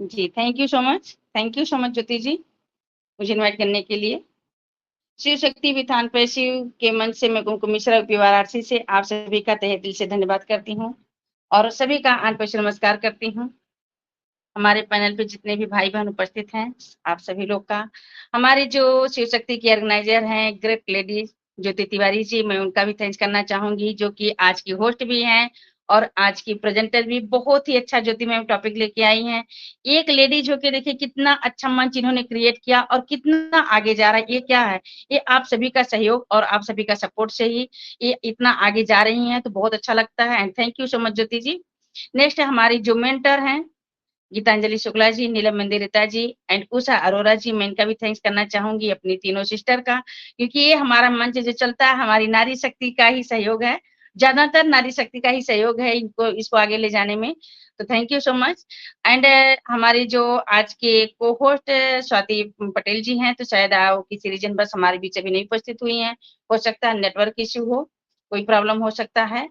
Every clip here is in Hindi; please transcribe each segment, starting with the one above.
Ji, thank you so much Jyoti ji, मुझे इनवाइट करने के लिए। शिव शक्ति विधान पर शिव के मंच से मैं कुमकुम मिश्रा यूपी वाराणसी से आप सभी का तहे दिल से धन्यवाद करती हूँ और सभी का आन-पान नमस्कार करती हूँ। हमारे पैनल पे जितने भी भाई-बहन उपस्थित हैं, आप सभी लोग का। हमारी जो शिव शक्ति की ऑर्गेनाइज़र हैं, ग्रेट लेडी ज्योति तिवारी जी, मैं उनका भी थैंक्स करना चाहूँगी, जो कि आज की होस्ट भी हैं और आज की प्रेज़ेंटर भी। बहुत ही अच्छा ज्योति मैम टॉपिक लेके आई हैं। एक लेडीज़ होके देखिए कितना अच्छा मंच इन्होंने क्रिएट किया और कितना आगे जा रहा है। ये क्या है? ये आप सभी का सहयोग और आप सभी का सपोर्ट से ही ये इतना आगे जा रही हैं, तो बहुत अच्छा लगता है and thank you so much Jyoti ji. Next हमारी जो मेंटर हैं गीतांजलि शुक्ला जी, नीलम मंदिरिता जी एंड उषा अरोरा जी, मैं इनका भी थैंक्स करना चाहूँगी अपनी तीनों सिस्टर का, क्योंकि ये हमारा मंच जो चलता है हमारी नारी शक्ति का ही सहयोग है। ज़्यादातर नारी शक्ति का ही सहयोग है इसको आगे ले जाने में। तो thank you so much and हमारी जो आज के को-होस्ट स्वाति पटेल जी हैं, तो शायद वो किसी रीज़न बस हमारे बीच अभी नहीं उपस्थित हुई हैं। हो सकता है नेटवर्क इश्यू हो, कोई प्रॉब्लम हो सकता है।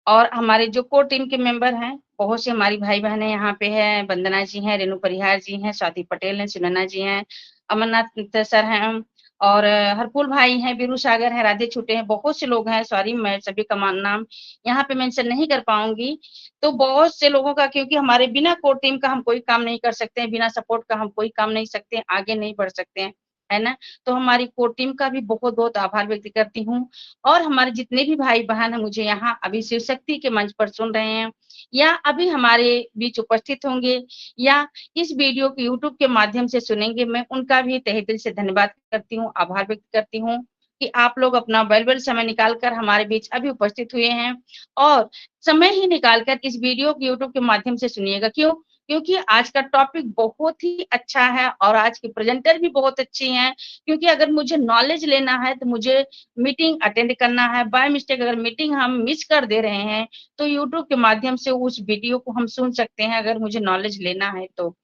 और हमारे जो कोर टीम के मेंबर हैं, बहुत सी हमारी भाई-बहनें यहाँ पे हैं, वंदना जी हैं, रेणु परिहार जी हैं, स्वाति पटेल हैं, सुनैना जी हैं, अमरनाथ सर हैं और हरकुल भाई हैं, वीरू सागर हैं, राधे छूटे हैं, बहुत से लोग हैं, सॉरी मैं सभी का नाम यहाँ पे मेंशन नहीं कर पाऊँगी। तो बहुत से लोगों का क्योंकि हमारे बिना कोर टीम का हम कोई काम नहीं कर सकते हैं, बिना सपोर्ट का हम कोई काम नहीं सकते हैं, आगे नहीं बढ़ सकते हैं, है ना? तो हमारी कोर टीम का भी बहुत-बहुत आभार व्यक्त करती हूँ और हमारे जितने भी भाई-बहन हैं मुझे यहाँ अभी शिव शक्ति के मंच पर सुन रहे हैं या अभी हमारे बीच उपस्थित होंगे या इस वीडियो को यूट्यूब के माध्यम से सुनेंगे, मैं उनका भी तहे दिल से धन्यवाद करती हूँ, आभार व्यक्त करती हूँ कि आप लोग अपना वैल्यूएबल समय निकाल कर हमारे बीच अभी उपस्थित हुए हैं और समय ही निकाल कर इस वीडियो को यूट्यूब के माध्यम से सुनिएगा। क्यों? क्योंकि आज का टॉपिक बहुत ही अच्छा है और आज की प्रेज़ेंटर भी बहुत अच्छी हैं, क्योंकि अगर मुझे नॉलेज लेना है तो मुझे मीटिंग अटेंड करना है, बाय मिस्टेक अगर मीटिंग हम मिस कर दे रहे हैं, तो यूट्यूब के माध्यम से उस वीडियो को हम सुन सकते हैं अगर मुझे नॉलेज लेना है तो।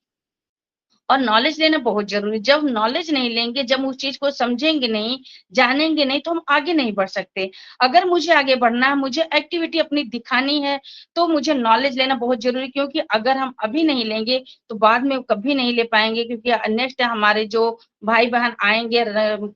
और नॉलेज लेना बहुत ज़रूरी है। जब नॉलेज नहीं लेंगे, जब उस चीज़ को समझेंगे नहीं, जानेंगे नहीं, तो हम आगे नहीं बढ़ सकते। अगर मुझे आगे बढ़ना है, मुझे एक्टिविटी अपनी दिखानी है, तो मुझे नॉलेज लेना बहुत ज़रूरी है क्योंकि अगर हम अभी नहीं लेंगे, तो बाद में कभी नहीं ले पाएँगे क्योंकि नेक्स्ट हमारे जो भाई-बहन आएँगे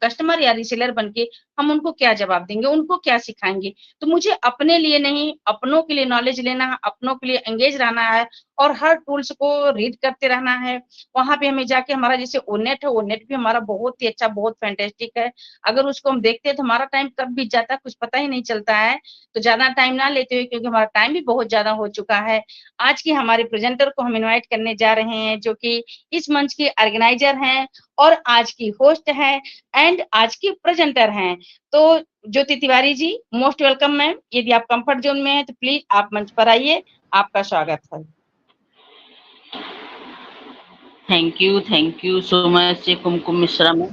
कस्टमर या रीसेलर बन के, हम उनको क्या जवाब देंगे, उनको क्या सिखाएँगे? तो मुझे अपने लिए नहीं, अपनों के लिए नॉलेज लेना है, अपनों के लिए एंगेज रहना है और हर टूल्स को रीड करते रहना है। वहाँ पे हमें जाके हमारा जैसे ओनेट है, ओनेट भी हमारा बहुत ही अच्छा, बहुत फैंटास्टिक है। अगर उसको हम देखते हैं तो हमारा टाइम कब बीत जाता है, कुछ पता ही नहीं चलता है। तो ज़्यादा टाइम ना लेते हुए क्योंकि हमारा टाइम भी बहुत ज़्यादा हो चुका है। आज की हमारे प्रेज़ेंटर को हम इनवाइट करने जा रहे हैं, जो कि इस मंच की ऑर्गेनाइज़र हैं और आज की होस्ट हैं एंड आज की प्रेज़ेंटर हैं। तो ज्योति तिवारी जी, मोस्ट वेलकम मैम। यदि आप कम्फर्ट ज़ोन में हैं, तो प्लीज़ आप मंच पर आइए। आपका स्वागत है। Thank you so much Kumkum Mishra में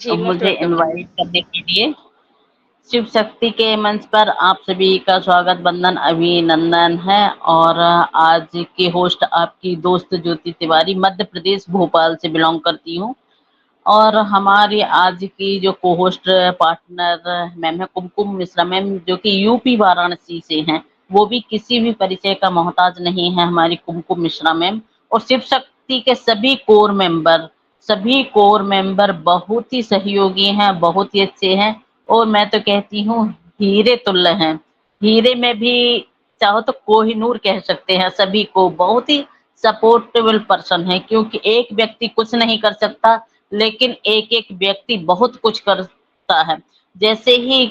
जी, मोस्ट मुझे वेलकम मैम। इनवाइट करने के लिए। शिव शक्ति के मंच पर आप सभी का स्वागत बंदन अभिनंदन है और आज के होस्ट आपकी दोस्त ज्योति तिवारी मध्य प्रदेश भोपाल से बिलोंग करती हूँ और हमारी आज की जो को होस्ट पार्टनर मैम है कुमकुम मिश्रा मैम, जो कि यूपी वाराणसी से हैं। वो भी किसी भी परिचय का मोहताज नहीं है हमारी कुमकुम मिश्रा मैम। और शिव शक्ति के सभी कोर मेंबर बहुत ही सहयोगी हैं, बहुत ही अच्छे हैं और मैं तो कहती हूँ हीरे तुल्य हैं। हीरे में भी चाहो तो कोहिनूर कह सकते हैं सभी को। बहुत ही सपोर्टेबल पर्सन है क्योंकि एक व्यक्ति कुछ नहीं कर सकता लेकिन एक एक व्यक्ति बहुत कुछ करता है। जैसे ही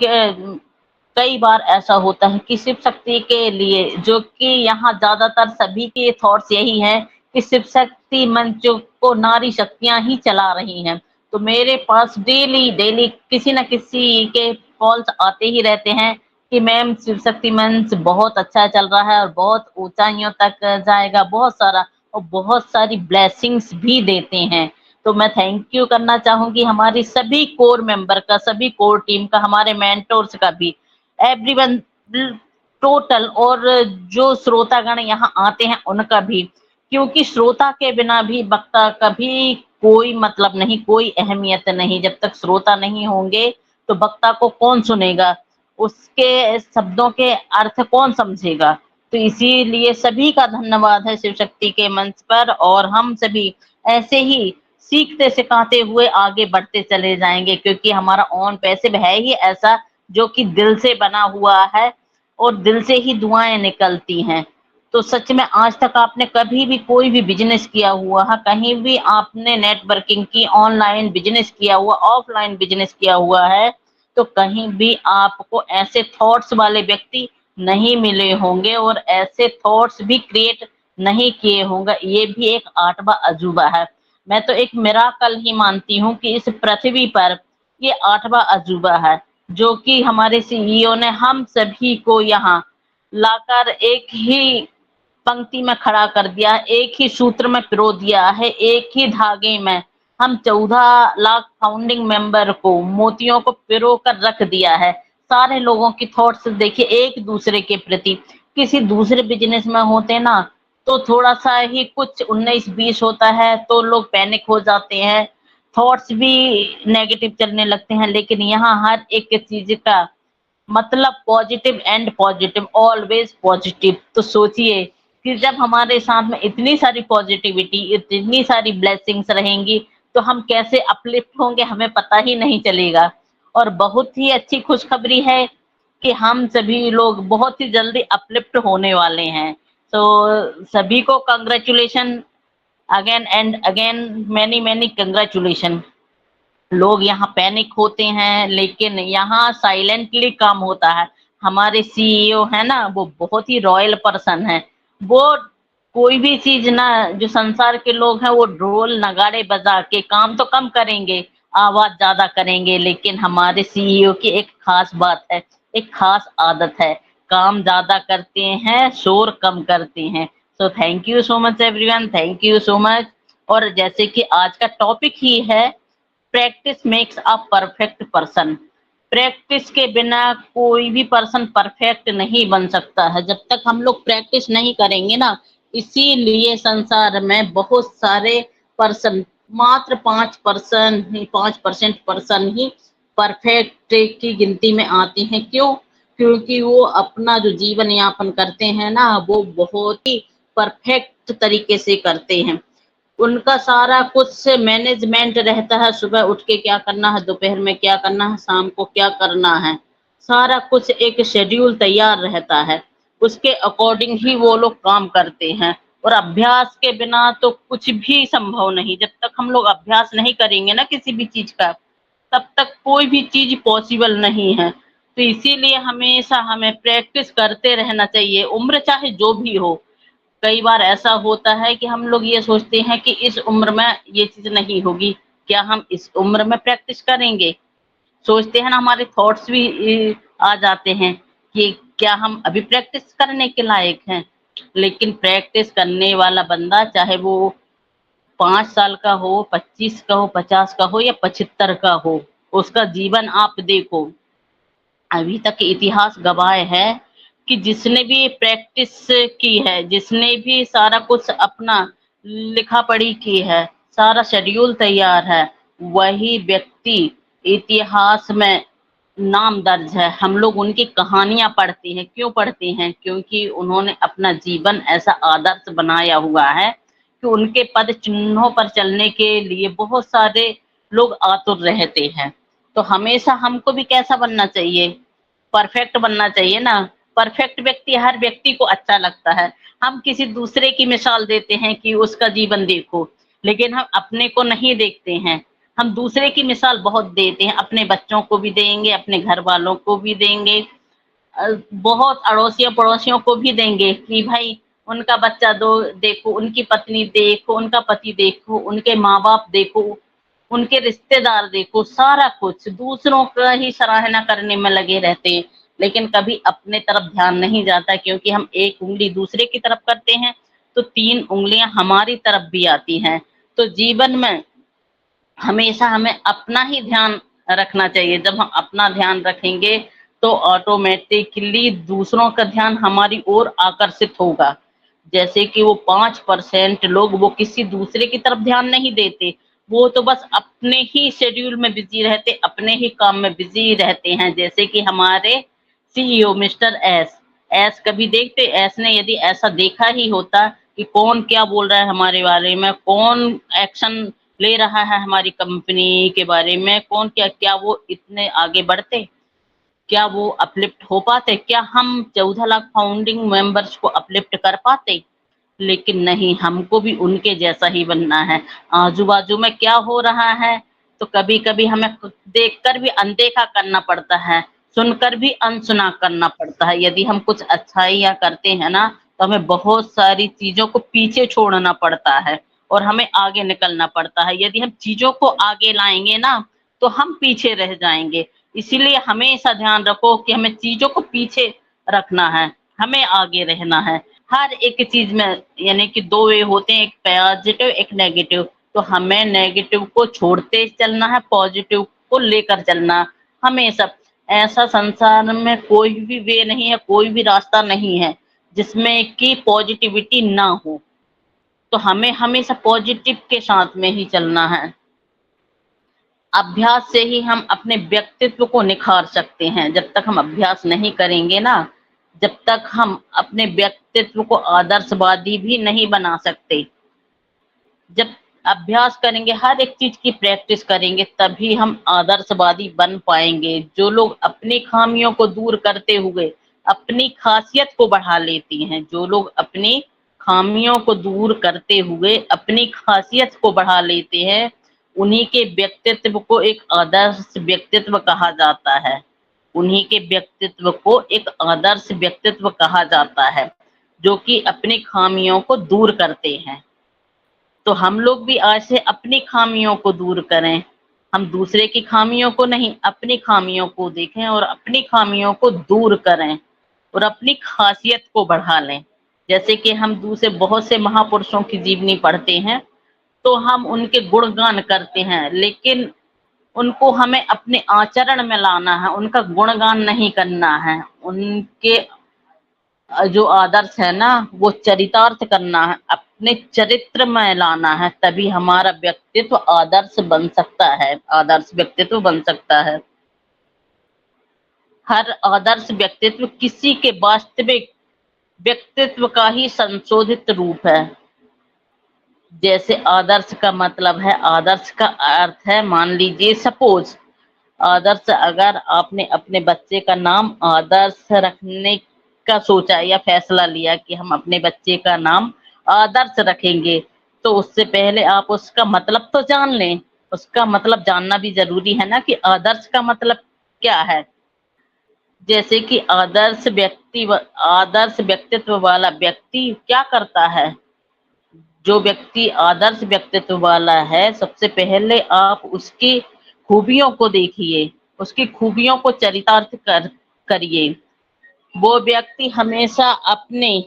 कई बार ऐसा होता है कि शिव शक्ति के लिए, जो कि यहाँ ज्यादातर सभी के थॉट्स यही हैं कि शिव शक्ति मंच को नारी शक्तियां ही चला रही हैं। तो मेरे पास डेली डेली किसी न किसी के कॉल्स आते ही रहते हैं कि मैम शिव शक्ति मंच बहुत अच्छा चल रहा है और बहुत ऊंचाइयों तक जाएगा, बहुत सारा और बहुत सारी ब्लेसिंग्स भी देते हैं। तो मैं थैंक यू करना चाहूंगी हमारी सभी कोर मेंबर का, सभी कोर टीम का, हमारे मेंटोर्स का भी, एवरीवन टोटल, और जो श्रोतागण यहाँ आते हैं उनका भी, क्योंकि श्रोता के बिना भी वक्ता का भी कोई मतलब नहीं, कोई अहमियत नहीं। जब तक श्रोता नहीं होंगे तो वक्ता को कौन सुनेगा, उसके शब्दों के अर्थ कौन समझेगा। तो इसीलिए सभी का धन्यवाद है शिव शक्ति के मंच पर, और हम सभी ऐसे ही सीखते सिखाते हुए आगे बढ़ते चले जाएंगे, क्योंकि हमारा ऑन पैसिव है ही ऐसा जो कि दिल से बना हुआ है और दिल से ही दुआएं निकलती हैं। तो सच में आज तक आपने कभी भी कोई भी बिजनेस किया हुआ है, कहीं भी आपने नेटवर्किंग की, ऑनलाइन बिजनेस किया हुआ, ऑफलाइन बिजनेस किया हुआ है, तो कहीं भी आपको ऐसे थॉट्स वाले व्यक्ति नहीं मिले होंगे और ऐसे थॉट्स भी क्रिएट नहीं किए होंगे। ये भी एक 8वां अजूबा है। मैं तो एक मिराकल ही मानती हूँ कि इस पृथ्वी पर ये 8वां अजूबा है, जो कि हमारे सीईओ ने हम सभी को यहाँ लाकर एक ही पंक्ति में खड़ा कर दिया, एक ही सूत्र में पिरो दिया है, एक ही धागे में हम 14 लाख फाउंडिंग मेंबर को, मोतियों को पिरो कर रख दिया है। सारे लोगों की थॉट्स देखिए एक दूसरे के प्रति। किसी दूसरे बिजनेस में होते ना तो थोड़ा सा ही कुछ 19-20 होता है तो लोग पैनिक हो जाते हैं, थॉट्स भी नेगेटिव चलने लगते हैं, लेकिन यहाँ हर एक चीज का मतलब positive and positive, always positive. तो सोचिए कि जब हमारे साथ में इतनी सारी पॉजिटिविटी, इतनी सारी ब्लेसिंग्स रहेंगी, तो हम कैसे अपलिफ्ट होंगे हमें पता ही नहीं चलेगा। और बहुत ही अच्छी खुशखबरी है कि हम सभी लोग बहुत ही जल्दी अपलिफ्ट होने वाले हैं। तो सभी को congratulation again and again, many many congratulation. लोग यहाँ पैनिक होते हैं, लेकिन यहाँ साइलेंटली काम होता है। हमारे सीईओ है ना, वो बहुत ही रॉयल पर्सन है। वो कोई भी चीज ना, जो संसार के लोग हैं वो ढोल नगाड़े बजा के काम तो कम करेंगे, आवाज ज्यादा करेंगे, लेकिन हमारे सीईओ की एक खास बात है, एक खास आदत है, काम ज्यादा करते हैं, शोर कम करते हैं। सो thank you so much everyone, thank you so much. और जैसे कि आज का टॉपिक ही है, practice makes a perfect person. Practice के बिना कोई भी पर्सन परफेक्ट नहीं बन सकता है, जब तक हम लोग प्रैक्टिस नहीं करेंगे ना। इसीलिए संसार में बहुत सारे पर्सन, मात्र 5% पर्सन ही परफेक्ट की गिनती में आते हैं। क्यों? क्योंकि वो अपना जो जीवन यापन करते हैं ना, वो बहुत ही परफेक्ट तरीके से करते हैं। उनका सारा कुछ मैनेजमेंट रहता है, सुबह उठ के क्या करना है, दोपहर में क्या करना है, शाम को क्या करना है, सारा कुछ एक शेड्यूल तैयार रहता है, उसके अकॉर्डिंग ही वो लोग काम करते हैं। और अभ्यास के बिना तो कुछ भी संभव नहीं। जब तक हम लोग अभ्यास नहीं करेंगे ना किसी भी चीज का, तब तक कोई भी चीज पॉसिबल नहीं है। तो इसीलिए हमेशा हमें प्रैक्टिस करते रहना चाहिए, उम्र चाहे जो भी हो। कई बार ऐसा होता है कि हम लोग ये सोचते हैं कि इस उम्र में ये चीज नहीं होगी, क्या हम इस उम्र में प्रैक्टिस करेंगे? सोचते हैं ना, हमारे थॉट्स भी आ जाते हैं कि क्या हम अभी प्रैक्टिस करने के लायक हैं। लेकिन प्रैक्टिस करने वाला बंदा, चाहे वो 5 साल का हो, 25 का हो, 50 का हो या 75 का हो, उसका जीवन आप देखो, अभी तक इतिहास गवाह है कि जिसने भी प्रैक्टिस की है, जिसने भी सारा कुछ अपना लिखा पढ़ी की है, सारा शेड्यूल तैयार है, वही व्यक्ति इतिहास में नाम दर्ज है। हम लोग उनकी कहानियां पढ़ते हैं। क्यों पढ़ते हैं? क्योंकि उन्होंने अपना जीवन ऐसा आदर्श बनाया हुआ है कि उनके पद चिन्हों पर चलने के लिए बहुत सारे लोग आतुर रहते हैं। तो हमेशा हमको भी कैसा बनना चाहिए? परफेक्ट बनना चाहिए ना। परफेक्ट व्यक्ति हर व्यक्ति को अच्छा लगता है। हम किसी दूसरे की मिसाल देते हैं कि उसका जीवन देखो, लेकिन हम अपने को नहीं देखते हैं। हम दूसरे की मिसाल बहुत देते हैं, अपने बच्चों को भी देंगे, अपने घर वालों को भी देंगे, बहुत अड़ोसियों पड़ोसियों को भी देंगे कि भाई उनका बच्चा दो देखो, उनकी पत्नी देखो, उनका पति देखो, उनके माँ बाप देखो, उनके रिश्तेदार देखो, सारा कुछ दूसरों का ही सराहना करने में लगे रहते हैं, लेकिन कभी अपने तरफ ध्यान नहीं जाता। क्योंकि हम एक उंगली दूसरे की तरफ करते हैं तो 3 उंगलियां हमारी तरफ भी आती हैं। तो जीवन में हमेशा हमें अपना ही ध्यान रखना चाहिए। जब हम अपना ध्यान रखेंगे तो ऑटोमेटिकली दूसरों का ध्यान हमारी ओर आकर्षित होगा। जैसे कि वो 5% लोग, वो किसी दूसरे की तरफ ध्यान नहीं देते, वो तो बस अपने ही शेड्यूल में बिजी रहते, अपने ही काम में बिजी रहते हैं। जैसे कि हमारे सीईओ मिस्टर एस, ऐस कभी देखते, ऐस ने यदि ऐसा देखा ही होता कि कौन क्या बोल रहा है हमारे बारे में, कौन एक्शन ले रहा है हमारी कंपनी के बारे में, कौन क्या वो इतने आगे बढ़ते? क्या वो अपलिफ्ट हो पाते? क्या हम 14 लाख फाउंडिंग मेंबर्स को अपलिफ्ट कर पाते? लेकिन नहीं, हमको भी उनके जैसा ही बनना है। आजू-बाजू में क्या हो रहा है, तो कभी-कभी हमें देखकर भी अनदेखा करना पड़ता है, सुनकर भी अनसुना करना पड़ता है। यदि हम कुछ अच्छाइयाँ करते हैं ना, तो हमें बहुत सारी चीज़ों को पीछे छोड़ना पड़ता है और हमें आगे निकलना पड़ता है। यदि हम चीज़ों को आगे लाएँगे ना, तो हम पीछे रह जाएँगे। इसीलिए हमेशा ध्यान रखो कि हमें चीज़ों को पीछे रखना है, हमें आगे रहना है। हर एक चीज में यानी कि 2 वे होते हैं, एक पॉजिटिव एक नेगेटिव। तो हमें नेगेटिव को छोड़ते चलना है, पॉजिटिव को लेकर चलना हमेशा। ऐसा संसार में कोई भी वे नहीं है, कोई भी रास्ता नहीं है जिसमें कि पॉजिटिविटी ना हो। तो हमें हमेशा पॉजिटिव के साथ में ही चलना है। अभ्यास से ही हम अपने व्यक्तित्व को निखार सकते हैं। जब तक हम अभ्यास नहीं करेंगे ना, जब तक हम अपने व्यक्तित्व को आदर्शवादी भी नहीं बना सकते। जब अभ्यास करेंगे, हर एक चीज की प्रैक्टिस करेंगे, तभी हम आदर्शवादी बन पाएंगे। जो लोग अपनी खामियों को दूर करते हुए अपनी खासियत को बढ़ा लेती हैं, जो लोग अपनी खामियों को दूर करते हुए अपनी खासियत को बढ़ा लेते हैं, उन्हीं के व्यक्तित्व को एक आदर्श व्यक्तित्व कहा जाता है। उन्हीं के व्यक्तित्व को एक आदर्श व्यक्तित्व कहा जाता है, जो कि अपनी खामियों को दूर करते हैं। तो हम लोग भी आज से अपनी खामियों को दूर करें। हम दूसरे की खामियों को नहीं, अपनी खामियों को देखें और अपनी खामियों को दूर करें और अपनी खासियत को बढ़ा लें। जैसे कि हम दूसरे बहुत से महापुरुषों की जीवनी पढ़ते हैं, तो हम उनके गुणगान करते हैं, लेकिन उनको हमें अपने आचरण में लाना है, उनका गुणगान नहीं करना है। उनके जो आदर्श है ना, वो चरितार्थ करना है, अपने चरित्र में लाना है, तभी हमारा व्यक्तित्व आदर्श बन सकता है, आदर्श व्यक्तित्व बन सकता है। हर आदर्श व्यक्तित्व किसी के वास्तविक व्यक्तित्व का ही संशोधित रूप है। जैसे आदर्श का मतलब है, आदर्श का अर्थ है, मान लीजिए सपोज आदर्श, अगर आपने अपने बच्चे का नाम आदर्श रखने का सोचा या फैसला लिया कि हम अपने बच्चे का नाम आदर्श रखेंगे, तो उससे पहले आप उसका मतलब तो जान लें। उसका मतलब जानना भी जरूरी है ना, कि आदर्श का मतलब क्या है। जैसे कि आदर्श व्यक्तित्व वाला व्यक्ति क्या करता है। जो व्यक्ति आदर्श व्यक्तित्व वाला है, सबसे पहले आप उसकी खूबियों को देखिए, उसकी खूबियों को चरितार्थ करिए। वो व्यक्ति हमेशा अपने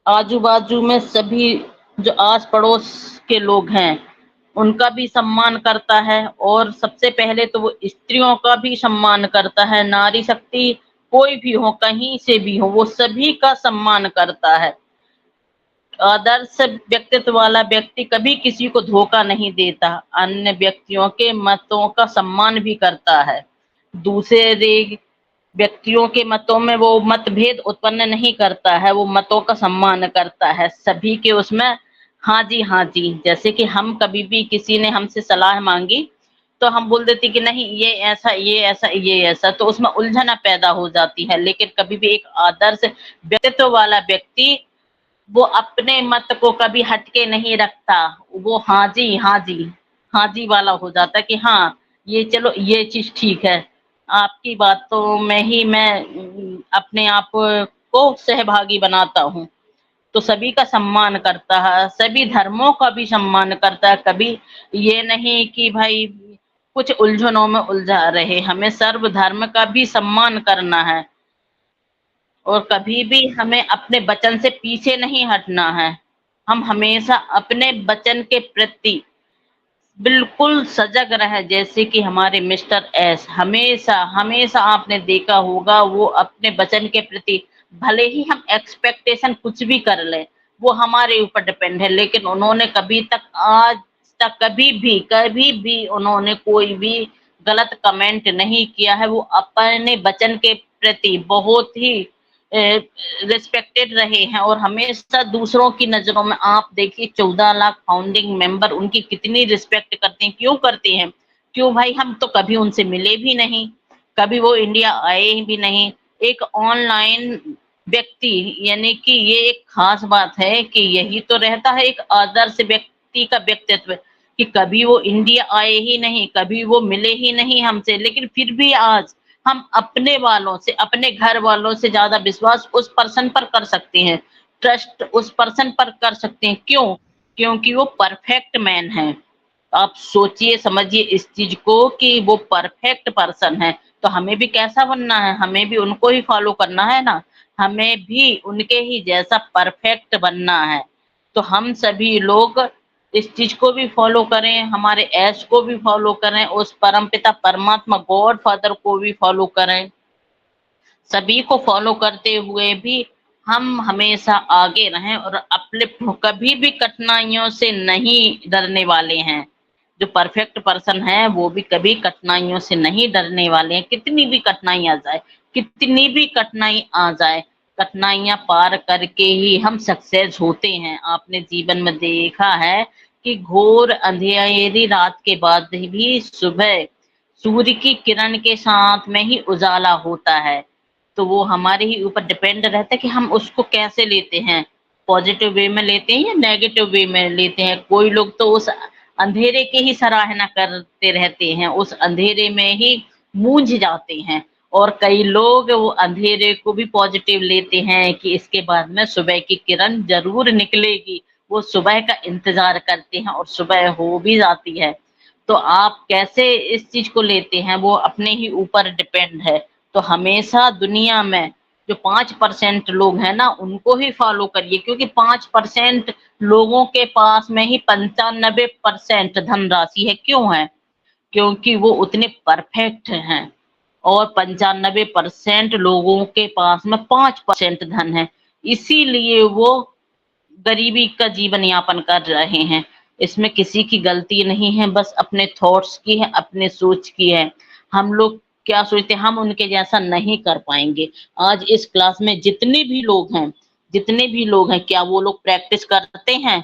आजू-बाजू में सभी जो आस पड़ोस के लोग हैं, उनका भी सम्मान करता है, और सबसे पहले तो वो स्त्रियों का भी सम्मान करता है। नारी शक्ति कोई भी हो, कहीं से भी हो, वो सभी का सम्मान करता है। आदर्श व्यक्तित्व वाला व्यक्ति कभी किसी को धोखा नहीं देता, अन्य व्यक्तियों के मतों का सम्मान भी करता है। दूसरे व्यक्तियों के मतों में वो मतभेद उत्पन्न नहीं करता है, वो मतों का सम्मान करता है, सभी के उसमें हाँ जी, हाँ जी। जैसे कि हम कभी भी किसी ने हमसे सलाह मांगी, तो हम बोल देते कि नहीं ये ऐसा, ये ऐसा, ये ऐसा, तो उसमें उलझन पैदा हो जाती है। लेकिन कभी भी एक आदर्श व्यक्तित्व वाला व्यक्ति, वो अपने मत को कभी हटके नहीं रखता। वो हाँ जी, हाँ जी, हाँ जी वाला हो जाता है कि हाँ, ये चलो ये चीज़ ठीक है। आपकी बातों में ही मैं अपने आप को सहभागी बनाता हूँ। तो सभी का सम्मान करता है, सभी धर्मों का भी सम्मान करता है। कभी ये नहीं कि भाई कुछ उलझनों में उलझा रहे, हमें सर्व धर्म का भी सम्मान करना है। और कभी भी हमें अपने वचन से पीछे नहीं हटना है। हम हमेशा अपने वचन के प्रति बिल्कुल सजग रहे। जैसे कि हमारे मिस्टर एस हमेशा आपने देखा होगा, वो अपने वचन के प्रति, भले ही हम एक्सपेक्टेशन कुछ भी कर लें, वो हमारे ऊपर डिपेंड है, लेकिन उन्होंने कभी तक आज तक कभी भी उन्होंने कोई भी गलत कमेंट नहीं किया है। वो अपने वचन के प्रति बहुत ही रिस्पेक्टेड रहे हैं और हमेशा दूसरों की नजरों में, आप देखिए 14 लाख फाउंडिंग मेंबर उनकी कितनी रिस्पेक्ट करते हैं। क्यों करते हैं? क्यों भाई, हम तो कभी उनसे मिले भी नहीं, कभी वो इंडिया आए भी नहीं। एक ऑनलाइन व्यक्ति, यानी कि ये एक खास बात है कि यही तो रहता है एक आदर्श व्यक्ति का व्यक्तित्व, कि कभी वो इंडिया आए ही नहीं, कभी वो मिले ही नहीं हमसे, लेकिन फिर भी आज हम अपने वालों से, अपने घर वालों से ज्यादा विश्वास उस पर्सन पर कर सकते हैं, ट्रस्ट उस पर्सन पर कर सकते हैं। क्यों? क्योंकि वो परफेक्ट मैन है। आप सोचिए, समझिए इस चीज को कि वो परफेक्ट पर्सन है, तो हमें भी कैसा बनना है? हमें भी उनको ही फॉलो करना है ना, हमें भी उनके ही जैसा परफेक्ट बनना है। तो हम सभी लोग इस चीज को भी फॉलो करें, हमारे ऐश को भी फॉलो करें, उस परमपिता परमात्मा गॉड फादर को भी फॉलो करें। सभी को फॉलो करते हुए भी हम हमेशा आगे रहें और अपलिफ्ट हो, कभी भी कठिनाइयों से नहीं डरने वाले हैं। जो परफेक्ट पर्सन है वो भी कभी कठिनाइयों से नहीं डरने वाले हैं। कितनी भी कठिनाई आ जाए, कितनी भी कठिनाई आ जाए, कठिनाइयां पार करके ही हम सक्सेस होते हैं। आपने जीवन में देखा है कि घोर अंधेरी रात के बाद भी सुबह सूर्य की किरण के साथ में ही उजाला होता है। तो वो हमारे ही ऊपर डिपेंड रहता है कि हम उसको कैसे लेते हैं, पॉजिटिव वे में लेते हैं या नेगेटिव वे में लेते हैं। कोई लोग तो उस अंधेरे की ही सराहना करते रहते हैं, उस अंधेरे में ही मूंझ जाते हैं, और कई लोग वो अंधेरे को भी पॉजिटिव लेते हैं कि इसके बाद में सुबह की किरण जरूर निकलेगी। वो सुबह का इंतजार करते हैं और सुबह हो भी जाती है। तो आप कैसे इस चीज को लेते हैं वो अपने ही ऊपर डिपेंड है। तो हमेशा दुनिया में जो 5% लोग हैं ना, उनको ही फॉलो करिए, क्योंकि 5% लोगों के पास में ही 95% धनराशि है। क्यों है? क्योंकि वो उतने परफेक्ट हैं, और 95% लोगों के पास में 5% धन है, इसीलिए वो गरीबी का जीवन यापन कर रहे हैं। इसमें किसी की गलती नहीं है, बस अपने थॉट्स की है, अपने सोच की है। हम लोग क्या सोचते हैं, हम उनके जैसा नहीं कर पाएंगे। आज इस क्लास में जितने भी लोग हैं, जितने भी लोग हैं, क्या वो लोग प्रैक्टिस करते हैं?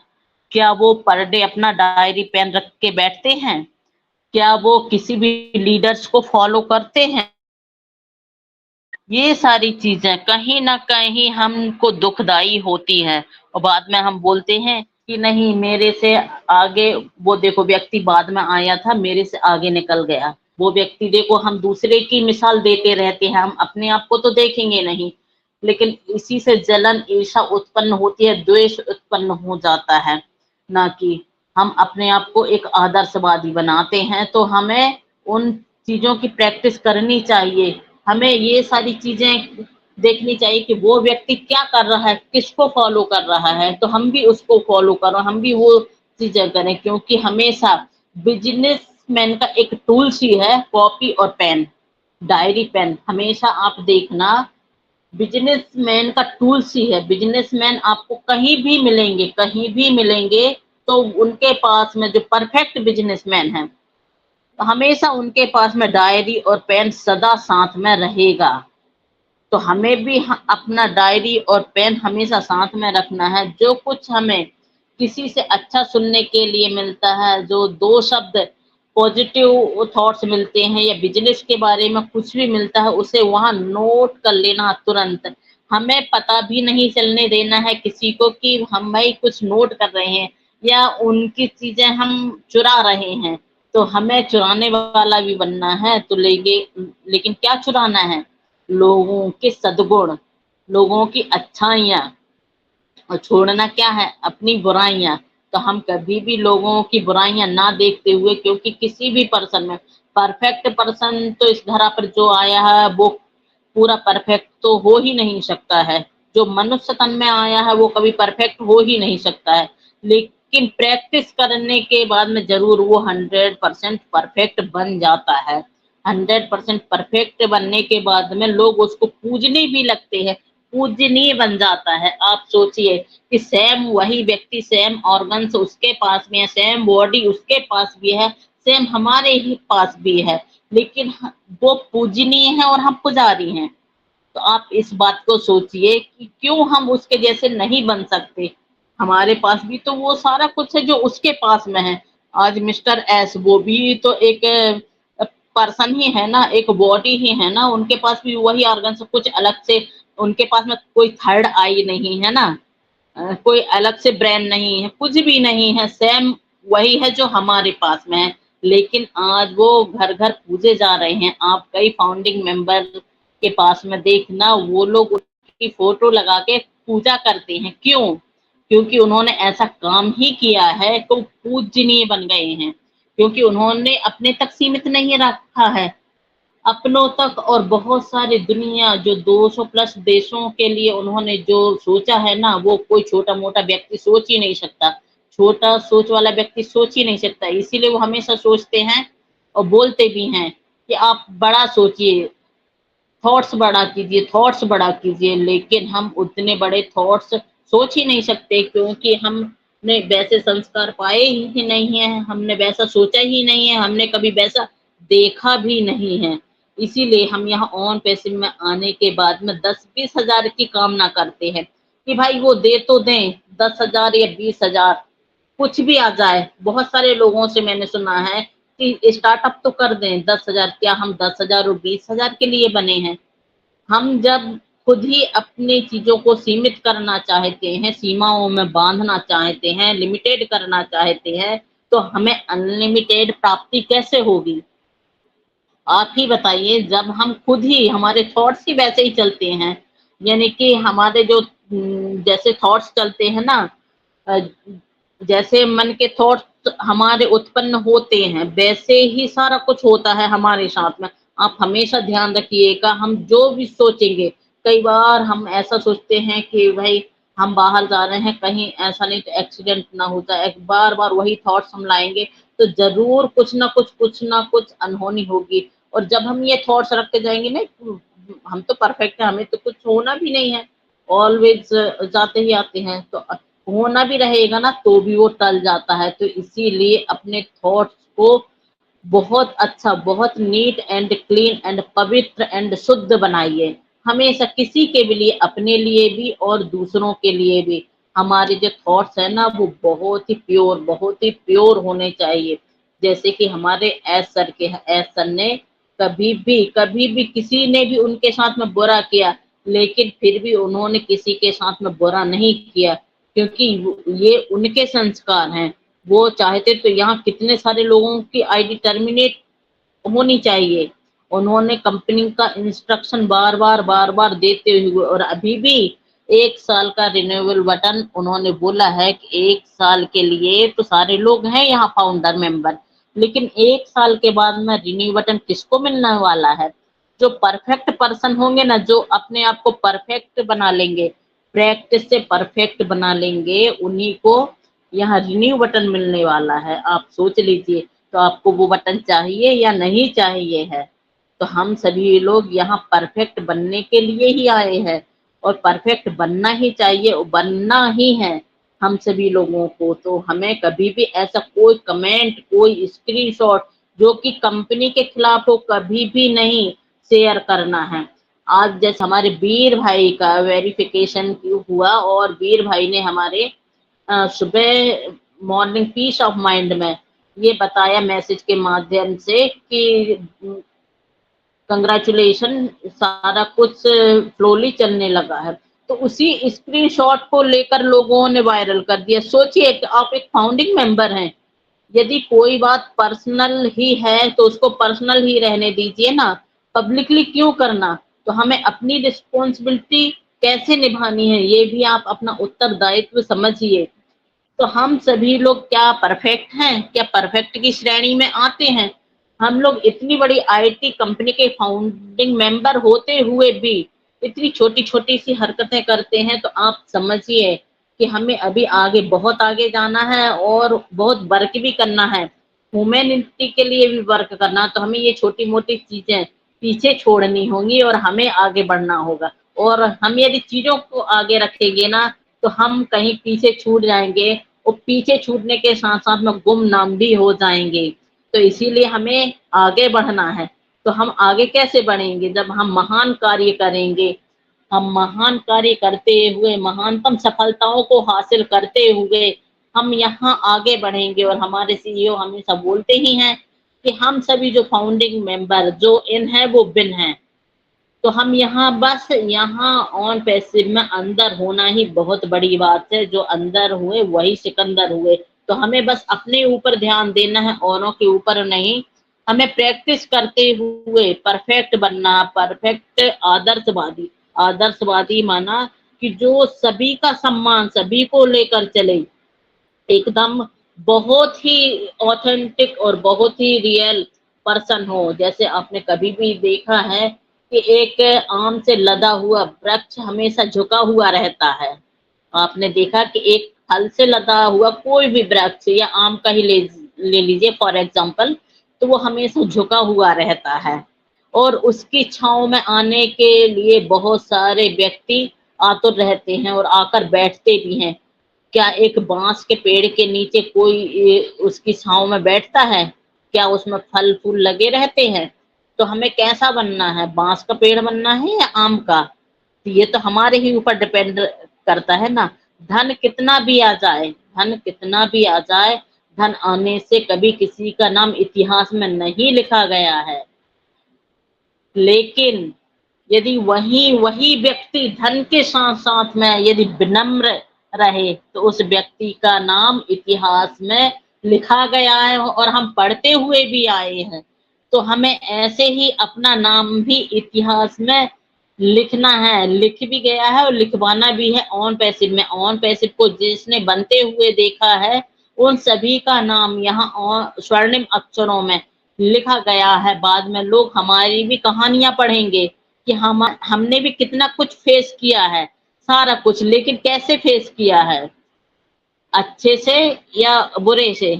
क्या वो पर डे अपना डायरी पेन रख के बैठते हैं? क्या वो किसी भी लीडर्स को फॉलो करते हैं? ये सारी चीजें कहीं ना कहीं हमको दुखदाई होती है, और बाद में हम बोलते हैं कि नहीं मेरे से आगे, वो देखो व्यक्ति बाद में आया था, मेरे से आगे निकल गया। वो व्यक्ति देखो, हम दूसरे की मिसाल देते रहते हैं, हम अपने आप को तो देखेंगे नहीं। लेकिन इसी से जलन ईर्ष्या उत्पन्न होती है, द्वेष उत्पन्न हो जाता है, ना कि हम अपने आप को एक आदर्शवादी बनाते हैं। तो हमें उन चीजों की प्रैक्टिस करनी चाहिए। हमें ये सारी चीजें देखनी चाहिए कि वो व्यक्ति क्या कर रहा है, किसको फॉलो कर रहा है, तो हम भी उसको फॉलो करो, हम भी वो चीजें करें। क्योंकि हमेशा बिजनेसमैन का एक टूल्स ही है कॉपी और पेन, डायरी पेन। हमेशा आप देखना, बिजनेसमैन का टूल्स ही है। बिजनेसमैन आपको कहीं भी मिलेंगे, कहीं भी मिलेंगे, तो उनके पास में जो परफेक्ट बिजनेसमैन है, तो हमेशा उनके पास में डायरी और पेन सदा साथ में रहेगा। तो हमें भी अपना डायरी और पेन हमेशा साथ में रखना है। जो कुछ हमें किसी से अच्छा सुनने के लिए मिलता है, जो 2 शब्द पॉजिटिव थॉट्स मिलते हैं, या बिजनेस के बारे में कुछ भी मिलता है, उसे वहां नोट कर लेना तुरंत। हमें पता भी नहीं चलने देना है किसी को कि हम भाई कुछ नोट कर रहे हैं या उनकी चीजें हम चुरा रहे हैं। तो हमें चुराने वाला भी बनना है, तो लेकिन क्या चुराना है? लोगों के सद्गुण, लोगों की अच्छाइयां, और छोड़ना क्या है? अपनी बुराइयां। तो हम कभी भी लोगों की बुराइयां ना देखते हुए, क्योंकि किसी भी पर्सन में परफेक्ट पर्सन तो इस धरा पर जो आया है वो पूरा परफेक्ट तो हो ही नहीं सकता है। जो मनुष्य तन में आया है वो कभी परफेक्ट हो ही नहीं सकता है। लेकिन प्रैक्टिस करने के बाद में जरूर वो 100% परफेक्ट बन जाता है। 100% परफेक्ट बनने के बाद में लोग उसको पूजने भी लगते हैं, पूजनीय बन जाता है। आप सोचिए कि सेम वही व्यक्ति, सेम ऑर्गन्स उसके पास भी है, सेम बॉडी उसके पास भी है, सेम हमारे ही पास भी है, लेकिन वो पूजनीय है और हम पुजारी हैं। तो आप इस बात को सोचिए कि क्यों हम उसके जैसे नहीं बन सकते। हमारे पास भी तो वो सारा कुछ है जो उसके पास में है। आज मिस्टर एस वो भी तो एक पर्सन ही है ना, एक बॉडी ही है ना, उनके पास भी वही ऑर्गन सब कुछ अलग से, उनके पास में कोई थर्ड आई नहीं है ना, कोई अलग से ब्रेन नहीं है, कुछ भी नहीं है, सेम वही है जो हमारे पास में है। लेकिन आज वो घर घर पूजे जा रहे हैं। आप कई फाउंडिंग मेंबर के पास में देखना, वो लोग उनकी फोटो लगा के पूजा करते हैं। क्यों? क्योंकि उन्होंने ऐसा काम ही किया है तो पूजनीय बन गए हैं, क्योंकि उन्होंने अपने तक सीमित नहीं रखा है, अपनों तक और बहुत सारी दुनिया जो 200 प्लस देशों के लिए उन्होंने जो सोचा है ना, वो कोई छोटा मोटा व्यक्ति सोच ही नहीं सकता। छोटा सोच वाला व्यक्ति सोच ही नहीं सकता। इसीलिए वो हमेशा सोचते हैं और बोलते भी हैं कि आप बड़ा सोचिए, थॉट्स बड़ा कीजिए, थॉट्स बड़ा कीजिए। लेकिन हम उतने बड़े थॉट्स सोच ही नहीं सकते, क्योंकि हमने वैसे संस्कार पाए ही नहीं है, हमने वैसा सोचा ही नहीं है, हमने कभी वैसा देखा भी नहीं है। इसीलिए हम यहाँ ऑन पैसिव में आने के बाद में 10-20 हजार की कामना करते हैं कि भाई वो दे तो दें 10,000 या 20,000, कुछ भी आ जाए। बहुत सारे लोगों से मैंने सुना है कि स्टार्टअप तो कर दें 10,000, क्या हम 10,000 और 20,000 के लिए बने हैं? हम जब खुद ही अपनी चीजों को सीमित करना चाहते हैं, सीमाओं में बांधना चाहते हैं, लिमिटेड करना चाहते हैं, तो हमें अनलिमिटेड प्राप्ति कैसे होगी? आप ही बताइए। जब हम खुद ही, हमारे थॉट्स ही वैसे ही चलते हैं, यानी कि हमारे जो जैसे थॉट्स चलते हैं ना, अ, जैसे मन के थॉट्स हमारे उत्पन्न होते हैं, वैसे ही सारा कुछ होता है हमारे साथ में। आप हमेशा ध्यान रखिएगा, हम जो भी सोचेंगे, कई बार हम ऐसा सोचते हैं कि भाई हम बाहर जा रहे हैं, कहीं ऐसा नहीं तो एक्सीडेंट ना हो जाए, बार बार वही थॉट्स हम लाएंगे तो जरूर कुछ ना कुछ अनहोनी होगी। और जब हम ये थॉट्स रख के जाएंगे ना, हम तो परफेक्ट है, हमें तो कुछ होना भी नहीं है, ऑलवेज जाते ही आते हैं, तो होना भी रहेगा ना तो भी वो टल जाता है। तो इसीलिए अपने थॉट्स को बहुत अच्छा, बहुत नीट एंड क्लीन एंड पवित्र एंड शुद्ध बनाइए। हमेशा किसी के भी लिए, अपने लिए भी और दूसरों के लिए भी, हमारे जो थॉट्स है ना वो बहुत ही प्योर होने चाहिए। जैसे कि हमारे एस सर ने कभी भी किसी ने भी उनके साथ में बुरा किया, लेकिन फिर भी उन्होंने किसी के साथ में बुरा नहीं किया, क्योंकि ये उनके संस्कार हैं। वो चाहते तो यहाँ कितने सारे लोगों की आईडी टर्मिनेट होनी चाहिए। उन्होंने कंपनी का इंस्ट्रक्शन बार बार देते हुए, और अभी भी 1 साल का रिन्यूअल बटन उन्होंने बोला है कि 1 साल के लिए तो सारे लोग हैं यहाँ फाउंडर मेंबर, लेकिन 1 साल के बाद में रिन्यू बटन किसको मिलने वाला है? जो परफेक्ट पर्सन होंगे ना, जो अपने आप को परफेक्ट बना लेंगे, प्रैक्टिस से परफेक्ट बना लेंगे, उन्हीं को यहाँ रिन्यू बटन मिलने वाला है। आप सोच लीजिए, तो आपको वो बटन चाहिए या नहीं चाहिए है? तो हम सभी लोग यहाँ परफेक्ट बनने के लिए ही आए हैं, और परफेक्ट बनना ही चाहिए, बनना ही है हम सभी लोगों को। तो हमें कभी भी ऐसा कोई कमेंट, कोई स्क्रीनशॉट जो कि कंपनी के खिलाफ हो, कभी भी नहीं शेयर करना है। आज जैसे हमारे वीर भाई का वेरिफिकेशन हुआ, और वीर भाई ने हमारे सुबह मॉर्निंग पीस ऑफ माइंड में ये बताया मैसेज के माध्यम से कि कंग्रेचुलेशन, सारा कुछ फ्लोली चलने लगा है। तो उसी स्क्रीनशॉट को लेकर लोगों ने वायरल कर दिया। सोचिए कि आप एक फाउंडिंग मेंबर हैं, यदि कोई बात पर्सनल ही है तो उसको पर्सनल ही रहने दीजिए ना, पब्लिकली क्यों करना? तो हमें अपनी रिस्पॉन्सिबिलिटी कैसे निभानी है, ये भी आप अपना उत्तरदायित्व समझिए। तो हम सभी लोग क्या परफेक्ट हैं? क्या परफेक्ट की श्रेणी में आते हैं? हम लोग इतनी बड़ी आईटी कंपनी के फाउंडिंग मेंबर होते हुए भी इतनी छोटी छोटी सी हरकतें करते हैं, तो आप समझिए कि हमें अभी आगे, बहुत आगे जाना है और बहुत वर्क भी करना है, ह्यूमैनिटी के लिए भी वर्क करना। तो हमें ये छोटी मोटी चीजें पीछे छोड़नी होंगी और हमें आगे बढ़ना होगा। और हम यदि चीजों को आगे रखेंगे ना, तो हम कहीं पीछे छूट जाएंगे, और पीछे छूटने के साथ साथ में गुमनाम भी हो जाएंगे। तो इसीलिए हमें आगे बढ़ना है। तो हम आगे कैसे बढ़ेंगे? जब हम महान कार्य करेंगे, हम महान कार्य करते हुए, महानतम सफलताओं को हासिल करते हुए हम यहाँ आगे बढ़ेंगे। और हमारे सीईओ हमेशा बोलते ही हैं कि हम सभी जो फाउंडिंग मेंबर जो इन है वो बिन है। तो हम यहाँ बस यहाँ ऑन पैसिव में अंदर होना ही बहुत बड़ी बात है। जो अंदर हुए वही सिकंदर हुए। तो हमें बस अपने ऊपर ध्यान देना है, औरों के ऊपर नहीं। हमें प्रैक्टिस करते हुए परफेक्ट बनना, परफेक्ट आदर्शवादी। आदर्शवादी माना कि जो सभी का सम्मान, सभी को लेकर चले, एकदम बहुत ही ऑथेंटिक और बहुत ही रियल पर्सन हो। जैसे आपने कभी भी देखा है कि एक आम से लदा हुआ वृक्ष हमेशा झुका हुआ रहता है। आपने देखा कि एक फल से लदा हुआ कोई भी वृक्ष, या आम का ही ले लीजिए फॉर एग्जांपल, तो वो हमेशा झुका हुआ रहता है। और उसकी छांव में आने के लिए बहुत सारे व्यक्ति आतुर रहते हैं और आकर बैठते भी हैं। क्या एक बांस के पेड़ के नीचे कोई उसकी छांव में बैठता है? क्या उसमें फल फूल लगे रहते हैं? तो हमें कैसा बनना है, बांस का पेड़ बनना है या आम का? तो ये तो हमारे ही ऊपर डिपेंड करता है ना। धन कितना भी आ जाए, धन कितना भी आ जाए, धन आने से कभी किसी का नाम इतिहास में नहीं लिखा गया है। लेकिन यदि वही व्यक्ति धन के साथ साथ में यदि विनम्र रहे तो उस व्यक्ति का नाम इतिहास में लिखा गया है और हम पढ़ते हुए भी आए हैं। तो हमें ऐसे ही अपना नाम भी इतिहास में लिखना है, लिख भी गया है और लिखवाना भी है ऑन पैसिव में। ऑन पैसिव को जिसने बनते हुए देखा है उन सभी का नाम यहाँ स्वर्णिम अक्षरों में लिखा गया है। बाद में लोग हमारी भी कहानियां पढ़ेंगे कि हमने भी कितना कुछ फेस किया है, सारा कुछ। लेकिन कैसे फेस किया है, अच्छे से या बुरे से?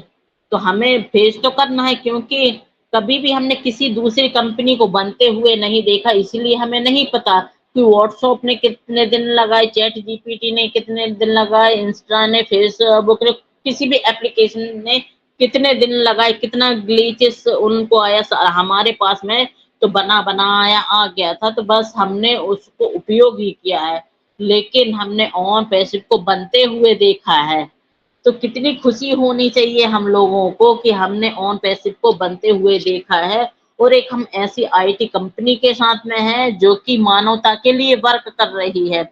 तो हमें फेस तो करना है, क्योंकि कभी भी हमने किसी दूसरी कंपनी को बनते हुए नहीं देखा, इसलिए हमें नहीं पता कि व्हाट्सएप ने कितने दिन लगाए, चैट जीपीटी ने कितने दिन लगाए, इंस्टा ने, फेसबुक ने, किसी भी एप्लीकेशन ने कितने दिन लगाए, कितना ग्लिचेस उनको आया। हमारे पास में तो बना बनाया आ गया था, तो बस हमने उसको उपयोग ही किया है। लेकिन हमने ऑन पैसिव को बनते हुए देखा है। तो कितनी खुशी होनी चाहिए हम लोगों को कि हमने ऑन पैसिव को बनते हुए देखा है। और एक हम ऐसी आईटी कंपनी के साथ में है जो कि मानवता के लिए वर्क कर रही है।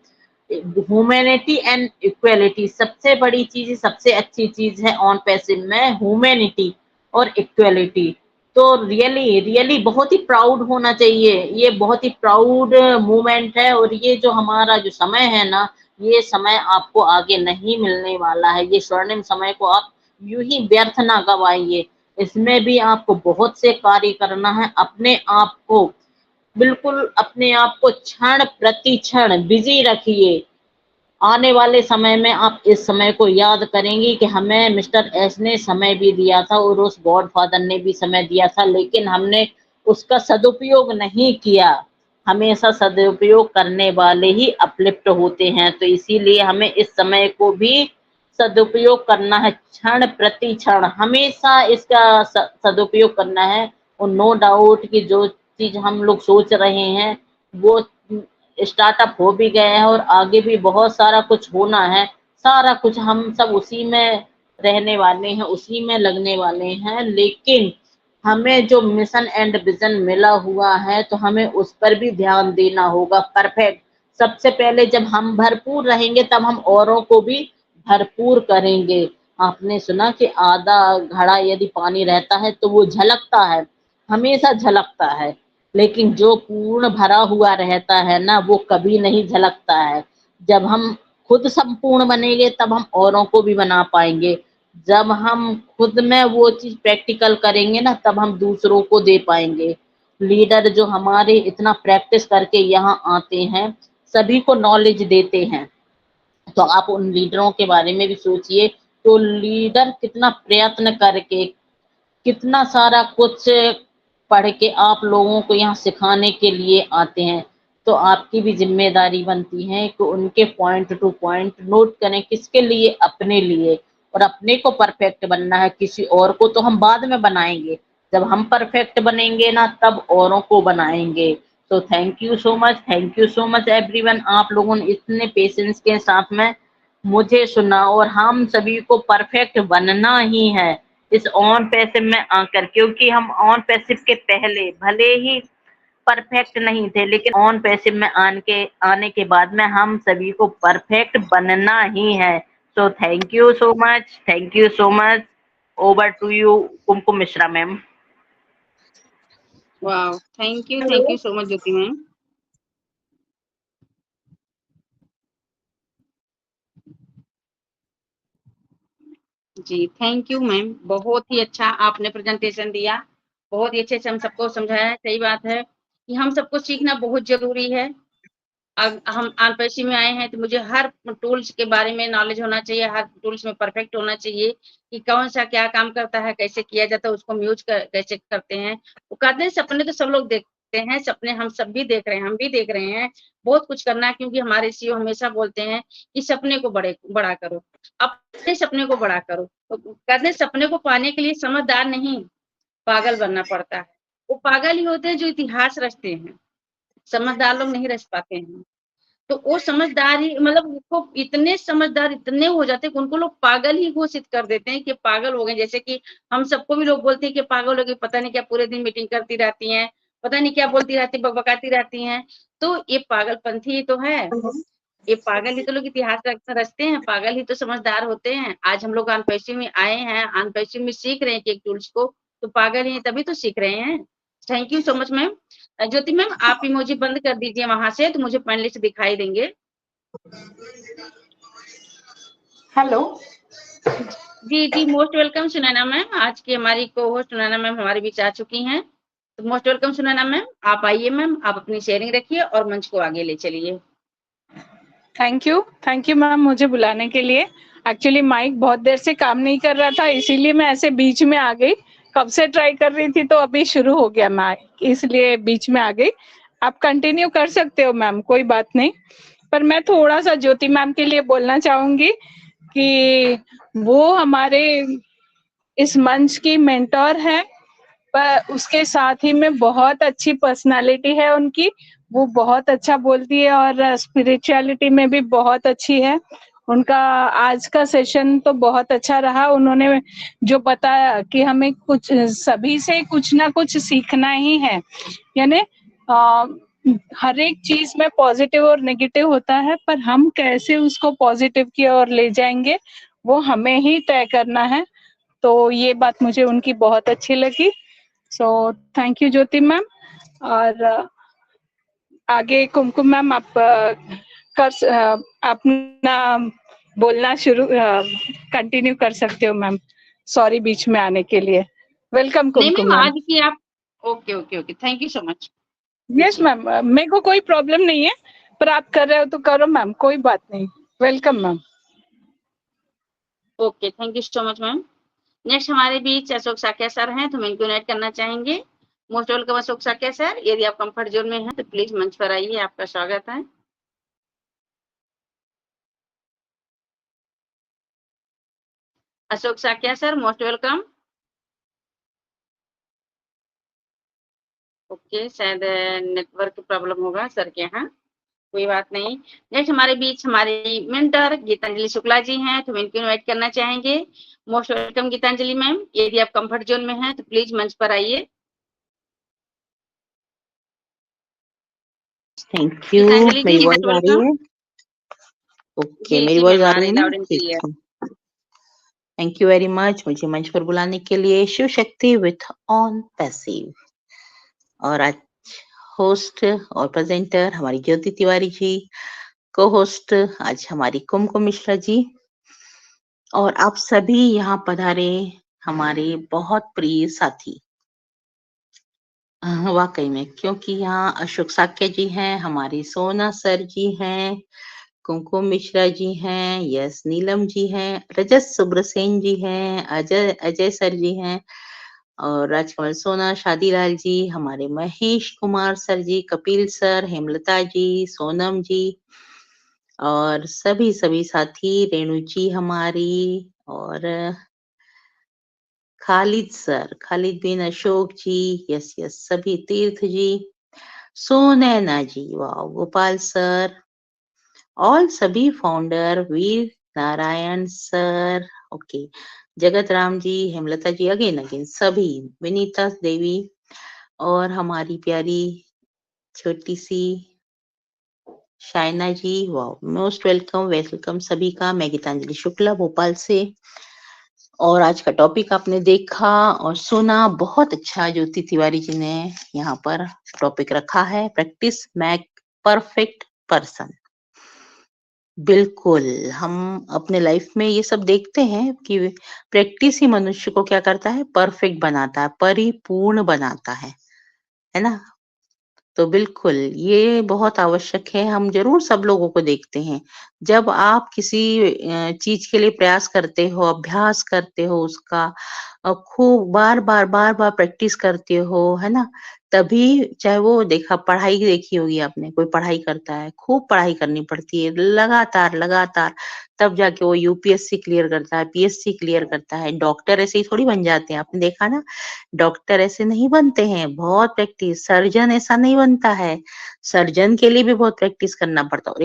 ह्यूमैनिटी एंड इक्वालिटी सबसे बड़ी चीज, सबसे अच्छी चीज है ऑन पैसिव में, ह्यूमैनिटी और इक्वालिटी। तो रियली बहुत ही प्राउड होना चाहिए। ये बहुत ही प्राउड मूवमेंट है। और ये जो हमारा जो समय है ना, ये समय आपको आगे नहीं मिलने वाला है। ये स्वर्णिम समय को आप यूं ही व्यर्थ ना गवाइए। इसमें भी आपको बहुत से कार्य करना है। अपने आप को बिल्कुल, अपने आप को क्षण प्रति क्षण बिजी रखिए। आने वाले समय में आप इस समय को याद करेंगे कि हमें मिस्टर एस ने समय भी दिया था और उस गॉडफादर ने भी समय दिया था, लेकिन हमने उसका सदुपयोग नहीं किया। हमेशा सदुपयोग करने वाले ही अपलिफ्ट होते हैं। तो इसीलिए हमें इस समय को भी सदुपयोग करना है, क्षण प्रति क्षण हमेशा इसका सदुपयोग करना है। और नो डाउट कि जो चीज हम लोग सोच रहे हैं वो स्टार्टअप हो भी गए हैं और आगे भी बहुत सारा कुछ होना है। सारा कुछ हम सब उसी में रहने वाले हैं, उसी में लगने वाले हैं। लेकिन हमें जो मिशन एंड विजन मिला हुआ है तो हमें उस पर भी ध्यान देना होगा। परफेक्ट, सबसे पहले जब हम भरपूर रहेंगे तब हम औरों को भी भरपूर करेंगे। आपने सुना कि आधा घड़ा यदि पानी रहता है तो वो झलकता है, हमेशा झलकता है। लेकिन जो पूर्ण भरा हुआ रहता है ना, वो कभी नहीं झलकता है। जब हम खुद संपूर्ण बनेंगे तब हम औरों को भी बना पाएंगे। जब हम खुद में वो चीज प्रैक्टिकल करेंगे ना, तब हम दूसरों को दे पाएंगे। लीडर जो हमारे इतना प्रैक्टिस करके यहाँ आते हैं, सभी को नॉलेज देते हैं। तो आप उन लीडरों के बारे में भी सोचिए। तो लीडर कितना प्रयत्न करके, कितना सारा कुछ पढ़ के आप लोगों को यहाँ सिखाने के लिए आते हैं। तो आपकी भी जिम्मेदारी बनती है कि उनके पॉइंट टू पॉइंट नोट करें। किसके लिए? अपने लिए। और अपने को परफेक्ट बनना है, किसी और को तो हम बाद में बनाएंगे। जब हम परफेक्ट बनेंगे ना, तब औरों को बनाएंगे। तो thank you so much everyone. आप लोगों ने इतने पेशेंस के साथ में मुझे सुना, और हम सभी को परफेक्ट बनना ही है इस ऑन पैसिव में आकर, क्योंकि हम ऑन पैसिव के पहले भले ही परफेक्ट नहीं थे, लेकिन ऑन पैसिव में आने के बाद में हम सभी को परफेक्ट बनना ही है। So thank you so much. Over to you Kumkum Mishra ma'am. वाह, thank you so much Jyoti ma'am. जी थैंक यू मैम, बहुत ही अच्छा आपने प्रेजेंटेशन दिया, बहुत ही अच्छे से हम सबको समझाया है। सही बात है कि हम सबको सीखना बहुत जरूरी है। अब हम आनपैसी में आए हैं तो मुझे हर टूल्स के बारे में नॉलेज होना चाहिए, हर टूल्स में परफेक्ट होना चाहिए कि कौन सा क्या काम करता है, कैसे किया जाता है, उसको हम यूज कैसे करते हैं। वो कहते हैं सपने तो सब लोग देखते हैं, सपने हम सब भी देख रहे हैं, हम भी देख रहे हैं। बहुत कुछ करना है, क्योंकि हमारे सीईओ हमेशा बोलते हैं कि सपने को बड़ा करो, अपने सपने को बड़ा करो। तो कहते हैं सपने को पाने के लिए समझदार नहीं, पागल बनना पड़ता है। वो पागल ही होते हैं जो इतिहास रचते हैं, समझदार लोग नहीं रच पाते हैं। तो वो समझदार ही, मतलब वो इतने समझदार इतने हो जाते हैं कि उनको लोग पागल ही घोषित कर देते हैं कि पागल हो गए। जैसे कि हम सबको भी लोग बोलते हैं कि पागल हो गए, पता नहीं क्या पूरे दिन मीटिंग करती रहती हैं, पता नहीं क्या बोलती रहती, बकबकाती रहती हैं। तो ये पागलपंथी ही तो है, ये पागल ही तो लोग इतिहास रचते हैं, पागल ही तो समझदार होते हैं। आज हम लोग अनपैसिव में आए हैं, अनपैसिव में सीख रहे हैं कि एक टूल्स को, तो पागल ही तभी तो सीख रहे हैं। Thank you so much ma'am. Jyoti ma'am आप इमोजी बंद कर दीजिए वहां से, तो मुझे पैनलिस्ट दिखाई देंगे। हेलो जी जी, मोस्ट वेलकम सुनैना मैम। आज की हमारी को होस्ट सुनैना मैम हमारे बीच आ चुकी हैं, तो मोस्ट वेलकम सुनैना मैम। आप आइए मैम, आप अपनी शेयरिंग रखिए और मंच को आगे ले चलिए। थैंक यू मैम मुझे बुलाने के लिए। एक्चुअली माइक बहुत देर से काम नहीं कर रहा था, इसीलिए मैं ऐसे बीच में आ गई। कब से ट्राई कर रही थी तो अभी शुरू हो गया माइक, इसलिए बीच में आ गई। आप कंटिन्यू कर सकते हो मैम, कोई बात नहीं। पर मैं थोड़ा सा ज्योति मैम के लिए बोलना चाहूंगी कि वो हमारे इस मंच की मेंटोर है, पर उसके साथ ही में बहुत अच्छी पर्सनालिटी है उनकी। वो बहुत अच्छा बोलती है और स्पिरिचुअलिटी में भी बहुत अच्छी है। उनका आज का सेशन तो बहुत अच्छा रहा। उन्होंने जो बताया कि हमें कुछ सभी से कुछ ना कुछ सीखना ही है, यानी हर एक चीज में पॉजिटिव और नेगेटिव होता है, पर हम कैसे उसको पॉजिटिव की ओर ले जाएंगे वो हमें ही तय करना है। तो ये बात मुझे उनकी बहुत अच्छी लगी। सो थैंक यू ज्योति मैम। और आगे कुमकुम मैम आप अपना बोलना शुरू कंटिन्यू कर सकते हो मैम। सॉरी बीच में आने के लिए। वेलकम नहीं कुमकुम मैम, मैम। आज की आप okay okay okay, thank you so much. Yes ma'am, मेरे को कोई प्रॉब्लम नहीं है, पर आप कर रहे हो तो करो मैम, कोई बात नहीं। Welcome ma'am. Okay, thank you so much ma'am. Next हमारे बीच अशोक साकिया सर हैं, तो हम इनको इनवाइट करना चाहेंगे। Most welcome Ashok Sakiya sir, यदि आप कंफर्ट जोन में हैं तो प्लीज मंच पर आइए, आपका स्वागत है। Ashok Sakiya sir, most welcome. Okay, शायद नेटवर्क प्रॉब्लम होगा सर के यहाँ, कोई बात नहीं। नेक्स्ट हमारे बीच हमारी मेंटर गीतांजलि शुक्ला जी हैं, तो हम इनको इनवाइट करना चाहेंगे। मोस्ट वेलकम गीतांजलि मैम, यदि आप कंफर्ट जोन में हैं तो प्लीज मंच पर आइए। Thank you. गीतांजलि मेरी जी वॉइस मोस्ट आ रही वेलकम। है? ओके, जी मेरी जी वॉइस मैम, आ आ रही रही है ना? लाउड एंड ठीक क्लियर। है। थैंक यू वेरी मच मुझे मंच पर बुलाने के लिए। Shiv Shakti with on passive. और आज होस्ट और प्रेजेंटर हमारी ज्योति तिवारी जी, को होस्ट आज हमारी कुमकुम मिश्रा जी, और आप सभी यहाँ पधारे हमारे बहुत प्रिय साथी। वाकई में, क्योंकि यहाँ अशोक साक्य जी हैं, हमारे सोना सर जी हैं, कुमकुम मिश्रा जी हैं, यस नीलम जी हैं, रजत सुब्रसेन जी हैं, अजय सर जी हैं, और राजकमल सोना, शादीलाल जी, हमारे महेश कुमार सर जी, कपिल सर, हेमलता जी, सोनम जी, और सभी सभी साथी, रेणु जी हमारी, और खालिद सर, खालिद बिन अशोक जी, यस यस, सभी तीर्थ जी, सोनैना जी, वाह, गोपाल सर, ऑल सभी founder, Veer Narayan sir, okay, Jagat Ram ji, Hemlata जी, अगेन सभी, विनीता देवी और हमारी प्यारी छोटी सी शाइना जी, वाह, मोस्ट वेलकम सभी का। मैं गीतांजलि शुक्ला भोपाल से। और आज का टॉपिक आपने देखा और सुना, बहुत अच्छा ज्योति तिवारी जी ने यहाँ पर टॉपिक रखा है, प्रैक्टिस मेक परफेक्ट पर्सन। बिल्कुल, हम अपने लाइफ में ये सब देखते हैं कि प्रैक्टिस ही मनुष्य को क्या करता है, परफेक्ट बनाता है, परिपूर्ण बनाता है ना? तो बिल्कुल, ये बहुत आवश्यक है, हम ज़रूर सब लोगों को देखते हैं। जब आप किसी चीज़ के लिए प्रयास करते हो, अभ्यास करते हो उसका खूब बार-बार प्रैक्टिस करते हो, है ना? तभी चाहे वो देखा पढ़ाई देखी होगी आपने, कोई पढ़ाई करता है, खूब पढ़ाई करनी पड़ती है, लगातार, तब जाके वो यूपीएससी क्लियर करता है, पीएससी क्लियर करता है। डॉक्टर ऐसे ही थोड़ी बन जाते हैं, आपने देखा ना? डॉक्टर ऐसे नहीं बनते हैं, बहुत प्रैक्टिस। सर्जन ऐसा नहीं बनता है, सर्जन के लिए भी बहुत प्रैक्टिस करना पड़ता है। और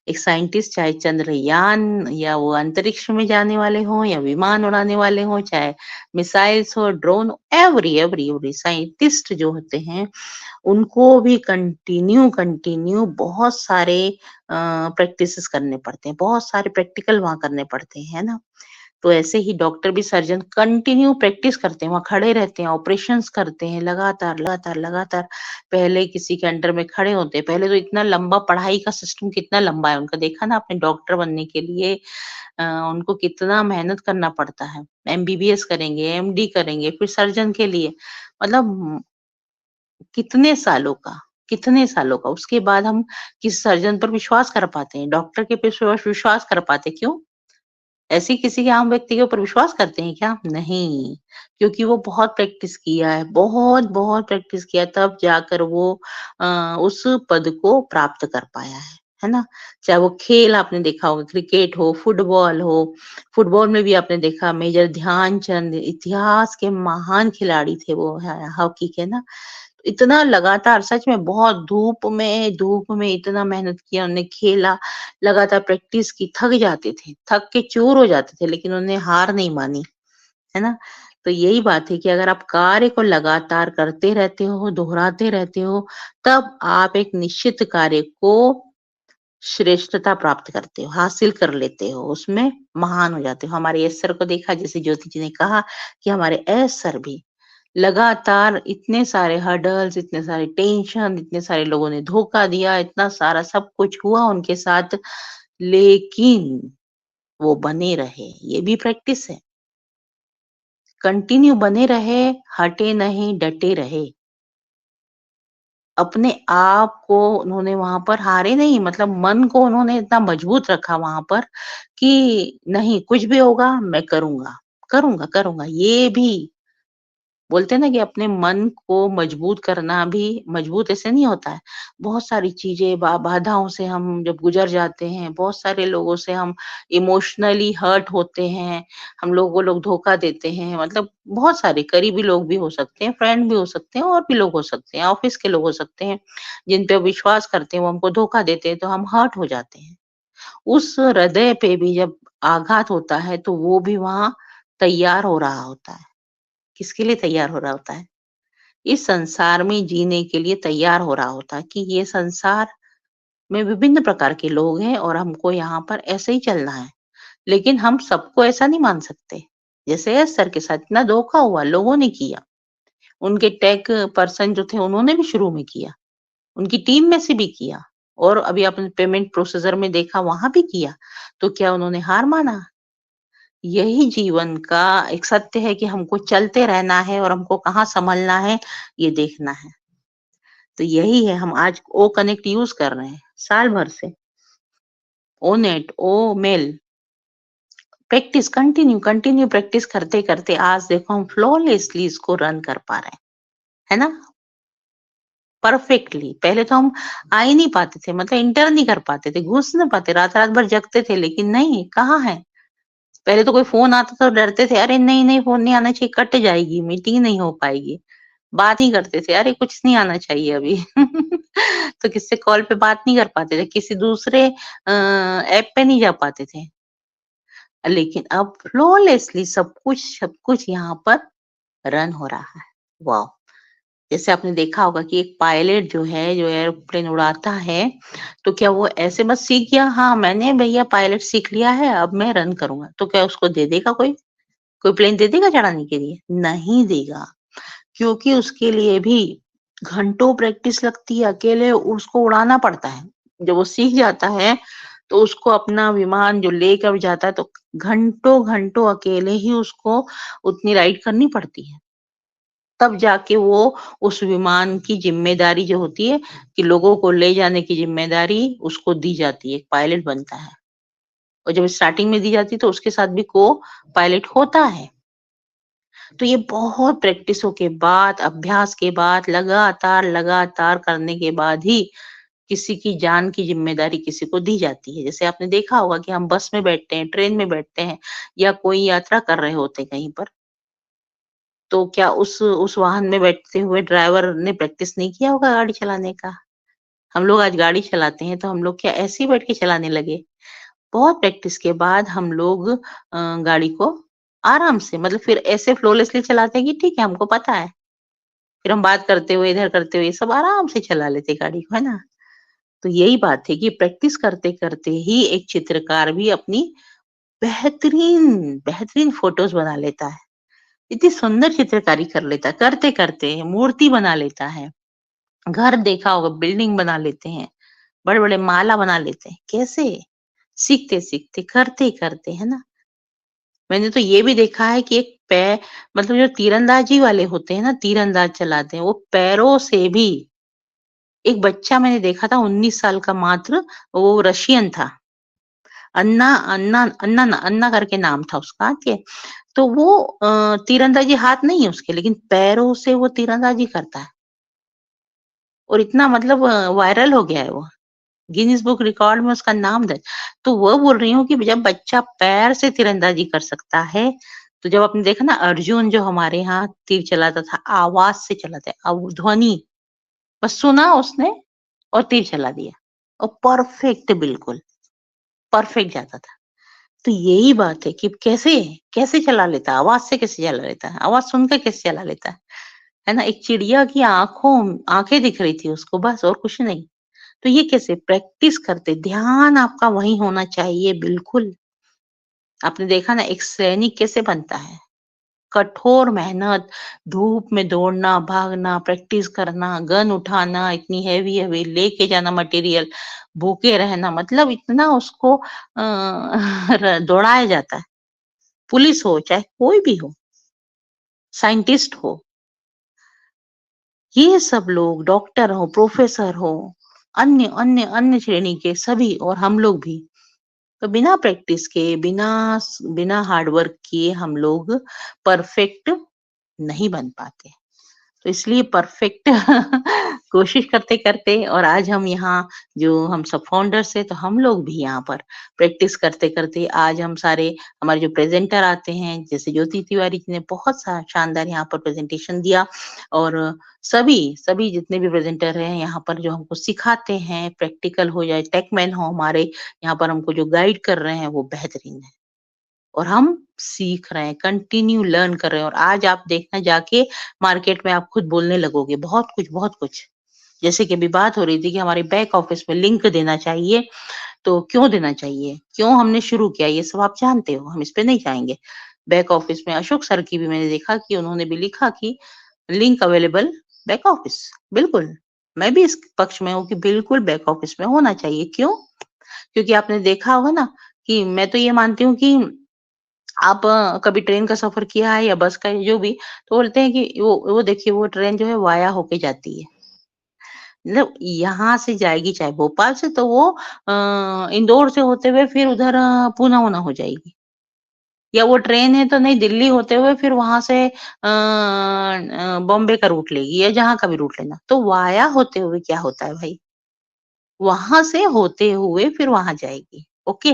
एक साइंटिस्ट चाहे चंद्रयान या वो अंतरिक्ष में जाने वाले हों या विमान उड़ाने वाले हों, चाहे मिसाइल्स हो, ड्रोन, एवरी साइंटिस्ट जो होते हैं, उनको भी कंटिन्यू बहुत सारे प्रैक्टिसेस करने पड़ते हैं, बहुत सारे प्रैक्टिकल वहाँ करने पड़ते हैं, है ना? तो ऐसे ही डॉक्टर भी सर्जन कंटिन्यू प्रैक्टिस करते हैं, वहाँ खड़े रहते हैं, ऑपरेशंस करते हैं लगातार। पहले किसी के अंडर में खड़े होते हैं, पहले तो इतना लंबा पढ़ाई का सिस्टम कितना लंबा है उनका, देखा ना आपने? डॉक्टर बनने के लिए उनको कितना मेहनत करना पड़ता है। एमबीबीएस करेंगे, एमडी करेंगे, फिर सर्जन के लिए, मतलब कितने सालों का, उसके बाद हम किसी सर्जन पर विश्वास कर पाते हैं, डॉक्टर के पे विश्वास कर पाते, क्यों? ऐसे ही किसी के आम व्यक्ति के ऊपर विश्वास करते हैं क्या? नहीं, क्योंकि वो बहुत प्रैक्टिस किया है, बहुत प्रैक्टिस किया, तब जाकर वो उस पद को प्राप्त कर पाया है ना? चाहे वो खेल आपने देखा होगा, क्रिकेट हो, फुटबॉल में भी आपने देखा मेजर ध्यानचंद इतिहास के महान खिलाड़ी थे वो, हॉकी के ना। इतना लगातार, सच में बहुत धूप में इतना मेहनत किया, उन्होंने खेला, लगातार प्रैक्टिस की, थक जाते थे, थक के चूर हो जाते थे, लेकिन उन्होंने हार नहीं मानी, है ना? तो यही बात है कि अगर आप कार्य को लगातार करते रहते हो, दोहराते रहते हो, तब आप एक निश्चित कार्य को श्रेष्ठता प्राप्त करते हो, हासिल कर लेते हो, उसमें महान हो जाते हो। हमारे एस सर को देखा, जैसे ज्योति जी ने कहा कि हमारे एस सर भी लगातार इतने सारे हर्डल्स, इतने सारे टेंशन, इतने सारे लोगों ने धोखा दिया, इतना सारा सब कुछ हुआ उनके साथ, लेकिन वो बने रहे। ये भी प्रैक्टिस है। कंटिन्यू बने रहे, हटे नहीं, डटे रहे। अपने आप को उन्होंने वहां पर हारे नहीं, मतलब मन को उन्होंने इतना मजबूत रखा वहां पर कि नहीं, कुछ भी होगा मैं करूंगा। ये भी बोलते हैं ना कि अपने मन को मजबूत करना भी, मजबूत ऐसे नहीं होता है। बहुत सारी चीजें, बाधाओं से हम जब गुजर जाते हैं, बहुत सारे लोगों से हम इमोशनली हर्ट होते हैं, हम लोगों को लोग धोखा देते हैं, मतलब बहुत सारे करीबी लोग भी हो सकते हैं, फ्रेंड भी हो सकते हैं, और भी लोग हो सकते हैं, ऑफिस के लोग हो सकते हैं, जिन पे विश्वास करते हैं वो हमको धोखा देते हैं, तो हम हर्ट हो जाते हैं। उस हृदय पे भी जब आघात होता है, तो वो भी वहां तैयार हो रहा होता है। किसके लिए तैयार हो रहा होता है? इस संसार में जीने के लिए तैयार हो रहा होता है कि ये संसार में विभिन्न प्रकार के लोग हैं और हमको यहाँ पर ऐसे ही चलना है। लेकिन हम सबको ऐसा नहीं मान सकते। जैसे एस सर के साथ इतना धोखा हुआ, लोगों ने किया। उनके टेक पर्सन जो थे उन्होंने भी शुरू में किया, उनकी टीम में से भी किया, और अभी आपने पेमेंट प्रोसेसर में देखा वहां भी किया। तो क्या उन्होंने हार माना? यही जीवन का एक सत्य है कि हमको चलते रहना है और हमको कहाँ संभलना है ये देखना है। तो यही है, हम आज ओ कनेक्ट यूज कर रहे हैं साल भर से, ओ नेट, ओ मेल, प्रैक्टिस कंटिन्यू प्रैक्टिस करते करते आज देखो हम फ्लॉलेसली इसको रन कर पा रहे हैं, है ना? परफेक्टली। पहले तो हम आ ही नहीं पाते थे, मतलब इंटर नहीं कर पाते थे, घुस नहीं पाते, रात रात भर जगते थे, लेकिन नहीं, कहाँ है। पहले तो कोई फोन आता तो डरते थे, अरे नहीं फोन नहीं आना चाहिए, कट जाएगी, मीटिंग नहीं हो पाएगी। बात नहीं करते थे, अरे कुछ नहीं आना चाहिए अभी तो किससे कॉल पे बात नहीं कर पाते थे, किसी दूसरे ऐप पे नहीं जा पाते थे। लेकिन अब फ्लॉलेसली सब कुछ यहाँ पर रन हो रहा है। वाओ! जैसे आपने देखा होगा कि एक पायलट जो है, जो एरोप्लेन उड़ाता है, तो क्या वो ऐसे बस सीख गया, हाँ, मैंने भैया पायलट सीख लिया है, अब मैं रन करूँगा, तो क्या उसको दे देगा कोई? कोई प्लेन दे देगा चढ़ाने के लिए? नहीं देगा, क्योंकि उसके लिए भी घंटों प्रैक्टिस लगती है, अकेले उसको उड़ाना पड़ता है। जब वो सीख जाता है, तो उसको अपना विमान जो लेकर जाता है, तो घंटों-घंटों अकेले ही उसको उतनी राइड करनी पड़ती है। तब जाके वो उस विमान की ज़िम्मेदारी जो होती है कि लोगों को ले जाने की ज़िम्मेदारी उसको दी जाती है, एक पायलट बनता है। और जब स्टार्टिंग में दी जाती है तो उसके साथ भी को-पायलट होता है। तो ये बहुत प्रैक्टिसों के बाद, अभ्यास के बाद, लगातार करने के बाद ही किसी की जान की ज़िम्मेदारी किसी को दी जाती है। जैसे आपने देखा होगा कि हम बस में बैठते हैं, ट्रेन में बैठते हैं या कोई यात्रा कर रहे होते हैं कहीं पर, तो क्या उस वाहन में बैठते हुए ड्राइवर ने प्रैक्टिस नहीं किया होगा गाड़ी चलाने का? हम लोग आज गाड़ी चलाते हैं तो हम लोग क्या ऐसे ही बैठ के चलाने लगे? बहुत प्रैक्टिस के बाद हम लोग गाड़ी को आराम से मतलब फिर ऐसे फ्लोलेसली चलाते हैं कि ठीक है हमको पता है। फिर हम बात करते हुए, इधर करते हुए सब आराम से चला लेते गाड़ी को, है ना? तो यही बात है कि प्रैक्टिस करते-करते ही एक चित्रकार भी अपनी बेहतरीन फ़ोटोज़ बना लेता है। इतनी सुंदर चित्रकारी कर लेता है, करते-करते मूर्ति बना लेता है। घर देखा होगा, बिल्डिंग बना लेते हैं, बड़े-बड़े माला बना लेते हैं। कैसे? सीखते-सीखते, करते-करते, है ना? मैंने तो ये भी देखा है कि एक पै मतलब जो तीरंदाजी वाले होते हैं ना, तीरंदाज चलाते हैं, वो पैरों से भी एक बच्चा मैंने देखा था 19 साल का मात्र, वो रशियन था। अन्ना करके नाम था उसका के तो वो तीरंदाजी हाथ नहीं है उसके, लेकिन पैरों से वो तीरंदाजी करता है और इतना मतलब वायरल हो गया है वो। गिनीज़ बुक रिकॉर्ड में उसका नाम दर्ज। तो वो बोल रही हूँ कि जब बच्चा पैर से तीरंदाजी कर सकता है, तो जब आपने देखा ना अर्जुन जो हमारे यहाँ तीर चलाता था, आवाज़ से चलाता है, ध्वनि बस सुना उसने और तीर चला दिया और परफेक्ट बिल्कुल, परफेक्ट जाता था। तो यही बात है कि कैसे चला लेता है, आवाज़ से कैसे चला लेता है, आवाज़ सुनकर कैसे चला लेता है ना? एक चिड़िया की आँखें दिख रही थी उसको बस और कुछ नहीं। तो ये कैसे? प्रैक्टिस करते, ध्यान आपका वहीं होना चाहिए बिल्कुल। आपने देखा ना एक सैनिक कैसे बनता है? कठोर मेहनत, धूप में दौड़ना, भागना, प्रैक्टिस करना, गन उठाना, इतनी हेवी-हेवी लेके जाना मटेरियल, भूखे रहना मतलब इतना उसको दौड़ाया जाता है। पुलिस हो, चाहे कोई भी हो, साइंटिस्ट हो, ये सब लोग डॉक्टर हो, प्रोफेसर हो, अन्य श्रेणी के सभी और हम लोग भी। तो बिना प्रैक्टिस के, बिना हार्ड वर्क किए हम लोग परफेक्ट नहीं बन पाते। तो इसलिए परफेक्ट कोशिश करते-करते और आज हम यहाँ जो हम सब फाउंडर्स हैं, तो हम लोग भी यहाँ पर प्रैक्टिस करते-करते आज हम सारे हमारे जो प्रेज़ेंटर आते हैं, जैसे ज्योति तिवारी जी ने बहुत शानदार यहाँ पर प्रेज़ेंटेशन दिया और सभी जितने भी प्रेज़ेंटर हैं यहाँ पर जो हमको सिखाते हैं, प्रैक्टिकल हो जाए, टेकमैन हो हमारे, यहाँ पर हमको जो गाइड कर रहे हैं, वो बेहतरीन है। और हम सीख रहे हैं, कंटिन्यू लर्न कर रहे हैं और आज आप देखना जाके मार्केट में आप खुद बोलने लगोगे बहुत कुछ। जैसे कि अभी बात हो रही थी कि हमारे बैक ऑफिस में लिंक देना चाहिए, तो क्यों देना चाहिए? क्यों हमने शुरू किया? ये सब आप जानते हो, हम इस पे नहीं जाएँगे। बैक ऑफिस में अशोक सर की भी मैंने देखा कि उन्होंने भी लिखा कि लिंक अवेलेबल बैक ऑफिस। बिल्कुल, मैं भी इस पक्ष में हूँ कि बिल्कुल बैक ऑफिस में होना चाहिए। क्यों? क्योंकि आपने देखा होगा ना कि मैं तो ये मानती हूँ कि आप कभी ट्रेन का सफ़र किया है या बस का जो भी, तो बोलते हैं कि वो देखिए वो ट्रेन जो है वाया होके जाती है। मतलब यहाँ से जाएगी चाहे भोपाल से तो वो इंदौर से होते हुए फिर उधर पूना-वूना हो जाएगी। या वो ट्रेन है तो नहीं दिल्ली होते हुए फिर वहाँ से बॉम्बे का रूट लेगी या जहाँ का भी रूट लेना। तो वाया होते हुए क्या होता है भाई? वहाँ से होते हुए फिर वहाँ जाएगी, ओके?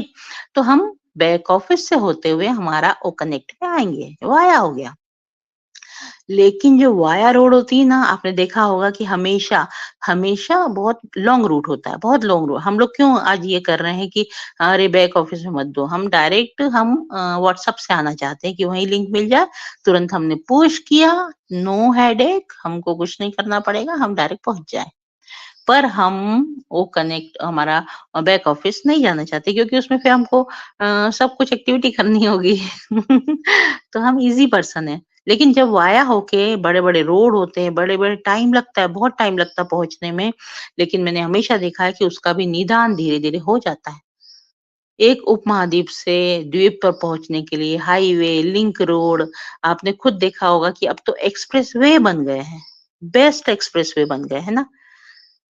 तो हम बैक ऑफिस से होते हुए हमारा वो कनेक्ट में आएँगे, वाया हो गया। लेकिन जो वाया रोड होती है ना, आपने देखा होगा कि हमेशा हमेशा बहुत लॉन्ग रूट होता है, बहुत लॉन्ग रूट। हम लोग क्यों आज ये कर रहे हैं कि अरे बैक ऑफिस में मत दो, हम डायरेक्ट हम व्हाट्सएप से आना चाहते हैं कि वही लिंक मिल जाए, तुरंत हमने पुश किया, नो हेडेक, हमको कुछ नहीं करना पड़ेगा, हम डायरेक्ट पहुंच जाए। पर हम वो कनेक्ट हमारा बैक ऑफिस नहीं जाना चाहते, क्योंकि उसमें फिर हमको सब कुछ एक्टिविटी करनी होगी। तो हम इजी पर्सन है। लेकिन जब वाया होके बड़े बड़े रोड होते हैं, बड़े बड़े टाइम लगता है, बहुत टाइम लगता है पहुंचने में, लेकिन मैंने हमेशा देखा है कि उसका भी निदान धीरे धीरे हो जाता है। एक उपमहाद्वीप से द्वीप पर पहुंचने के लिए हाईवे, लिंक रोड, आपने खुद देखा होगा कि अब तो एक्सप्रेस वे बन गए हैं, बेस्ट एक्सप्रेस वे बन गए है ना।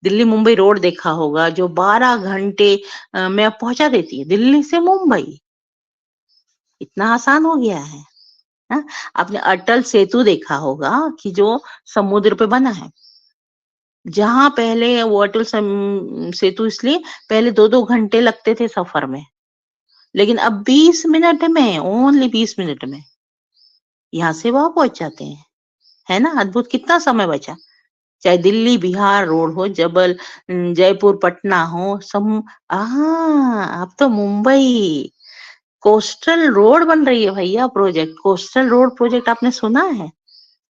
दिल्ली मुंबई रोड देखा होगा जो 12 घंटे में अब पहुंचा देती है, दिल्ली से मुंबई। इतना आसान हो गया है। हाँ? आपने अटल सेतु देखा होगा कि जो समुद्र पे बना है, जहां पहले वो अटल सेतु इसलिए पहले 2-2 घंटे लगते थे सफर में, लेकिन अब 20 मिनट में, ओनली 20 मिनट में यहाँ से वहां पहुंच जाते हैं। है ना अद्भुत, कितना समय बचा। चाहे दिल्ली बिहार रोड हो, जयपुर पटना हो, सब। अब तो मुंबई कोस्टल रोड बन रही है भैया। प्रोजेक्ट कोस्टल रोड प्रोजेक्ट आपने सुना है?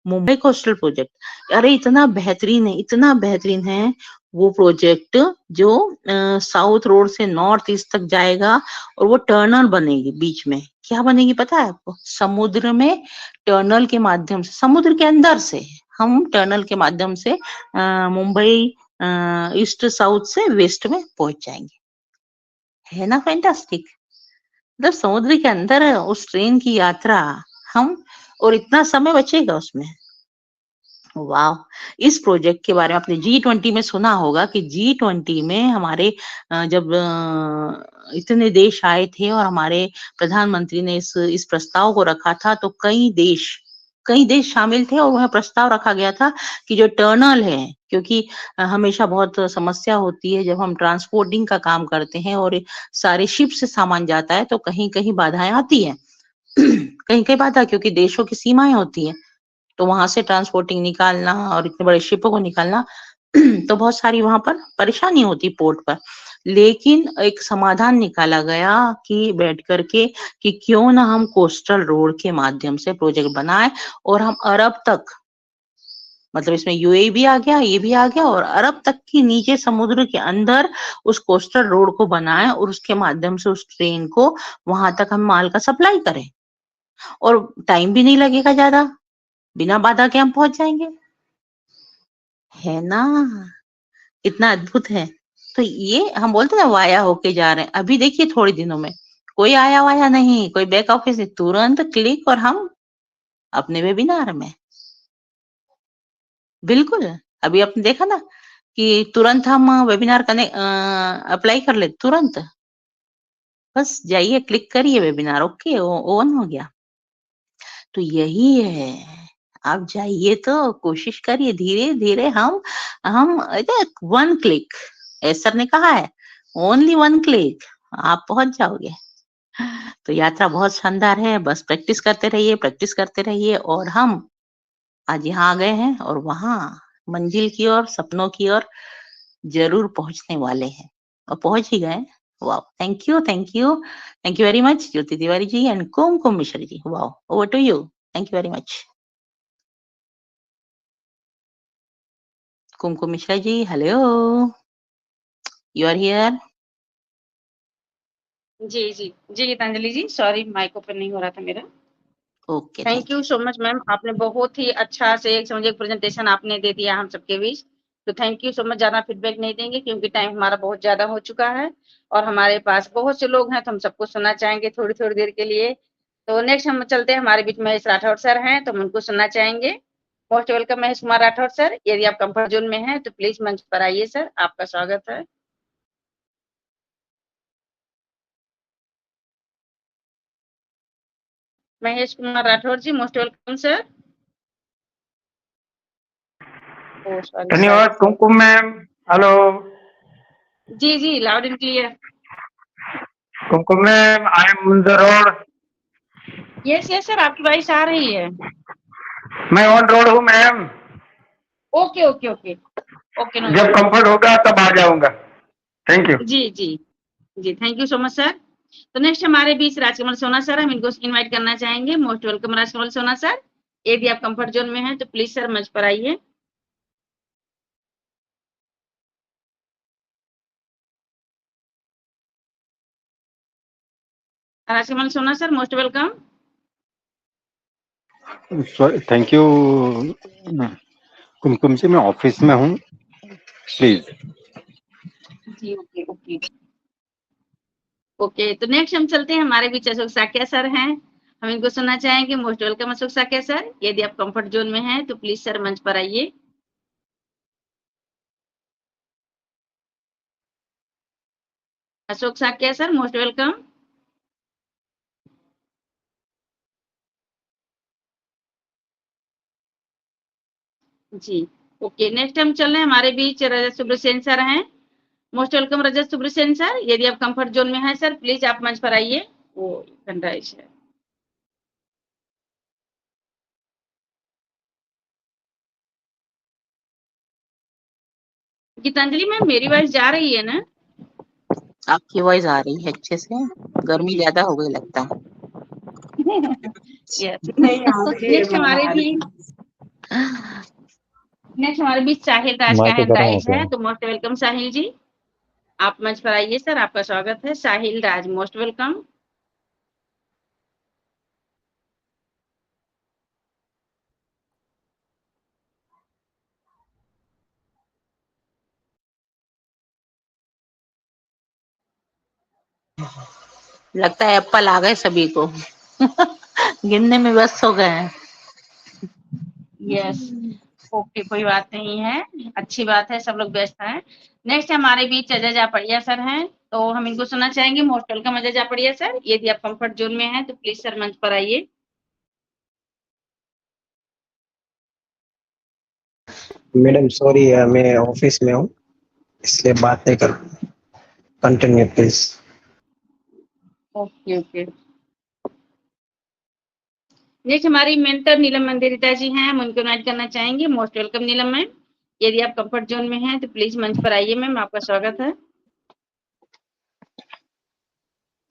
मुंबई कोस्टल प्रोजेक्ट, अरे इतना बेहतरीन है, इतना बेहतरीन है वो प्रोजेक्ट, जो साउथ रोड से नॉर्थ ईस्ट तक जाएगा, और वो टनल बनेगी बीच में। क्या बनेगी पता है आपको? समुद्र में टनल के माध्यम से, समुद्र के अंदर से हम टनल के माध्यम से मुंबई ईस्ट साउथ से वेस्ट में पहुंच जाएंगे। है ना फैंटास्टिक। मतलब समुद्र के अंदर उस ट्रेन की यात्रा हम, और इतना समय बचेगा उसमें। वाह। इस प्रोजेक्ट के बारे में आपने G20 में सुना होगा कि G20 में हमारे जब इतने देश आए थे और हमारे प्रधानमंत्री ने इस प्रस्ताव को रखा था, तो कई देश शामिल थे, और वह प्रस्ताव रखा गया था कि जो टनल है, क्योंकि हमेशा बहुत समस्या होती है जब हम ट्रांसपोर्टिंग का काम करते हैं और सारे शिप से सामान जाता है, तो कहीं कहीं बाधाएं आती है। कहीं कहीं बाधा, क्योंकि देशों की सीमाएं होती है, तो वहां से ट्रांसपोर्टिंग निकालना और इतने बड़े शिपों को निकालना तो बहुत सारी वहां पर परेशानी होती पोर्ट पर। लेकिन एक समाधान निकाला गया कि बैठ करके कि क्यों ना हम कोस्टल रोड के माध्यम से प्रोजेक्ट बनाए, और हम अरब तक, मतलब इसमें यूएई भी आ गया, ये भी आ गया, और अरब तक की नीचे समुद्र के अंदर उस कोस्टल रोड को बनाए, और उसके माध्यम से उस ट्रेन को वहां तक हम माल का सप्लाई करें, और टाइम भी नहीं लगेगा ज्यादा, बिना बाधा के हम पहुंच जाएंगे। है ना, इतना अद्भुत है। तो ये हम बोलते ना वाया होके जा रहे हैं, अभी देखिए थोड़े दिनों में कोई आया वाया नहीं, कोई बैक ऑफिस नहीं, तुरंत क्लिक और हम अपने वेबिनार में। बिल्कुल, अभी आपने देखा ना कि तुरंत हम वेबिनार करने अप्लाई कर ले, तुरंत बस जाइए क्लिक करिए वेबिनार, ओके ऑन हो गया। तो यही है, आप जाइए तो कोशिश करिए, धीरे धीरे हम वन क्लिक, सर ने कहा है ओनली वन क्लिक आप पहुंच जाओगे। तो यात्रा बहुत शानदार है, बस प्रैक्टिस करते रहिए, प्रैक्टिस करते रहिए, और हम आज यहाँ आ गए हैं, और वहां मंजिल की ओर, सपनों की ओर जरूर पहुंचने वाले हैं, और पहुंच ही गए। Wow, thank you, thank you, thank you very much Jyoti Tiwari ji and Kumkum Mishra ji. Wow, over to you, thank you very much. Kumkum Mishra ji, hello, you are here. जी जी जी Geetanjali ji, sorry mic open नहीं हो रहा था मेरा। Okay, thank you so much ma'am, आपने बहुत ही अच्छा से एक समझे प्रेजेंटेशन आपने दे दिया हम सबके बीच। तो थैंक यू सो मच। ज्यादा फीडबैक नहीं देंगे क्योंकि टाइम हमारा बहुत ज्यादा हो चुका है, और हमारे पास बहुत से लोग हैं, तो हम सबको सुनना चाहेंगे थोड़ी थोड़ी देर के लिए। तो नेक्स्ट हम चलते हैं, हमारे बीच महेश राठौर सर हैं, तो हम उनको सुनना चाहेंगे। Most welcome Mahesh Kumar Rathore sir, यदि आप कंफर्ट जोन में हैं तो प्लीज मंच पर आइए सर, आपका स्वागत है। Mahesh Kumar Rathore ji, most welcome sir. Oh sorry sir. धन्यवाद कुमकुम मैम। हेलो जी जी, loud and clear. Kumkum ma'am, I am on the road. Yes yes sir, आपकी वॉइस आ रही है। मैं ऑन रोड हूँ ma'am. Okay okay okay okay no जब कंफर्ट होगा तब आ जाऊंगा। Thank you. जी जी जी, thank you so much sir. तो नेक्स्ट हमारे बीच राजकमल सोना सर, हम इनको इनवाइट करना चाहेंगे। Most welcome Rajkamal Sona sir. यदि आप कंफर्ट जोन में हैं तो प्लीज सर मंच पर आइए। Rajkamal Sona sir, most welcome. Thank you Kumkum ji, मैं ऑफिस में हूँ, प्लीज। जी ओके ओके ओके। तो नेक्स्ट हम चलते हैं, हमारे बीच अशोक साकिया सर हैं, हम इनको सुनना चाहेंगे। Most welcome Ashok Sakiya sir. यदि आप कंफर्ट जोन में हैं तो प्लीज सर मंच पर आइए। Ashok Sakiya sir, most welcome. जी ओके। नेक्स्ट हम चल रहे हैं, हमारे बीच रजत सुब्रसेन सर हैं। Most welcome Rajat Subrasen sir. यदि आप कंफर्ट जोन में हैं सर, प्लीज आप मंच पर आइए। वो गणराज है। गीतांजलि मैम, मेरी वॉइस जा रही है ना? आपकी वॉइस आ रही है अच्छे से। गर्मी जी ज्यादा हो गई लगता है। यस। नेक्स्ट हमारे बीच साहिल राज का माइक हैंड गर्म हो राइज गया है, है। तो मोस्ट वेलकम साहिल जी। आप मंच पर आइए सर, आपका स्वागत है। साहिल राज, मोस्ट वेलकम। लगता है एप्पल आ गए सभी को। गिनने में व्यस्त हो गए हैं। यस ओके, कोई बात नहीं है, अच्छी बात है, सब लोग व्यस्त हैं। नेक्स्ट हमारे बीच अजय जापड़िया सर हैं, तो हम इनको सुनना चाहेंगे। Most welcome Ajay Japadiya sir. यदि आप कंफर्ट जोन में हैं तो प्लीज सर मंच पर आइए। मैडम सॉरी, मैं ऑफिस में हूँ इसलिए बात नहीं कर। Continue please. Okay okay. Next हमारी मेंटर नीलम मंदिरिता जी हैं, हम उनको इनवाइट करना चाहेंगे। मोस्ट वेलकम नीलम मैम। यदि आप कंफर्ट जोन में हैं तो प्लीज मंच पर आइए मैम, आपका स्वागत है।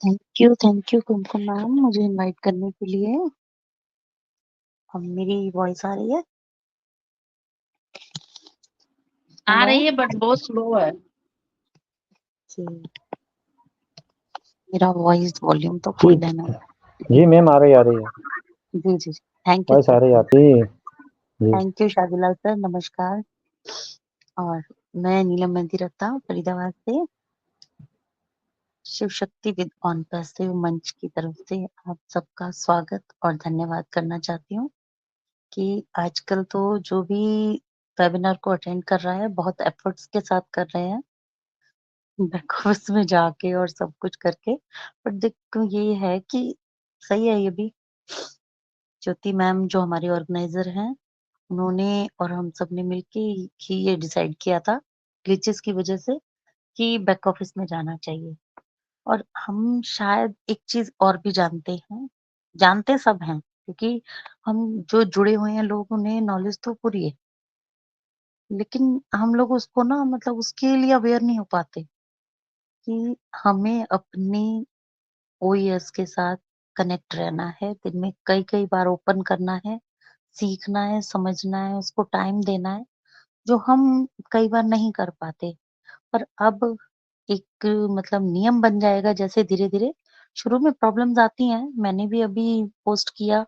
थैंक यू कुमकुम मैम, मुझे इनवाइट करने के लिए। अब मेरी वॉइस आ रही है? आ हेलो रही है बट बहुत स्लो है। जी, मेरा वॉइस वॉल्यूम तो जी फुल है मैम। जी मैम, आ रही है, जी जी जी, थैंक यू वॉइस आ सर। रही है आपकी। जी थैंक यू शादीलाल सर, नमस्कार। और मैं नीलम मंदिरता फरीदाबाद से Shiv Shakti with on passive मंच की तरफ से आप सबका स्वागत और धन्यवाद करना चाहती हूँ कि आजकल तो जो भी वेबिनार को अटेंड कर रहा है बहुत एफर्ट्स के साथ कर रहे हैं, बैक ऑफिस में जाके और सब कुछ करके। बट देखो ये है कि सही है ये भी। ज्योति मैम जो हमारी ऑर्गेनाइजर हैं, उन्होंने और हम सब ने मिलके ही ये डिसाइड किया था ग्लिचेस की वजह से कि बैक ऑफिस में जाना चाहिए। और हम शायद एक चीज और भी जानते हैं, जानते सब हैं क्योंकि हम जो जुड़े हुए हैं लोग, उन्हें नॉलेज तो पूरी है, लेकिन हम लोग उसको ना मतलब उसके लिए अवेयर नहीं हो पाते कि हमें अपनी ओईएस के साथ कनेक्ट रहना है, दिन में कई-कई बार ओपन करना है, सीखना है, समझना है, उसको टाइम देना है, जो हम कई बार नहीं कर पाते। पर अब एक मतलब नियम बन जाएगा जैसे धीरे-धीरे। शुरू में प्रॉब्लम्स आती हैं, मैंने भी अभी पोस्ट किया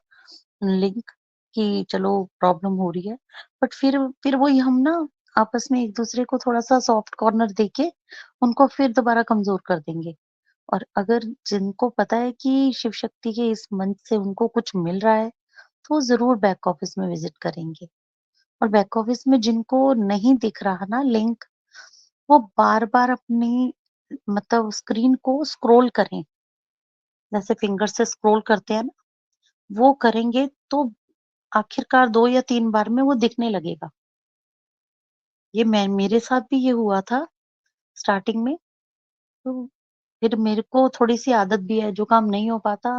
लिंक कि चलो प्रॉब्लम हो रही है, बट फिर वही हम ना आपस में एक-दूसरे को थोड़ा-सा सॉफ्ट कॉर्नर देके उनको फिर दोबारा कमज़ोर कर देंगे। और अगर जिनको पता है कि शिव शक्ति के इस मंच से उनको कुछ मिल रहा है, तो वो ज़रूर बैक ऑफिस में विज़िट करेंगे। और बैक ऑफिस में जिनको नहीं दिख रहा ना लिंक, वो बार-बार अपनी मतलब स्क्रीन को स्क्रॉल करें। जैसे फिंगर से स्क्रॉल करते हैं ना, वो करेंगे तो आखिरकार 2 या 3 बार में वो दिखने लगेगा। ये मैं मेरे साथ भी ये हुआ था स्टार्टिंग में। तो फिर मेरे को थोड़ी-सी आदत भी है, जो काम नहीं हो पाता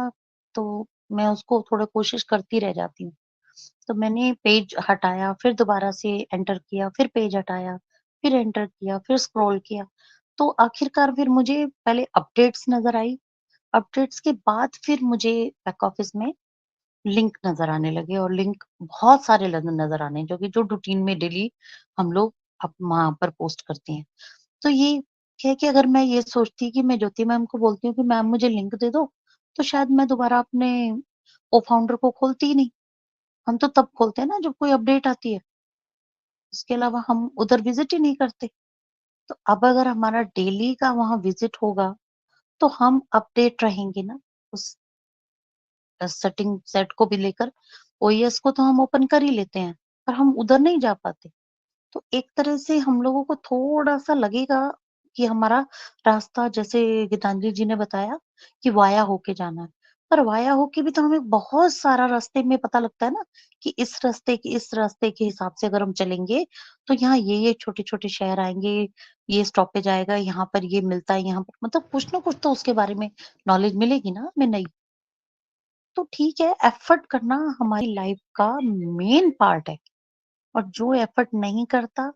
तो मैं उसको थोड़ा कोशिश करती रह जाती हूँ। तो मैंने पेज हटाया, फिर दोबारा से एंटर किया, फिर पेज हटाया, फिर एंटर किया, फिर स्क्रॉल किया। तो आखिरकार फिर मुझे पहले अपडेट्स नज़र आई, अपडेट्स के बाद फिर मुझे बैक ऑफिस में लिंक नज़र आने लगे और लिंक बहुत सारे नज़र आने जो कि जो रूटीन में डेली हम लोग वहाँ पर पोस्ट करते हैं। तो ये है कि अगर मैं ये सोचती कि मैं ज्योति मैम को बोलती हूँ कि मैम मुझे लिंक दे दो, तो शायद मैं दोबारा अपने ओ फाउंडर को खोलती ही नहीं। हम तो तब खोलते हैं ना जब कोई अपडेट आती है। इसके अलावा हम उधर विजिट ही नहीं करते। तो अब अगर हमारा डेली का वहाँ विजिट होगा, तो हम अपडेट रहेंगे ना उस सेटिंग सेट को भी लेकर। ओएस को तो हम ओपन कर ही लेते हैं, पर हम उधर नहीं जा पाते। तो एक तरह से हम लोगों को थोड़ा-सा लगेगा कि हमारा रास्ता जैसे गीतांजलि जी ने बताया कि वाया होके जाना है। पर वाया होके भी तो हमें बहुत सारा रास्ते में पता लगता है ना कि इस रास्ते के हिसाब से अगर हम चलेंगे, तो यहाँ ये छोटे-छोटे शहर आएँगे, ये स्टॉपेज आएगा, यहाँ पर ये मिलता है, यहाँ पर मतलब कुछ ना कुछ तो उसके बारे में नॉलेज मिलेगी ना हमें नई। तो ठीक है, एफर्ट करना हमारी लाइफ का मेन पार्ट है और जो एफर्ट नहीं करता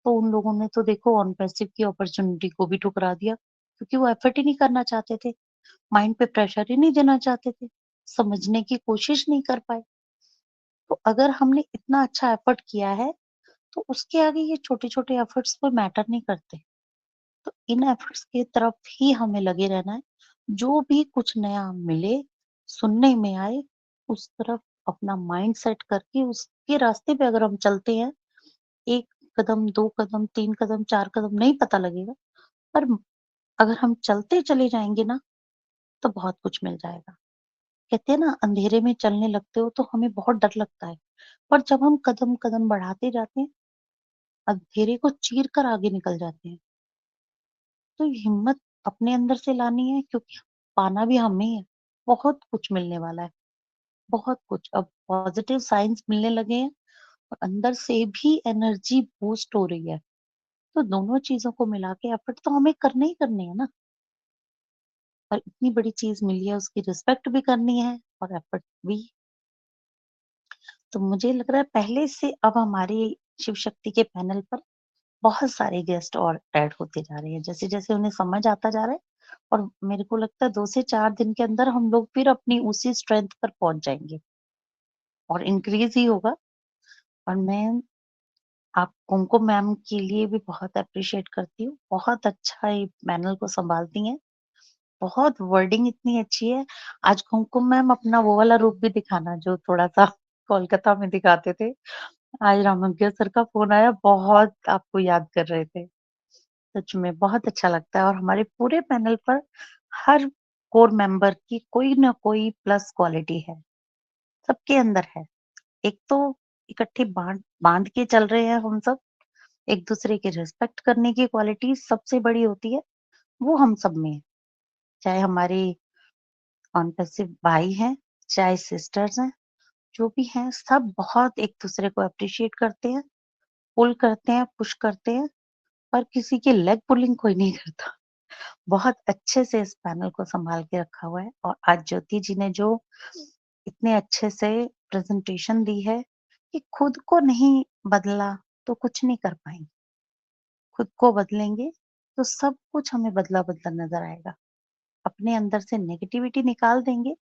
तो उन लोगों ने तो देखो ऑन पैसिव की अपॉर्चुनिटी को भी ठुकरा दिया क्योंकि वो एफर्ट ही नहीं करना चाहते थे, माइंड पे प्रेशर ही नहीं देना चाहते थे, समझने की कोशिश नहीं कर पाए। तो अगर हमने इतना अच्छा एफर्ट किया है तो उसके आगे ये छोटे-छोटे एफर्ट्स कोई मैटर नहीं करते। तो इन एफर्ट्स की तरफ ही हमें लगे रहना है। जो भी कुछ नया मिले, सुनने में आए, उस तरफ अपना माइंड सेट करके उसके रास्ते पे अगर हम चलते हैं, 1 कदम, 2 कदम, 3 कदम, 4 कदम नहीं पता लगेगा, पर अगर हम चलते चले जाएँगे ना, तो बहुत कुछ मिल जाएगा। कहते हैं ना अंधेरे में चलने लगते हो तो हमें बहुत डर लगता है, पर जब हम कदम-कदम बढ़ाते जाते हैं, अंधेरे को चीर कर आगे निकल जाते हैं। तो हिम्मत अपने अंदर से लानी है क्योंकि पाना भी हमें ही है। बहुत कुछ मिलने वाला है, बहुत कुछ। अब पॉजिटिव साइंस मिलने लगे हैं और अंदर से भी एनर्जी बूस्ट हो रही है। तो दोनों चीज़ों को मिला के एफर्ट तो हमें करने ही करने हैं ना। और इतनी बड़ी चीज़ मिली है उसकी रिस्पेक्ट भी करनी है और एफर्ट भी। तो मुझे लग रहा है पहले से अब हमारी शिव शक्ति के पैनल पर बहुत सारे गेस्ट और ऐड होते जा रहे हैं। जैसे-जैसे उन्हें समझ आता जा रहा है और मेरे को लगता है 2 से 4 दिन के अंदर हम लोग फिर अपनी उसी स्ट्रेंथ पर पहुँच जाएँगे और इंक्रीज़ ही होगा। और मैं आप कुमकुम मैम के लिए भी बहुत एप्रिशिएट करती हूँ। बहुत अच्छा ये पैनल को सँभालती हैं। बहुत वर्डिंग इतनी अच्छी है। आज कुमकुम मैम अपना वो वाला रूप भी दिखाना जो थोड़ा-सा कोलकाता में दिखाते थे। आज रामंकिया सर का फ़ोन आया, बहुत आपको याद कर रहे थे। सच में बहुत अच्छा लगता है और हमारे पूरे पैनल पर हर कोर मेंबर की कोई ना कोई प्लस क्वालिटी है, सबके अंदर है। एक तो इकट्ठे बाँध बाँध के चल रहे हैं हम सब, एक दूसरे की रिस्पेक्ट करने की क्वालिटी सबसे बड़ी होती है, वो हम सब में है। चाहे हमारे कॉन्पेसिव भाई हैं, चाहे सिस्टर्स हैं, जो भी हैं सब बहुत एक दूसरे को एप्रिशिएट करते हैं, पुल करते हैं, पुश करते हैं, पर किसी की लेग पुलिंग कोई नहीं करता। बहुत अच्छे से इस पैनल को संभाल के रखा हुआ है और आज ज्योति जी ने जो इतने अच्छे से प्रेजेंटेशन दी है कि खुद को नहीं बदला तो कुछ नहीं कर पाएंगे। खुद को बदलेंगे तो सब कुछ हमें बदला-बदला नजर आएगा। अपने अंदर से नेगेटिविटी निकाल देंगे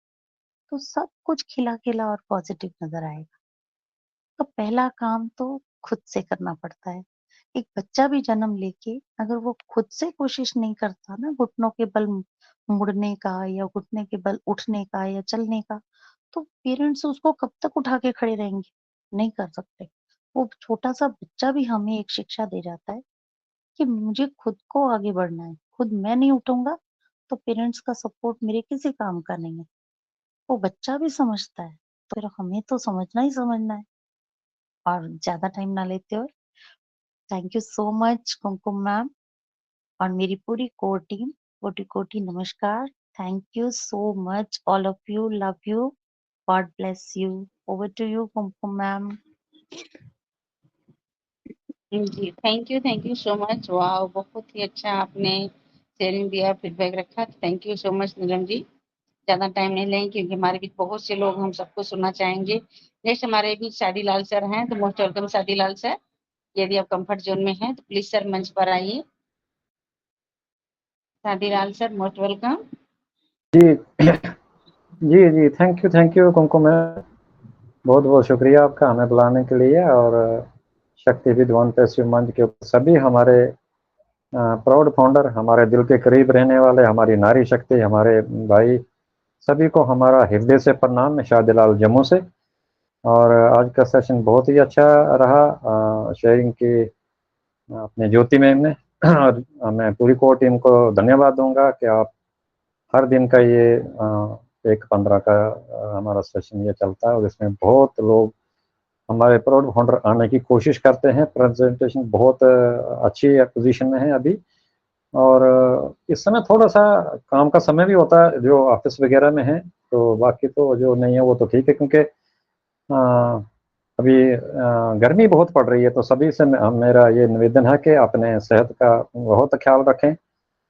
तो सब कुछ खिला-खिला और पॉजिटिव नजर आएगा। तो पहला काम तो खुद से करना पड़ता है। एक बच्चा भी जन्म लेके अगर वो खुद से कोशिश नहीं करता ना घुटनों के बल मुड़ने का या घुटने के बल उठने का या चलने का, तो पेरेंट्स उसको कब तक उठा के खड़े रहेंगे? नहीं कर सकते। वो छोटा सा बच्चा भी हमें एक शिक्षा दे जाता है कि मुझे खुद को आगे बढ़ना है। खुद मैं नहीं उठूंगा तो पेरेंट्स का सपोर्ट मेरे किसी काम का नहीं है। वो बच्चा भी समझता है। तो फिर हमें तो समझना ही समझना है। और ज्यादा टाइम ना लेते हुए thank you so much Kumkum ma'am और मेरी पूरी कोर टीम, कोटि-कोटि नमस्कार। Thank you so much all of you, love you, God bless you. Over to you Kumkum ma'am. जी, thank you so much. Wow! बहुत ही अच्छा आपने शेयरिंग दिया, फीडबैक रखा। Thank you so much Neelam ji. ज्यादा टाइम नहीं लेंगे क्योंकि हमारे बीच बहुत से लोग हम सबको सुनना चाहेंगे। नेक्स्ट हमारे बीच शादीलाल सर हैं, तो मोस्ट वेलकम शादीलाल सर। यदि आप कंफर्ट जोन में हैं तो प्लीज सर मंच पर आइए। Shadilal sir most welcome. जी जी थैंक यू कुमकुम मैम, बहुत बहुत शुक्रिया आपका हमें बुलाने के लिए। और शक्ति विद्वान पैसिव मंच के सभी हमारे प्राउड फाउंडर, हमारे दिल के करीब रहने वाले, हमारी नारी शक्ति, हमारे भाई, सभी को हमारा हृदय से प्रणाम। मैं शादीलाल जम्मू से। और आज का सेशन बहुत ही अच्छा रहा, शेयरिंग की अपने ज्योति मैम ने। और मैं पूरी कोर टीम को धन्यवाद दूंगा कि आप हर दिन का ये 1:15 का हमारा सेशन ये चलता है, और इसमें बहुत लोग हमारे प्राउड फाउंडर आने की कोशिश करते हैं। प्रेजेंटेशन बहुत अच्छी पोजीशन में है अभी। और इस समय थोड़ा सा काम का समय भी होता है जो ऑफिस वगैरह में है, तो बाकी तो जो नहीं है वो तो ठीक है, क्योंकि अभी गर्मी बहुत पड़ रही है। तो सभी से मेरा ये निवेदन है कि अपने सेहत का बहुत ख्याल रखें,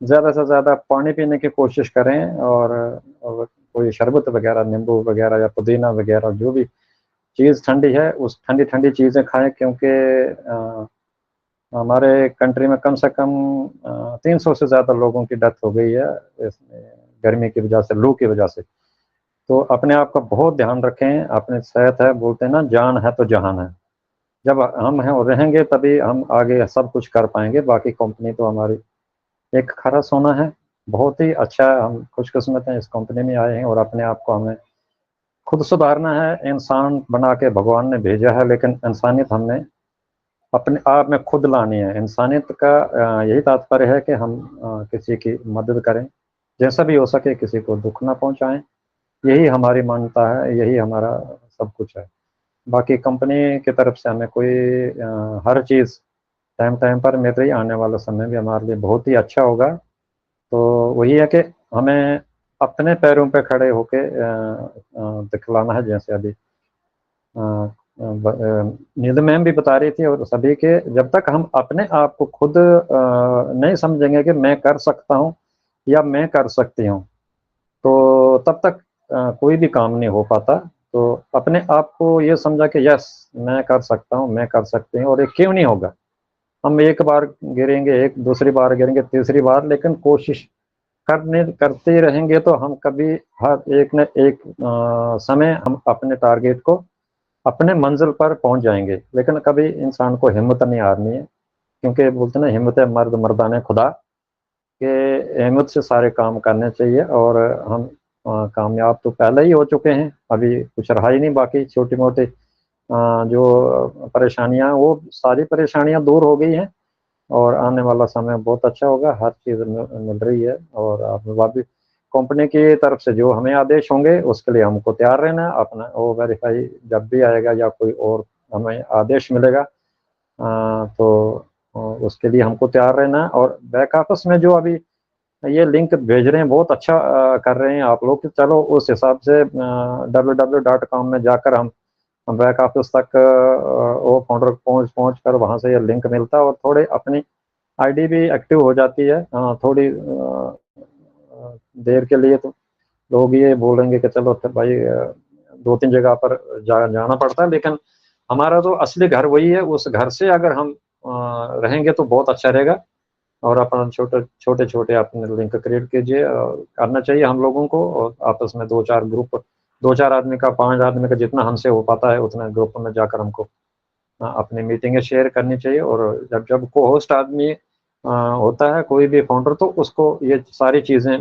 ज़्यादा से ज़्यादा पानी पीने की कोशिश करें, और कोई शरबत वगैरह, नींबू वगैरह या पुदीना वगैरह, जो भी चीज़ ठंडी है उस ठंडी ठंडी चीज़ें खाएं, क्योंकि हमारे कंट्री में कम से कम 300 से ज़्यादा लोगों की डेथ हो गई है इसमें, गर्मी की वजह से, लू की वजह से। तो अपने आप का बहुत ध्यान रखें। अपनी सेहत है, बोलते हैं ना, जान है तो जहान है। जब हम हैं और रहेंगे तभी हम आगे सब कुछ कर पाएंगे। बाकी कंपनी तो हमारी एक खरा सोना है, बहुत ही अच्छा। हम खुशकिस्मत हैं, इस कंपनी में आए हैं, और अपने आप को हमें खुद सुधारना है। इंसान बना के भगवान ने भेजा है, लेकिन इंसानियत हमने अपने आप में खुद लानी है। इंसानियत का यही तात्पर्य है कि हम किसी की मदद करें, जैसा भी हो सके, किसी को दुख ना पहुंचाएं। यही हमारी मान्यता है, यही हमारा सब कुछ है। बाकी कंपनी की तरफ से हमें कोई हर चीज़ टाइम टाइम पर मिल रही। आने वाला समय भी हमारे लिए बहुत ही अच्छा होगा। तो वही है कि हमें अपने पैरों पे खड़े होके दिखलाना है, जैसे अभी नीलम मैम भी बता रही थी, और सभी के, जब तक हम अपने आप को खुद नहीं समझेंगे कि मैं कर सकता हूँ या मैं कर सकती हूँ, तो तब तक कोई भी काम नहीं हो पाता। तो अपने आप को ये समझा कि यस, मैं कर सकता हूँ, मैं कर सकती हूँ, और ये क्यों नहीं होगा। हम एक बार गिरेंगे, एक दूसरी बार गिरेंगे, तीसरी बार, लेकिन कोशिश करते रहेंगे तो हम कभी हर एक न एक समय हम अपने टारगेट को, अपने मंजिल पर पहुंच जाएंगे। लेकिन कभी इंसान को हिम्मत नहीं हारनी है, क्योंकि बोलते ना, हिम्मत है मर्द मर्दाने खुदा, के हिम्मत से सारे काम करने चाहिए। और हम कामयाब तो पहले ही हो चुके हैं, अभी कुछ रहा ही नहीं बाकी। छोटी मोटी जो परेशानियां, वो सारी परेशानियां दूर हो गई हैं, और आने वाला समय बहुत अच्छा होगा। हर चीज़ मिल रही है, और अभी कंपनी की तरफ से जो हमें आदेश होंगे उसके लिए हमको तैयार रहना है। अपना वो वेरीफाई जब भी आएगा या कोई और हमें आदेश मिलेगा, तो उसके लिए हमको तैयार रहना है। और बैक ऑफिस में जो अभी ये लिंक भेज रहे हैं, बहुत अच्छा कर रहे हैं आप लोग। चलो उस हिसाब से www.com में जाकर हम बैक ऑफिस तक वो फाउंडर पहुंच कर वहां से ये लिंक मिलता है, और थोड़े अपनी आईडी भी एक्टिव हो जाती है। थोड़ी देर के लिए तो लोग ये बोलेंगे कि चलो भाई 2-3 जगह पर जाना पड़ता है, लेकिन हमारा तो असली घर वही है। उस घर से अगर हम रहेंगे तो बहुत अच्छा रहेगा। और अपन छोटे छोटे अपने लिंक क्रिएट कीजिए, करना चाहिए हम लोगों को। और आपस में 2-4 ग्रुप, 2-4 आदमी का, 5 आदमी का, जितना हमसे हो पाता है उतना ग्रुप में जाकर हमको अपनी मीटिंगें शेयर करनी चाहिए। और जब जब को होस्ट आदमी होता है कोई भी फाउंडर, तो उसको ये सारी चीज़ें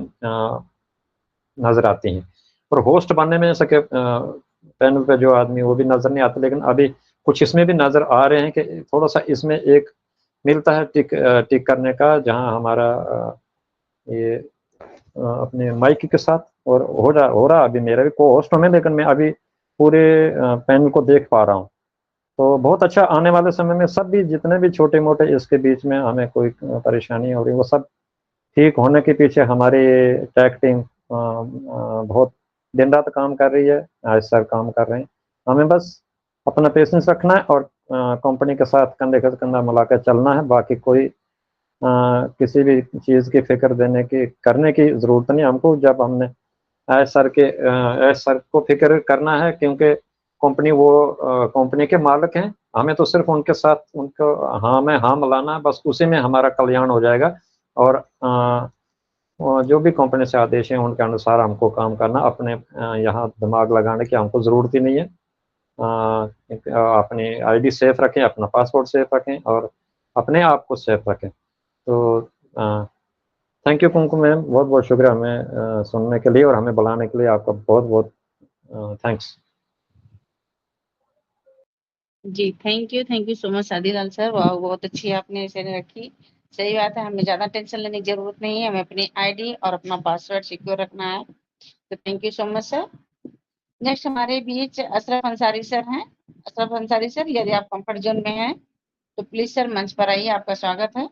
नज़र आती हैं। और होस्ट बनने में सके पैनल पे जो आदमी, वो भी नज़र नहीं आते, लेकिन अभी कुछ इसमें भी नज़र आ रहे हैं कि थोड़ा सा इसमें एक मिलता है टिक करने का, जहां हमारा ये अपने माइक के साथ और हो रहा अभी मेरा भी को होस्ट में, लेकिन मैं अभी पूरे पैनल को देख पा रहा हूँ। तो बहुत अच्छा। आने वाले समय में सब भी, जितने भी छोटे मोटे इसके बीच में हमें कोई परेशानी हो रही, वो सब ठीक होने के पीछे हमारी टैग टीम बहुत दिन रात काम कर रही है। आज सर काम कर रहे हैं। हमें बस अपना पेशेंस रखना है, और कंपनी के साथ कंधे से कंधा मिलाकर चलना है। बाकी कोई किसी भी चीज़ की फिक्र करने की ज़रूरत नहीं हमको। जब हमने एस सर को फिक्र करना है, क्योंकि कंपनी कंपनी के मालिक हैं। हमें तो सिर्फ उनके साथ उनको हाँ में हाँ मिलाना है, बस उसी में हमारा कल्याण हो जाएगा। और जो भी कंपनी से आदेश हैं उनके अनुसार हमको काम करना, अपने यहाँ दिमाग लगाने की हमको ज़रूरत ही नहीं है। अपनी आईडी सेफ रखें, अपना पासवर्ड सेफ रखें और अपने आप को सेफ रखें। तो थैंक यू कुमकुम मैम, बहुत बहुत शुक्रिया हमें सुनने के लिए और हमें बुलाने के लिए। आपका बहुत बहुत थैंक्स। जी thank you so much Shadilal sir. वाह, बहुत अच्छी आपने इसे रखी। सही बात है, हमें ज्यादा टेंशन लेने की जरूरत नहीं है, हमें अपनी आईडी और अपना पासवर्ड सिक्योर रखना है। तो thank you so much sir. Next हमारे बीच अशरफ अंसारी सर हैं। अशरफ अंसारी सर, यदि आप कंफर्ट जोन में हैं तो प्लीज सर मंच पर आइए, आपका स्वागत है।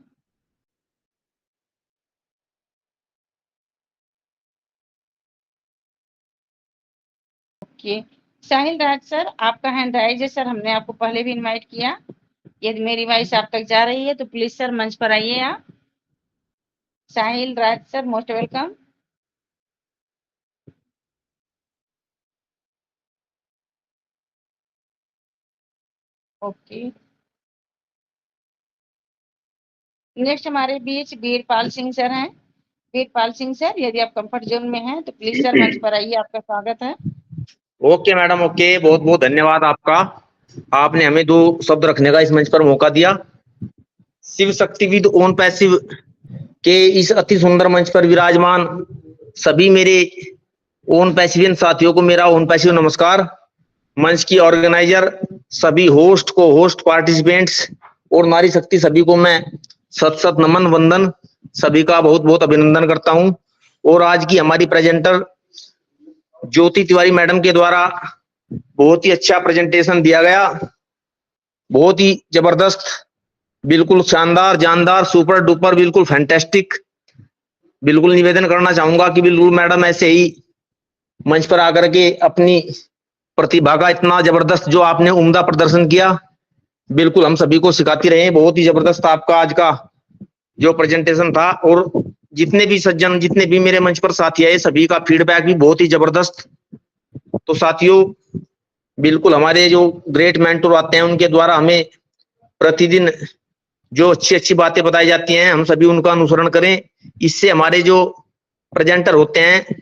ओके, साहिल राज सर, आपका हैंड राइज है सर, हमने आपको पहले भी इनवाइट किया। यदि मेरी वॉइस आप तक जा रही है तो प्लीज सर मंच पर आइए आप। Sahil Raj sir, most welcome. Okay, next हमारे बीच वीरपाल सिंह सर हैं। वीरपाल सिंह सर, यदि आप कंफर्ट जोन में हैं तो प्लीज सर मंच पर आइए, आपका स्वागत है। ओके मैडम, ओके, बहुत बहुत धन्यवाद आपका। आपने हमें 2 शब्द रखने का इस मंच पर मौका दिया। Shiv Shakti with own passive के इस अति सुंदर मंच पर विराजमान सभी मेरे ओन पैसिवियन साथियों को मेरा ओन पैसिव नमस्कार। मंच की ऑर्गेनाइजर, सभी होस्ट को होस्ट पार्टिसिपेंट्स और नारी शक्ति सभी को मैं सत सत नमन वंदन, सभी का बहुत बहुत अभिनंदन करता हूं। और आज की हमारी प्रेजेंटर ज्योति तिवारी मैडम के द्वारा बहुत ही अच्छा प्रेजेंटेशन दिया गया, बहुत ही जबरदस्त, बिल्कुल शानदार, जानदार, सुपर डुपर, बिल्कुल फैंटास्टिक। बिल्कुल निवेदन करना चाहूंगा कि बिल्कुल मैडम ऐसे ही मंच पर आकर के अपनी प्रतिभा का इतना जबरदस्त जो आपने उम्दा प्रदर्शन किया, बिल्कुल हम सभी को सिखाती रहे। बहुत ही जबरदस्त आपका आज का जो प्रेजेंटेशन था। और जितने भी सज्जन, जितने भी मेरे मंच पर साथी आए, सभी का फीडबैक भी बहुत ही जबरदस्त। तो साथियों, बिल्कुल हमारे जो ग्रेट मेंटर आते हैं उनके द्वारा हमें प्रतिदिन जो अच्छी अच्छी बातें बताई जाती हैं, हम सभी उनका अनुसरण करें। इससे हमारे जो प्रेजेंटर होते हैं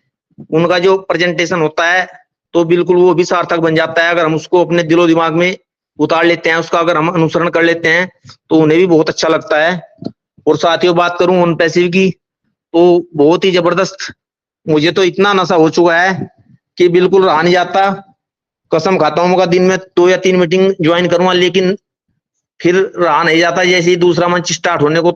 उनका जो प्रेजेंटेशन होता है तो बिल्कुल वो भी सार्थक बन जाता है। अगर हम उसको अपने दिलो दिमाग में उतार लेते हैं, उसका अगर हम अनुसरण कर लेते हैं तो उन्हें भी बहुत अच्छा लगता है। और साथियों, बात करूं ऑन पैसिव की तो बहुत ही जबरदस्त, मुझे तो इतना नशा हो चुका है कि बिल्कुल रहा नहीं जाता। कसम खाता हूं, दिन में 2 या 3 मीटिंग ज्वाइन करूंगा, लेकिन फिर रहा नहीं जाता। जैसे ही दूसरा मंच स्टार्ट होने को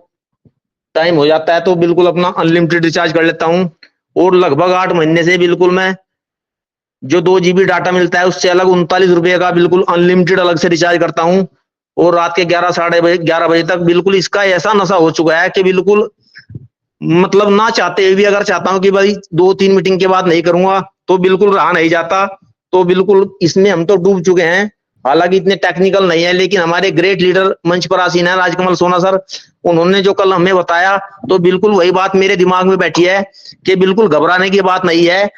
टाइम हो जाता है तो बिल्कुल अपना अनलिमिटेड रिचार्ज कर लेता हूं। और लगभग 8 महीने से बिल्कुल मैं जो 2 GB डाटा मिलता है उससे अलग 39 रुपए का बिल्कुल अनलिमिटेड अलग से रिचार्ज करता हूं। और रात के 11 साढ़े 11 बजे तक बिल्कुल इसका ऐसा नशा हो चुका है कि बिल्कुल मतलब ना चाहते हुए भी अगर चाहता हूं कि भाई 2-3 मीटिंग के बाद नहीं करूंगा तो बिल्कुल रहा नहीं जाता। तो बिल्कुल इसमें हम तो डूब चुके हैं। हालांकि इतने टेक्निकल नहीं है, लेकिन हमारे ग्रेट लीडर मंच पर आसीन है राजकमल सोना सर, उन्होंने जो कल हमें बताया तो बिल्कुल वही बात मेरे दिमाग में बैठी है कि बिल्कुल घबराने की बात नहीं है,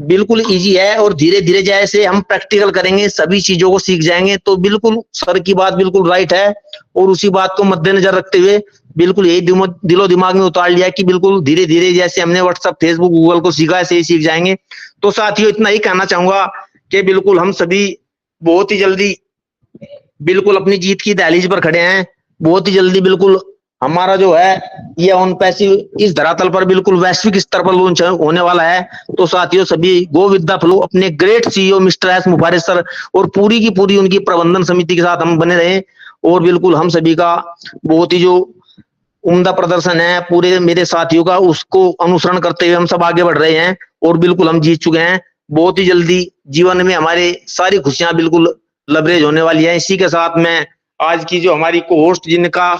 बिल्कुल इजी है। और धीरे धीरे जैसे हम प्रैक्टिकल करेंगे सभी चीजों को सीख जाएंगे। तो बिल्कुल सर की बात बिल्कुल राइट है। और उसी बात को मद्देनजर रखते हुए बिल्कुल यही दिलो दिमाग में उतार लिया कि बिल्कुल धीरे धीरे जैसे हमने व्हाट्सएप, फेसबुक, गूगल को सीखा ऐसे ही सीख जाएंगे। तो साथियों, इतना ही कहना चाहूंगा कि बिल्कुल हम सभी बहुत ही जल्दी बिल्कुल अपनी जीत की दहलीज पर खड़े हैं। बहुत ही जल्दी बिल्कुल हमारा जो है ये ऑन पैसिव इस धरातल पर बिल्कुल वैश्विक स्तर पर लॉन्च होने वाला है। तो साथियों, सभी गो विद द फ्लो, अपने great CEO mister S Mufaris sir और पूरी की पूरी उनकी प्रबंधन समिति के साथ हम बने रहे। और बिल्कुल हम सभी का बहुत ही जो उम्दा प्रदर्शन है पूरे मेरे साथियों का, उसको अनुसरण करते हुए हम सब आगे बढ़ रहे हैं और बिल्कुल हम जीत चुके हैं। बहुत ही जल्दी जीवन में हमारे सारी खुशियां बिल्कुल लबरेज होने वाली है। इसी के साथ मैं आज की जो हमारी को होस्ट जिनका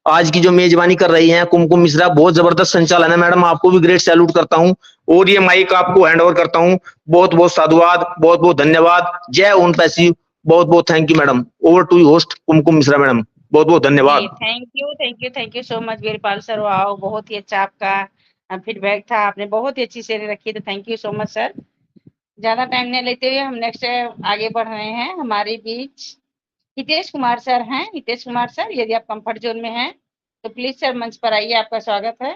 आज की जो मेजबानी कर रही हैं कुमकुम मिश्रा, बहुत जबरदस्त संचालन है मैडम, आपको भी ग्रेट सैल्यूट करता हूं। और ये माइक आपको हैंड ओवर करता हूं। बहुत बहुत साधुवाद, बहुत बहुत धन्यवाद। जय ओन पैसिव। बहुत बहुत thank you madam. Over to you host Kumkum Mishra madam, बहुत बहुत धन्यवाद। Thank you so much Veerpal sir. वाह, बहुत ही अच्छा आपका फीडबैक था, आपने बहुत ही अच्छी शेयरिंग रखी, तो thank you so much sir. ज्यादा टाइम नहीं लेते हुए हम नेक्स्ट आगे बढ़ रहे हैं। हमारे बीच हितेश कुमार सर हैं। हितेश कुमार सर, यदि आप कंफर्ट जोन में हैं तो प्लीज सर मंच पर आइए, आपका स्वागत है।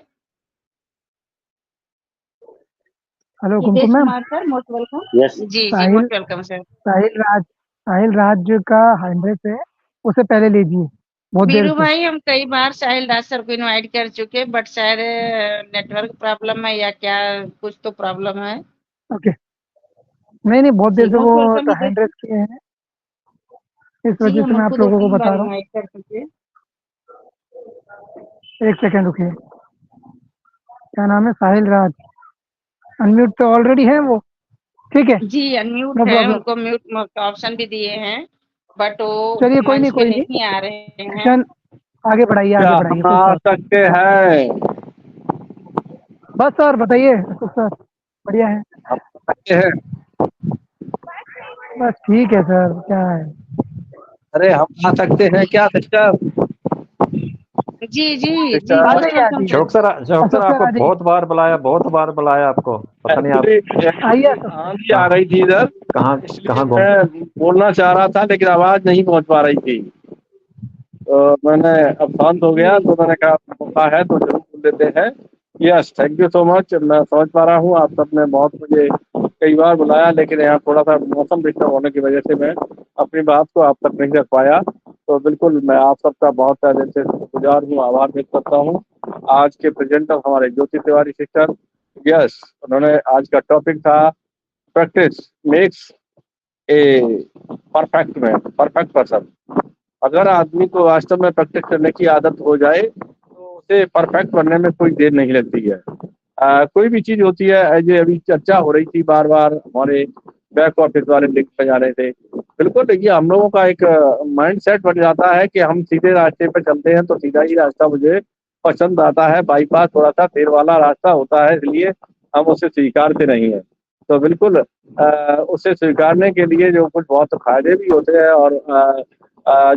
Hello Hitesh Kumkum ma'am. Kumar sir, most welcome. Yes जी जी, Sahil most welcome sir. Sahil Raj का 100 है, उसे पहले लीजिए, बहुत देर बीरू से। भाई, हम कई बार साहिल दास सर को इनवाइट कर चुके, बट शायद नेटवर्क प्रॉब्लम है या क्या, कुछ तो प्रॉब्लम है। ओके, नहीं बहुत देर जी से वो मोस्ट वेलकम हितेश। 100 किए हैं, इस जी वजह से हम मैं उनको आप दो लोगों को तीन बता बार रहा हूँ। इनवाइट कर चुके। 1 सेकेंड रुकिए। क्या नाम है? साहिल राज। अनम्यूट तो ऑलरेडी है वो, ठीक है, जी अनम्यूट नो है, प्रॉब्लम। उनको म्यूट का ऑप्शन भी दिए हैं, बट वो चलिए कोई मंच नहीं पे कोई नहीं, नहीं आ रहे हैं। चल आगे बढ़ाइए, क्या आगे बढ़ाइए, हम कोई आ बात। सकते हैं? बस सर बताइए, अशोक सर बढ़िया है। हम आ सकते हैं। बस ठीक है सर, क्या है। अरे हम आ सकते हैं क्या सिस्टर? जी जी जी, सिस्टर, आ मोस्ट जाइए आ वेलकम जाइए, sir. Ashok sir Ashok sir आपको आ जाइए, बहुत बार बुलाया आपको, पता नहीं आप आइए अशोक सर। आंधी आ रही थी इधर, कहाँ इसलिए कहाँ घूम। मैं बोलना चाह रहा था लेकिन आवाज नहीं पहुंच पा रही थी। तो मैंने अब शांत हो गया, जी तो मैंने कहा मौका है तो जरूर बोल देते हैं। Yes, thank you so much. मैं समझ पा रहा हूँ आप सबने बहुत मुझे कई बार बुलाया, लेकिन यहाँ थोड़ा सा मौसम डिस्टर्ब होने की वजह से मैं अपनी बात को आप तक नहीं रख पाया। तो बिल्कुल मैं आप सबका बहुत दिल से शुक्रगुजार हूँ, आभार व्यक्त करता हूँ। आज के प्रेजेंटर हमारे ज्योति तिवारी सिस्टर, यस, उन्होंने आज का टॉपिक था practice makes a perfect person. अगर आदमी को वास्तव में प्रैक्टिस करने की आदत हो जाए तो उसे परफेक्ट बनने में कोई देर नहीं लगती है। कोई भी चीज होती है, जो अभी चर्चा हो रही थी बार बार, हमारे बैक ऑफिस वाले लिंक पे जा रहे थे। बिल्कुल देखिए, हम लोगों का एक माइंड सेट बन जाता है कि हम सीधे रास्ते पे चलते हैं तो सीधा ही रास्ता मुझे पसंद आता है, बाईपास थोड़ा सा देर वाला रास्ता होता है, इसलिए हम उसे स्वीकारते नहीं है। तो बिल्कुल उसे स्वीकारने के लिए जो कुछ बहुत फायदे भी होते हैं और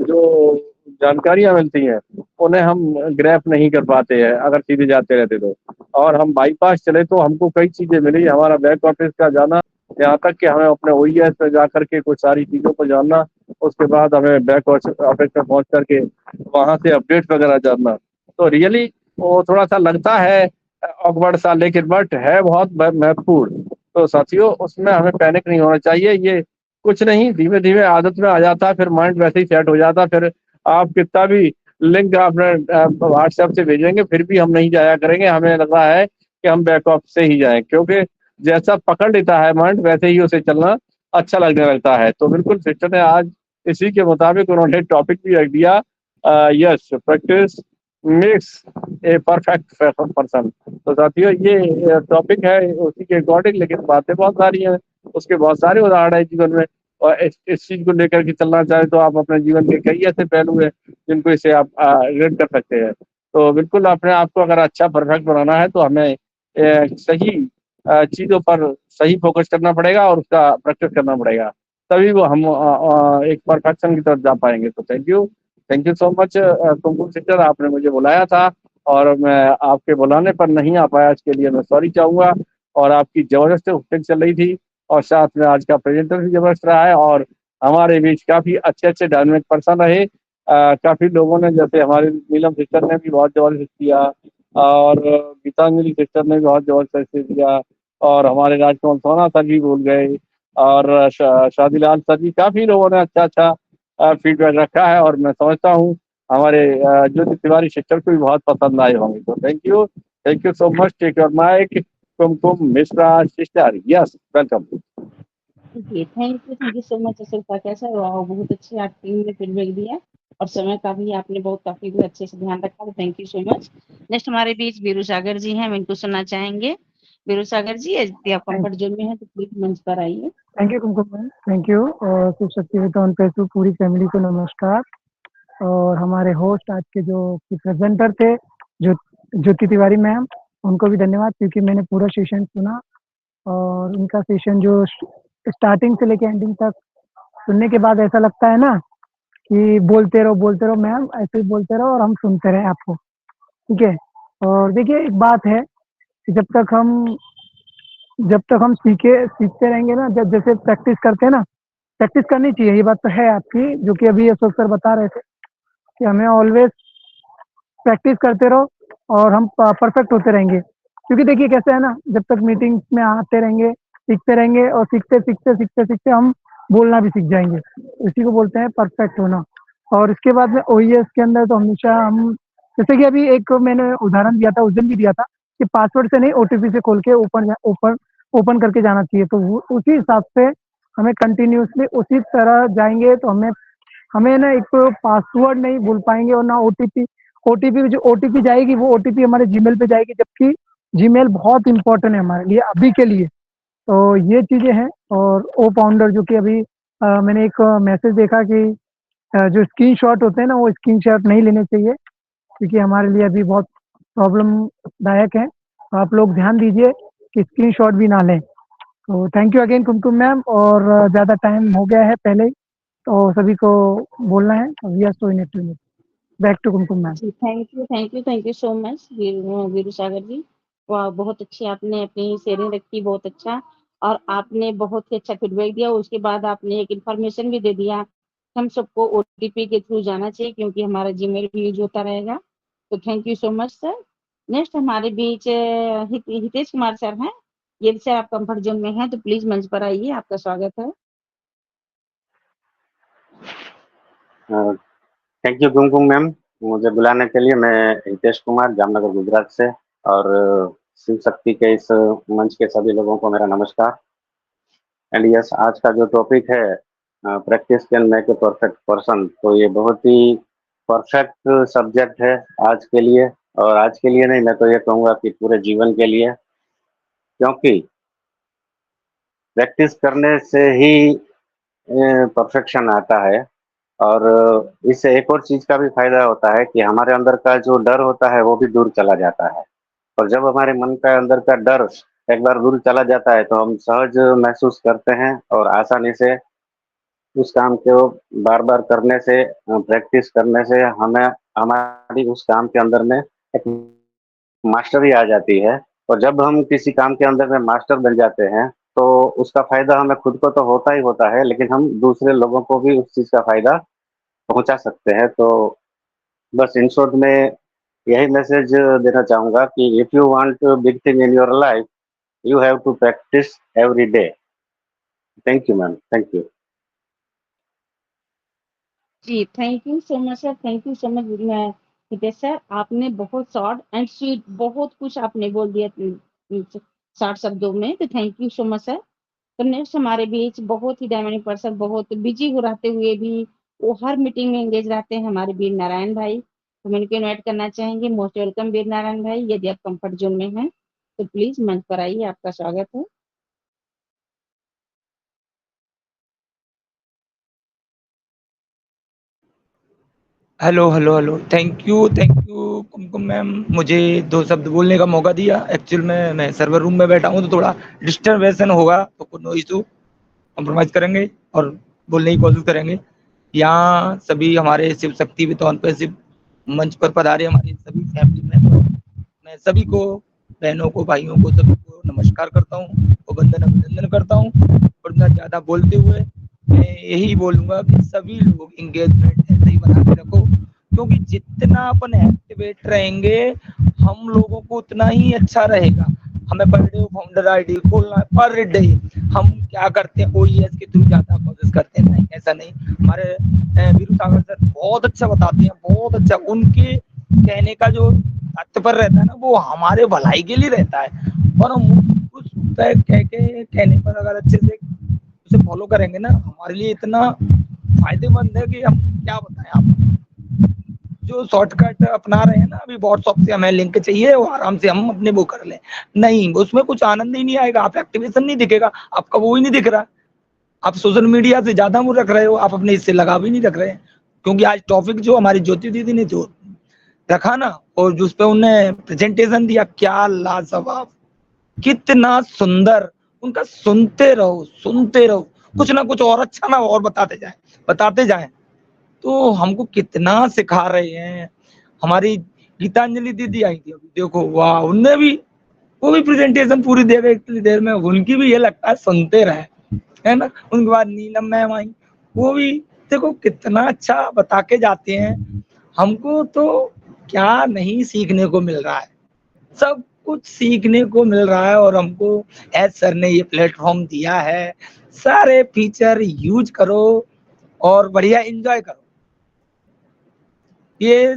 जो जानकारियां मिलती हैं उन्हें हम ग्रैप नहीं कर पाते हैं अगर सीधे जाते रहते तो। और हम बाईपास चले तो हमको कई चीजें मिली, हमारा बैक ऑफिस का जाना, यहाँ तक कि हमें अपने ओईएस पे जा करके कुछ सारी चीजों को जानना, उसके बाद हमें बैक ऑफिस में पहुंच करके वहां से अपडेट वगैरह जानना। तो रियली वो थोड़ा सा लगता है ऑकवर्ड सा, लेकिन बट है बहुत महत्वपूर्ण। तो साथियों, उसमें हमें पैनिक नहीं होना चाहिए। ये कुछ नहीं, धीमे धीमे आदत में आ जाता है, फिर माइंड वैसे ही सेट हो जाता है। फिर आप कितना भी लिंक आपने व्हाट्सएप से भेजेंगे फिर भी हम नहीं जाया करेंगे, हमें लग रहा है कि हम बैक ऑफ से ही जाएं, क्योंकि जैसा पकड़ लेता है माइंड वैसे ही उसे चलना अच्छा लगने लगता है। तो बिल्कुल सिस्टर ने आज इसी के मुताबिक उन्होंने टॉपिक भी रख दिया, yes, practice makes a perfect person. तो साथियों, ये टॉपिक है उसी के अकॉर्डिंग, लेकिन बातें बहुत सारी हैं, उसके बहुत सारे उदाहरण है जीवन में। और इस चीज को लेकर के चलना चाहे तो आप अपने जीवन के कई ऐसे पहलू हैं जिनको इसे आप रिलेट कर सकते हैं। तो बिल्कुल अपने आप को अगर अच्छा परफेक्ट बनाना है तो हमें सही चीजों पर सही फोकस करना पड़ेगा और उसका प्रैक्टिस करना पड़ेगा, तभी वो हम एक परफेक्शन की तरफ जा पाएंगे। तो thank you so much Kumkum sister, आपने मुझे बुलाया था और मैं आपके बुलाने पर नहीं आ पाया, इसके लिए मैं सॉरी चाहूंगा। और आपकी जबरदस्त उपस्थिति चल रही थी और साथ में आज का प्रेजेंटर भी जबरदस्त रहा है और हमारे बीच काफी अच्छे अच्छे डायनामिक पर्सन रहे। काफी लोगों ने, जैसे हमारे नीलम सिस्टर ने भी बहुत जबरदस्त किया और गीतांजलि सिस्टर ने भी बहुत जबरदस्त किया और हमारे राजकमल सोना सर भी बोल गए और शादीलाल सर जी, काफी लोगों ने अच्छा अच्छा फीडबैक रखा है और मैं समझता हूँ हमारे ज्योति तिवारी सिस्टर को भी बहुत पसंद आए होंगे। तो thank you so much. Take your mic Kumkum Mishra sister, yes, welcome. जी thank you so much Ashok, कैसा रहा, बहुत अच्छे आप टीम ने फीडबैक दिया और समय का भी आपने काफी अच्छे से ध्यान रखा, thank you so much. Next हमारे बीच बीरू सागर जी हैं, हम इनको सुनना चाहेंगे। बीरू सागर जी, यदि आप कंफर्ट जोन में हैं तो प्लीज मंच पर आइए। Thank you Kumkum ma'am, thank you. और शिव शक्ति विद्वान पैसू पूरी फैमिली को नमस्कार। और हमारे होस्ट आज के जो प्रेजेंटर थे ज्योति तिवारी मैम, उनको भी धन्यवाद, क्योंकि मैंने पूरा सेशन सुना और उनका सेशन जो स्टार्टिंग से लेके एंडिंग तक सुनने के बाद ऐसा लगता है ना कि बोलते रहो मैम, ऐसे ही बोलते रहो और हम सुनते रहे आपको, ठीक है। और देखिए एक बात है जब तक हम सीखते रहेंगे ना, जैसे प्रैक्टिस करते हैं ना, प्रैक्टिस करनी चाहिए, ये बात तो है आपकी, जो कि अभी अशोक सर बता रहे थे कि हमें ऑलवेज प्रैक्टिस करते रहो और हम परफेक्ट होते रहेंगे। क्योंकि देखिए कैसा है ना, जब तक मीटिंग्स में आते रहेंगे, सीखते रहेंगे, और सीखते हम बोलना भी सीख जाएंगे। इसी को बोलते हैं परफेक्ट होना। और इसके बाद में ओईएस के अंदर तो हमेशा हम, जैसे कि अभी एक मैंने उदाहरण दिया था, उस दिन भी दिया था, कि पासवर्ड से नहीं, ओटीपी से खोल के ओपन करके जाना चाहिए। तो उसी हिसाब से हमें कंटिन्यूसली उसी तरह जाएंगे तो हमें ना एक तो पासवर्ड नहीं भूल पाएंगे, और ना ओटीपी जो ओटीपी जाएगी वो ओटीपी हमारे जीमेल पे जाएगी, जबकि जीमेल बहुत इंपॉर्टेंट है हमारे लिए अभी के लिए। तो ये चीजें हैं। और ओ फाउंडर जो कि अभी मैंने एक मैसेज देखा कि जो स्क्रीनशॉट होते हैं ना, वो स्क्रीनशॉट नहीं लेने चाहिए, क्योंकि हमारे लिए अभी बहुत प्रॉब्लमदायक है। तो आप लोग ध्यान दीजिए कि स्क्रीनशॉट भी ना लें। तो thank you again Kumkum ma'am, और ज़्यादा टाइम हो गया है पहले ही, तो सभी को बोलना है। We are so in it. Back to Kumkum ma'am. Thank you so much Veeru Sagar ji. वाह, बहुत अच्छी आपने अपनी शेयरिंग रखी, बहुत अच्छा। और आपने बहुत ही अच्छा फीडबैक दिया। उसके बाद आपने एक इन्फॉर्मेशन भी दे दिया, हम सबको ओटीपी के थ्रू जाना चाहिए, क्योंकि हमारा जीमेल भी यूज होता रहेगा। तो thank you so much sir. Next हमारे बीच हितेश कुमार सर हैं। यदि सर आप कंफर्ट जोन में हैं तो प्लीज मंच पर आइए, आपका स्वागत है। थैंक यू कुमकुम मैम, मुझे बुलाने के लिए। मैं हितेश कुमार, जामनगर गुजरात से, और शिव शक्ति के इस मंच के सभी लोगों को मेरा नमस्कार। एंड यस, आज का जो टॉपिक है, practice can make a perfect person, तो ये बहुत ही परफेक्ट सब्जेक्ट है आज के लिए। और आज के लिए नहीं, मैं तो ये कहूँगा कि पूरे जीवन के लिए, क्योंकि प्रैक्टिस करने से ही परफेक्शन आता है। और इससे एक और चीज का भी फायदा होता है कि हमारे अंदर का जो डर होता है वो भी दूर चला जाता है। और जब हमारे मन का अंदर का डर एक बार दूर चला जाता है तो हम सहज महसूस करते हैं, और आसानी से उस काम को बार बार करने से, प्रैक्टिस करने से हमें हमारी उस काम के अंदर में एक मास्टरी आ जाती है। और जब हम किसी काम के अंदर में मास्टर बन जाते हैं तो उसका फायदा हमें खुद को तो होता ही होता है, लेकिन हम दूसरे लोगों को भी उस चीज का फायदा पहुंचा सकते हैं। तो बस इन शॉर्ट में यही मैसेज देना चाहूंगा कि if you want big thing in your life, you have to practice every day. Thank you ma'am, thank you. जी thank you so much sir, thank you so much Hitesh sir. आपने बहुत शॉर्ट एंड स्वीट बहुत कुछ आपने बोल दिया 60 शब्दों में। तो thank you so much sir. तो नेक्स्ट हमारे बीच बहुत ही डायनामिक पर्सन, बहुत बिजी हो रहते हुए भी वो हर मीटिंग में एंगेज रहते हैं, हमारे वीर नारायण भाई। तो मैं इनको इन्वाइट करना चाहेंगे। मोस्ट वेलकम वीर नारायण भाई। यदि आप कंफर्ट जोन में हैं तो प्लीज मंच पर आइए, आपका स्वागत है। Hello hello hello, thank you Kumkum ma'am, मुझे 2 शब्द बोलने का मौका दिया। एक्चुअल में मैं सर्वर रूम में बैठा हूँ तो थोड़ा डिस्टर्बेशन होगा, तो नो इशू, कॉम्प्रोमाइज़ करेंगे और बोलने की कोशिश करेंगे। यहाँ सभी हमारे शिव शक्ति विद्वान पे शिव मंच पर पधारे हमारे सभी फैमिली मेंबर, मैं सभी को, बहनों को, भाइयों को, सभी को नमस्कार करता हूँ और वंदन अभिनंदन करता हूँ। और ना ज़्यादा बोलते हुए मैं यही बोलूँगा कि सभी लोग एंगेजमेंट ऐसे ही बना के रखो, क्योंकि जितना अपन एक्टिवेट रहेंगे हम लोगों को उतना ही अच्छा रहेगा। हमें पर डे फाउंडर आईडी खोलना है, पर डे हम क्या करते हैं, ओईएस के थ्रू ज़्यादा कोशिश करते हैं। नहीं, ऐसा नहीं। हमारे वीरू सागर सर बहुत अच्छा बताते हैं, बहुत अच्छा। उनके कहने का जो तात्पर्य रहता है ना, वो हमारे भलाई के लिए रहता है। और हम कुछ कहने पर अगर अच्छे से उसे फॉलो करेंगे ना, हमारे लिए इतना फायदेमंद है कि हम क्या बताएं आपको। जो शॉर्टकट अपना रहे हैं ना, अभी व्हाट्सएप से हमें लिंक चाहिए और आराम से हम अपने वो कर लें, नहीं, उसमें कुछ आनंद ही नहीं आएगा। आप एक्टिवेशन नहीं दिखेगा, आपका वो ही नहीं दिख रहा। आप सोशल मीडिया से ज्यादा वो रख रहे हो, आप अपने इससे लगाव ही नहीं रख रहे हैं। क्योंकि आज टॉपिक जो हमारी ज्योति दीदी ने जो रखा ना, और जिस पे उन्हें प्रेजेंटेशन दिया, क्या लाजवाब, कितना सुंदर। उनका सुनते रहो, कुछ ना कुछ और अच्छा ना और बताते जाएं। तो हमको कितना सिखा रहे हैं। हमारी गीतांजलि दीदी आई थी अभी, देखो वाह, वो भी प्रेजेंटेशन पूरी देर इतनी देर में, उनकी भी ये लगता है सुनते रहे, है ना। उनके बाद नीलम मैम आई, वो भी देखो कितना अच्छा बता के जाते हैं। हमको तो क्या नहीं सीखने को मिल रहा है, सब कुछ सीखने को मिल रहा है। और हमको एज सर ने ये प्लेटफॉर्म दिया है, सारे फीचर यूज करो और बढ़िया एंजॉय करो। ये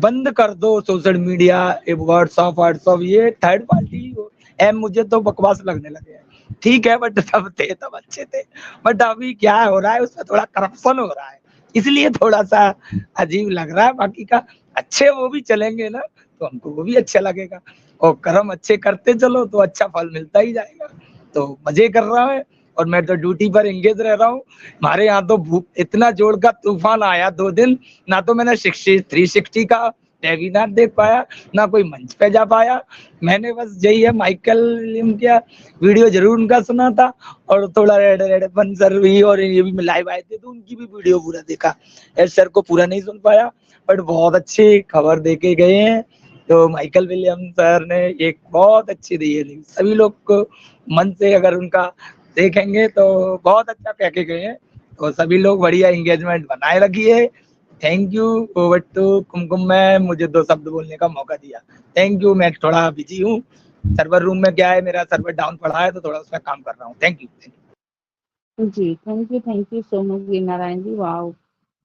बंद कर दो सोशल मीडिया, व्हाट्सअप, ये थर्ड पार्टी ऐप मुझे तो बकवास लगने लगे हैं। ठीक है, बट तब थे तब अच्छे थे, बट अभी क्या हो रहा है उसमें थोड़ा करप्शन हो रहा है, इसलिए थोड़ा सा अजीब लग रहा है। बाकी का अच्छे वो भी चलेंगे ना तो हमको वो भी अच्छा लगेगा, और कर्म अच्छे करते चलो तो अच्छा फल मिलता ही जाएगा। तो मजे कर रहा है, और मैं तो ड्यूटी पर एंगेज रह रहा हूँ। हमारे यहाँ तो इतना जोर का तूफान आया 2 दिन, ना तो मैंने 360 का वेबिनार देख पाया, ना कोई मंच पे जा पाया। मैंने बस यही है, माइकल लिम का वीडियो जरूर उनका सुना था, और थोड़ा रेड सर भी और ये भी लाइव आए थे तो उनकी भी वीडियो पूरा देखा। एस सर को पूरा नहीं सुन पाया, बट बहुत अच्छी खबर दे के गए हैं। तो माइकल विलियम सर ने एक बहुत अच्छी दी है न्यूज़, सभी लोग को मन से अगर उनका देखेंगे तो बहुत अच्छा कह के गए हैं। तो सभी लोग बढ़िया एंगेजमेंट बनाए रखिए। Thank you. Over to Kumkum ma'am, मुझे 2 शब्द बोलने का मौका दिया। Thank you. मैं थोड़ा बिजी हूँ, सर्वर रूम में क्या है, मेरा सर्वर डाउन पड़ा है तो थोड़ा उसमें काम कर रहा हूँ। Thank you. जी, thank you so much V Narayan ji. Wow!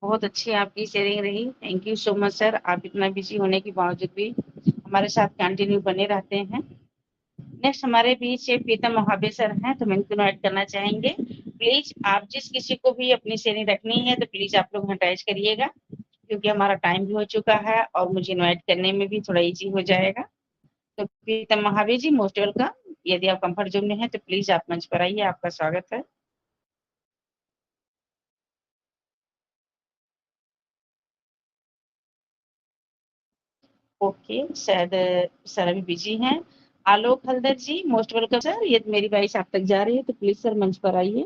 बहुत अच्छी आपकी शेयरिंग रही। Thank you so much sir. आप इतना बिजी होने के बावजूद भी हमारे साथ कंटिन्यू बने रहते हैं। नेक्स्ट हमारे बीच प्रीतम मोहाबे सर हैं, तो मैं इनको इनवाइट करना चाहेंगे। प्लीज आप जिस किसी को भी अपनी शेयरिंग रखनी है तो प्लीज आप लोग अटैच करिएगा, क्योंकि हमारा टाइम भी हो चुका है और मुझे इनवाइट करने में भी थोड़ा इजी हो जाएगा। तो प्रीतम मोहाबे जी, मोस्ट वेलकम। यदि आप कंफर्ट जोन में हैं तो प्लीज आप मंच पर आइए, आपका स्वागत है। ओके, शायद सर अभी बिजी हैं। आलोक हल्दर जी, मोस्ट वेलकम सर। यदि मेरी वॉइस आप तक जा रही है तो प्लीज सर मंच पर आइए।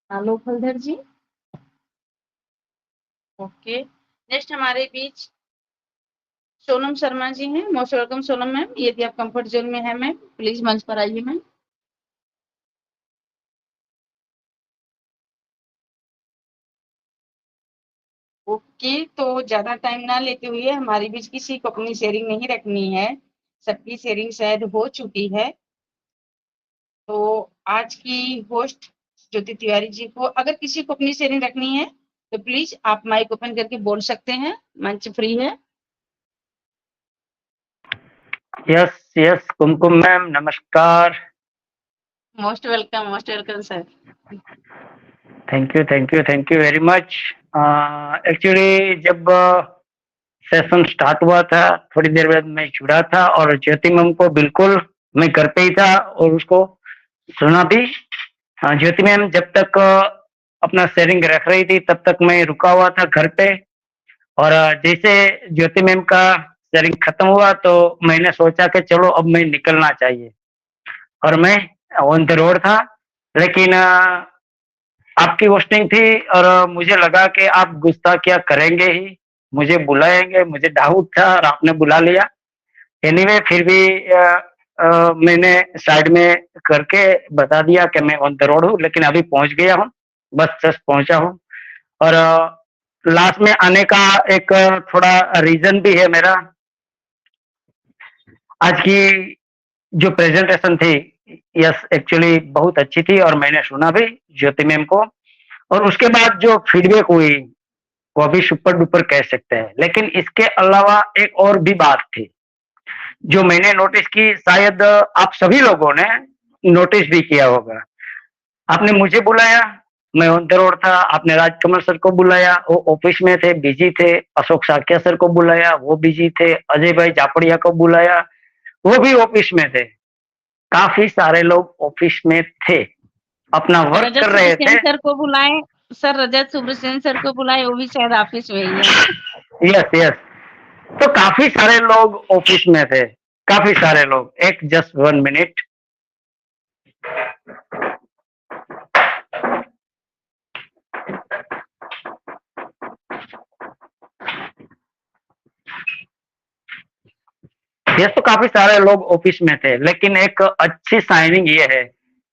आलोक हल्दर जी। ओके, नेक्स्ट हमारे बीच सोनम शर्मा जी हैं। Most welcome Sonam ma'am. यदि आप कंफर्ट जोन में है मैम, प्लीज मंच पर आइए मैम। ओके, तो ज्यादा टाइम ना लेते हुए हमारे बीच किसी को अपनी शेयरिंग नहीं रखनी है, सबकी शेयरिंग शायद हो चुकी है। तो आज की होस्ट ज्योति तिवारी जी को, अगर किसी को अपनी शेयरिंग रखनी है तो प्लीज आप माइक ओपन करके बोल सकते हैं, मंच फ्री है। यस कुमकुम मैम, नमस्कार। Most welcome sir. Thank you very much. Actually जब सेशन स्टार्ट हुआ था थोड़ी देर बाद मैं जुड़ा था, और ज्योति मैम को बिल्कुल मैं घर पे ही था और उसको सुना भी। ज्योति मैम जब तक अपना शेयरिंग रख रही थी तब तक मैं रुका हुआ था घर पे, और जैसे ज्योति मैम का शेयरिंग खत्म हुआ तो मैंने सोचा कि चलो अब मैं निकलना चाहिए, और मैं ऑन द रोड था। लेकिन आपकी होस्टिंग थी और मुझे लगा कि आप गुस्सा क्या करेंगे ही, मुझे बुलाएंगे, मुझे डाउट था और आपने बुला लिया। एनीवे फिर भी मैंने साइड में करके बता दिया कि मैं ऑन द रोड हूँ, लेकिन अभी पहुंच गया हूँ, बस जस्ट पहुंचा हूँ। और लास्ट में आने का एक थोड़ा रीजन भी है मेरा। आज की जो प्रेजेंटेशन थी, यस एक्चुअली बहुत अच्छी थी और मैंने सुना भी ज्योति मैम को, और उसके बाद जो फीडबैक हुई वो भी सुपर डुपर कह सकते हैं। लेकिन इसके अलावा एक और भी बात थी जो मैंने नोटिस की, शायद आप सभी लोगों ने नोटिस भी किया होगा। आपने मुझे बुलाया, मैं ऑन द रोड था। आपने राजकमल सर को बुलाया, वो ऑफिस में थे, बिजी थे। अशोक साकिया सर को बुलाया, वो बिजी थे। अजय भाई जापड़िया को बुलाया, वो भी ऑफिस में थे। काफी सारे लोग ऑफिस में थे, अपना वर्क रजत कर रहे थे। सुब्रसेन सर को बुलाए सर, रजत सुब्रसेन सर को बुलाए, वो भी शायद ऑफिस में ही है। यस तो काफी सारे लोग ऑफिस में थे, काफी सारे लोग। एक जस्ट 1 मिनट। ये तो काफी सारे लोग ऑफिस में थे, लेकिन एक अच्छी साइनिंग ये है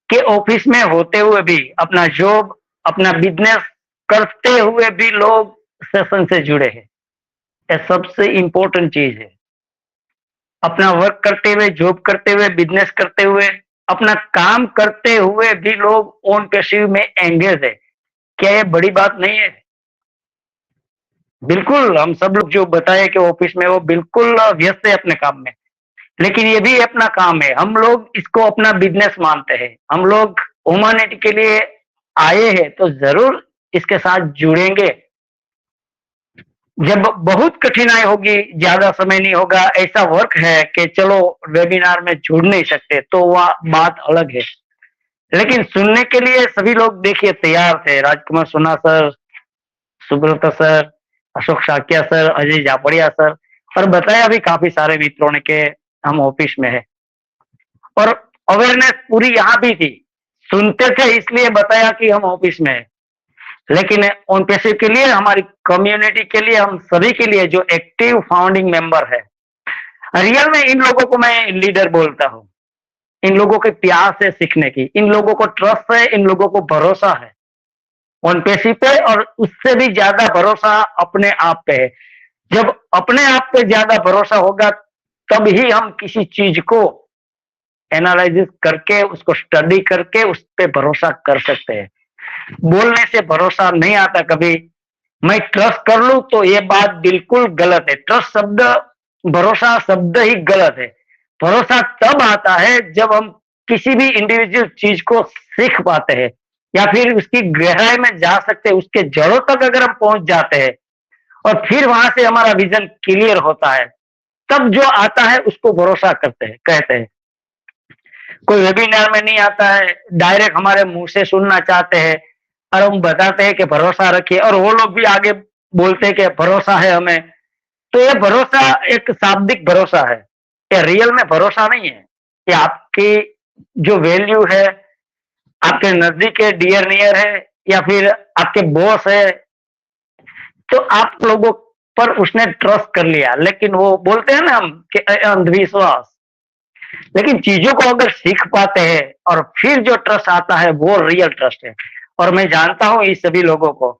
कि ऑफिस में होते हुए भी अपना जॉब, अपना बिजनेस करते हुए भी लोग सेशन से जुड़े हैं। ये सबसे इम्पोर्टेंट चीज है। अपना वर्क करते हुए, जॉब करते हुए, बिजनेस करते हुए, अपना काम करते हुए भी लोग ऑन पैसिव में एंगेज है। क्या ये बड़ी बात नहीं है? बिल्कुल, हम सब लोग जो बताए कि ऑफिस में वो बिल्कुल व्यस्त है अपने काम में, लेकिन ये भी अपना काम है। हम लोग इसको अपना बिजनेस मानते हैं। हम लोग ह्यूमैनिटी के लिए आए हैं तो जरूर इसके साथ जुड़ेंगे। जब बहुत कठिनाई होगी, ज्यादा समय नहीं होगा, ऐसा वर्क है कि चलो वेबिनार में जुड़ नहीं सकते, तो वह बात अलग है। लेकिन सुनने के लिए सभी लोग देखिए तैयार थे। Rajkumar Sona sir, Subrata sir, Ashok Sakiya sir, Ajay Japadiya sir, और बताया भी काफी सारे मित्रों ने कि हम ऑफिस में है, और अवेयरनेस पूरी यहाँ भी थी। सुनते थे इसलिए बताया कि हम ऑफिस में है, लेकिन ऑन पैसिव के लिए, हमारी कम्युनिटी के लिए, हम सभी के लिए जो एक्टिव फाउंडिंग मेंबर है, रियल में इन लोगों को मैं लीडर बोलता हूँ। इन लोगों के प्यास है सीखने की, इन लोगों को ट्रस्ट है, इन लोगों को भरोसा है ऑन पैसिव पे, और उससे भी ज्यादा भरोसा अपने आप पे है। जब अपने आप पे ज्यादा भरोसा होगा तब ही हम किसी चीज को एनालिसिस करके, उसको स्टडी करके उस पे भरोसा कर सकते हैं। बोलने से भरोसा नहीं आता कभी। मैं ट्रस्ट कर लूं तो ये बात बिल्कुल गलत है। ट्रस्ट शब्द, भरोसा शब्द ही गलत है। भरोसा तब आता है जब हम किसी भी इंडिविजुअल चीज को सीख पाते हैं, या फिर उसकी गहराई में जा सकते हैं, उसके जड़ों तक अगर हम पहुंच जाते हैं और फिर वहां से हमारा विजन क्लियर होता है, तब जो आता है उसको भरोसा करते हैं, कहते हैं। कोई वेबिनार में नहीं आता है, डायरेक्ट हमारे मुंह से सुनना चाहते हैं और हम बताते हैं कि भरोसा रखिए, और वो लोग भी आगे बोलते हैं कि भरोसा है हमें। तो ये भरोसा एक शाब्दिक भरोसा है, ये रियल में भरोसा नहीं है। ये आपकी जो वैल्यू है, आपके नजदीक है, डियर नियर है, या फिर आपके बॉस है, तो आप लोगों पर उसने ट्रस्ट कर लिया। लेकिन वो बोलते हैं ना हम कि अंधविश्वास, लेकिन चीजों को अगर सीख पाते हैं और फिर जो ट्रस्ट आता है वो रियल ट्रस्ट है। और मैं जानता हूँ इस सभी लोगों को,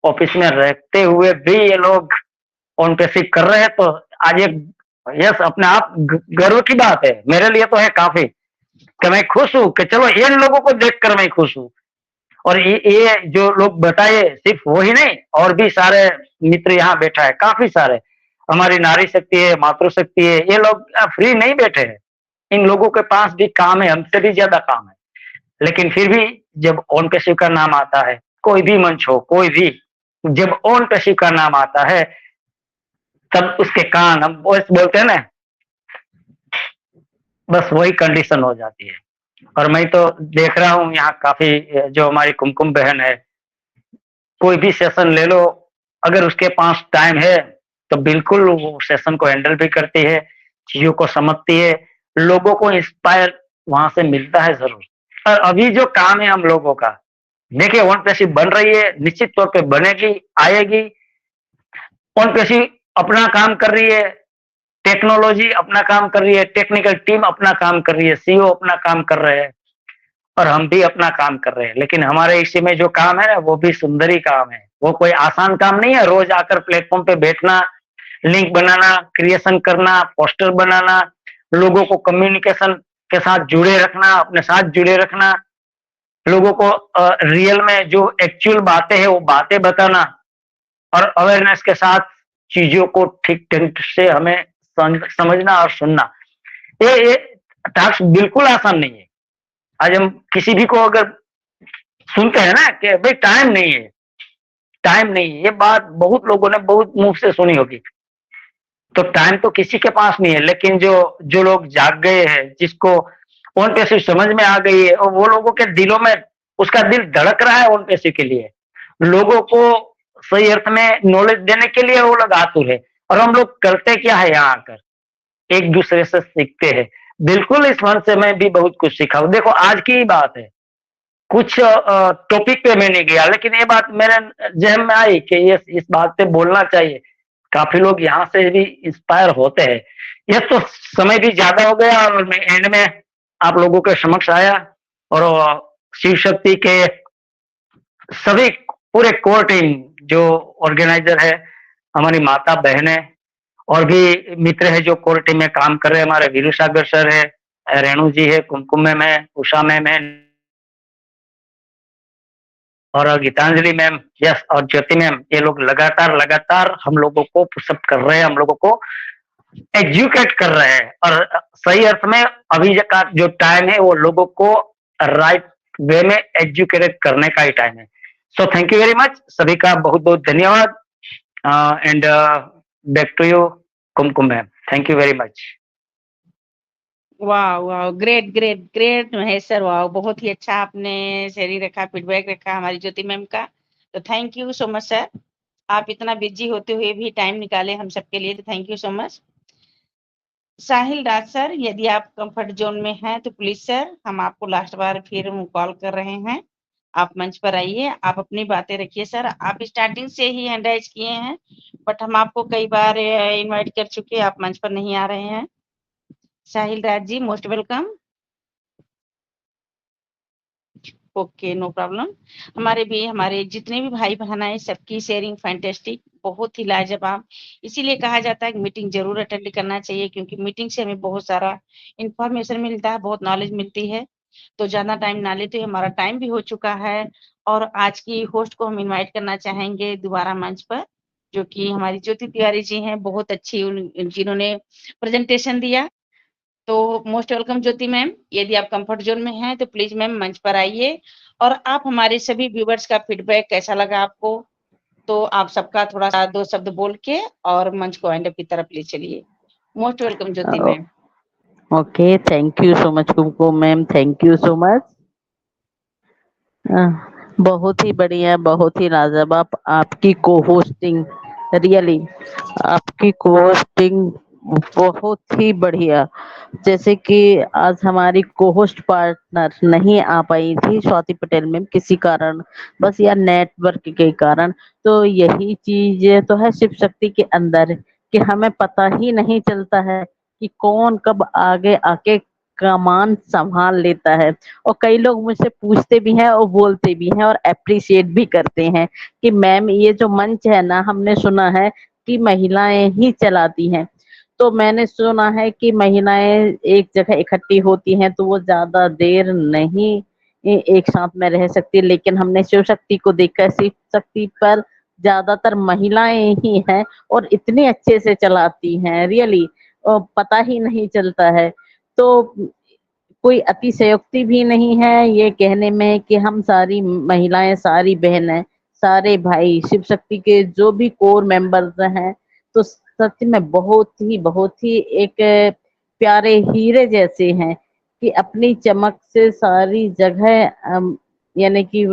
ऑफिस में रहते हुए भी ये लोग ऑन पैसिव कर रहे हैं, तो आज एक यस अपने आप गर्व की बात है। मेरे लिए तो है काफी, कि मैं खुश हूँ कि चलो इन लोगों को देखकर मैं खुश हूँ। और ये जो लोग बताए, सिर्फ वही नहीं, और भी सारे मित्र यहाँ बैठा है, काफी सारे। हमारी नारी शक्ति है, मातृशक्ति है, ये लोग फ्री नहीं बैठे हैं। इन लोगों के पास भी काम है, हमसे भी ज्यादा काम है। लेकिन फिर भी जब ऑन पैसिव का नाम आता है, कोई भी मंच हो, कोई भी, जब ऑन पैसिव का नाम आता है तब उसके कान, हम बोलते हैं ना, बस वही कंडीशन हो जाती है। और मैं तो देख रहा हूँ यहाँ काफी, जो हमारी कुमकुम बहन है, कोई भी सेशन ले लो, अगर उसके पास टाइम है तो बिल्कुल वो सेशन को हैंडल भी करती है, चीजों को समझती है, लोगों को इंस्पायर वहां से मिलता है जरूर। और अभी जो काम है हम लोगों का, देखिए ऑन पैसिव बन रही है, निश्चित तौर पे बनेगी, आएगी। ऑन पैसिव अपना काम कर रही है, टेक्नोलॉजी अपना काम कर रही है, टेक्निकल टीम अपना काम कर रही है, सीईओ अपना काम कर रहे हैं, और हम भी अपना काम कर रहे हैं। लेकिन हमारे इसी में जो काम है ना, वो भी सुंदर ही काम है। वो कोई आसान काम नहीं है। रोज आकर प्लेटफॉर्म पे बैठना, लिंक बनाना, क्रिएशन करना, पोस्टर बनाना, लोगों को कम्युनिकेशन के साथ जुड़े रखना, अपने साथ जुड़े रखना, लोगों को रियल में जो एक्चुअल बातें हैं वो बातें बताना, और अवेयरनेस के साथ चीजों को ठीक ढंग से हमें समझना और सुनना, ये टास्क बिल्कुल आसान नहीं है। आज हम किसी भी को अगर सुनते हैं ना कि भाई टाइम नहीं है, टाइम नहीं है, ये बात बहुत लोगों ने बहुत मुंह से सुनी होगी। तो टाइम तो किसी के पास नहीं है, लेकिन जो लोग जाग गए हैं, जिसको ऑन पैसिव समझ में आ गई है, और वो लोगों के दिलों में उसका दिल धड़क रहा है ऑन पैसिव के लिए, लोगों को सही अर्थ में नॉलेज देने के लिए वो लोग आतुर है। और हम लोग करते क्या है, यहाँ आकर एक दूसरे से सीखते हैं। बिल्कुल इस मंच से मैं भी बहुत कुछ सीखा हूँ। देखो आज की ही बात है, कुछ टॉपिक पे मैं नहीं गया, लेकिन ये बात मेरे जहन में आई कि ये इस बात पे बोलना चाहिए। काफी लोग यहाँ से भी इंस्पायर होते हैं। यह तो समय भी ज्यादा हो गया और मैं एंड में आप लोगों के समक्ष आया और शिव शक्ति के सभी पूरे कोर टीम जो ऑर्गेनाइजर है, हमारी माता बहनें और भी मित्र है जो कोर टीम में काम कर रहे हैं। हमारे वीरू सागर सर है, रेणु जी है, कुमकुम मैम है, उषा मैम है और गीतांजलि मैम, यस, और ज्योति मैम, ये लोग लगातार हम लोगों को पुशअप कर रहे हैं, हम लोगों को एजुकेट कर रहे हैं और सही अर्थ में अभी का जो टाइम है वो लोगों को राइट वे में एजुकेट करने का ही टाइम है। So thank you very much, सभी का बहुत बहुत धन्यवाद and back to you Kumkum ma'am, thank you very much. वाह वाह, great great great Mahesh sir, वाह, बहुत ही अच्छा आपने शेयरिंग रखा, फीडबैक रखा हमारी ज्योति मैम का, तो thank you so much sir. आप इतना बिजी होते हुए भी टाइम निकाले हम सबके लिए, तो thank you so much. Sahil Raj sir, यदि आप कंफर्ट जोन में हैं तो प्लीज सर, हम आपको लास्ट बार फिर कॉल कर रहे हैं, आप मंच पर आइए, आप अपनी बातें रखिए सर। आप स्टार्टिंग से ही हैंड राइज किए हैं, बट हम आपको कई बार इनवाइट कर चुके हैं, आप मंच पर नहीं आ रहे हैं। Sahil Raj ji, most welcome. Okay, no problem. हमारे जितने भी भाई बहन आए, सबकी शेयरिंग फैंटेस्टिक, बहुत ही लाजवाब। इसीलिए कहा जाता है कि मीटिंग जरूर अटेंड करना चाहिए, क्योंकि मीटिंग से हमें बहुत सारा इंफॉर्मेशन मिलता है, बहुत नॉलेज मिलती है। तो ज्यादा टाइम ना लेते हुए, हमारा टाइम भी हो चुका है और आज की होस्ट को हम इनवाइट करना चाहेंगे दोबारा मंच पर, जो कि हमारी ज्योति तिवारी जी हैं, बहुत अच्छी जिन्होंने प्रेजेंटेशन दिया। तो मोस्ट वेलकम ज्योति मैम, यदि आप कंफर्ट जोन में हैं तो प्लीज मैम मंच पर आइए और आप हमारे सभी व्यूवर्स का फीडबैक कैसा लगा आपको, तो आप सबका थोड़ा सा 2 शब्द बोल के और मंच को एंड अप की तरफ ले चलिए। Most welcome Jyoti ma'am. Okay, thank you so much Kumkum ma'am, thank you so much. बहुत ही बढ़िया, बहुत ही लाजवाब आपकी को होस्टिंग, रियली आपकी को होस्टिंग बहुत ही बढ़िया। जैसे कि आज हमारी को होस्ट पार्टनर नहीं आ पाई थी स्वाति पटेल मैम, किसी कारण, बस यार नेटवर्क के कारण। तो यही चीज तो है शिव शक्ति के अंदर कि हमें पता ही नहीं चलता है कि कौन कब आगे आके कमान संभाल लेता है। और कई लोग मुझसे पूछते भी हैं और बोलते भी हैं और अप्रिशिएट भी करते हैं कि मैम ये जो मंच है ना, हमने सुना है कि महिलाएं ही चलाती हैं। तो मैंने सुना है कि महिलाएं एक जगह इकट्ठी होती हैं तो वो ज्यादा देर नहीं एक साथ में रह सकती, लेकिन हमने शिव शक्ति को देखा, शिव शक्ति पर ज्यादातर महिलाएं ही हैं और इतने अच्छे से चलाती हैं, रियली पता ही नहीं चलता है। तो कोई अतिशयोक्ति भी नहीं है ये कहने में कि हम सारी महिलाएं, सारी बहनें, सारे भाई शिव शक्ति के जो भी कोर मेंबर्स हैं, तो सच में बहुत ही एक प्यारे हीरे जैसे हैं कि अपनी चमक से सारी जगह यानी कि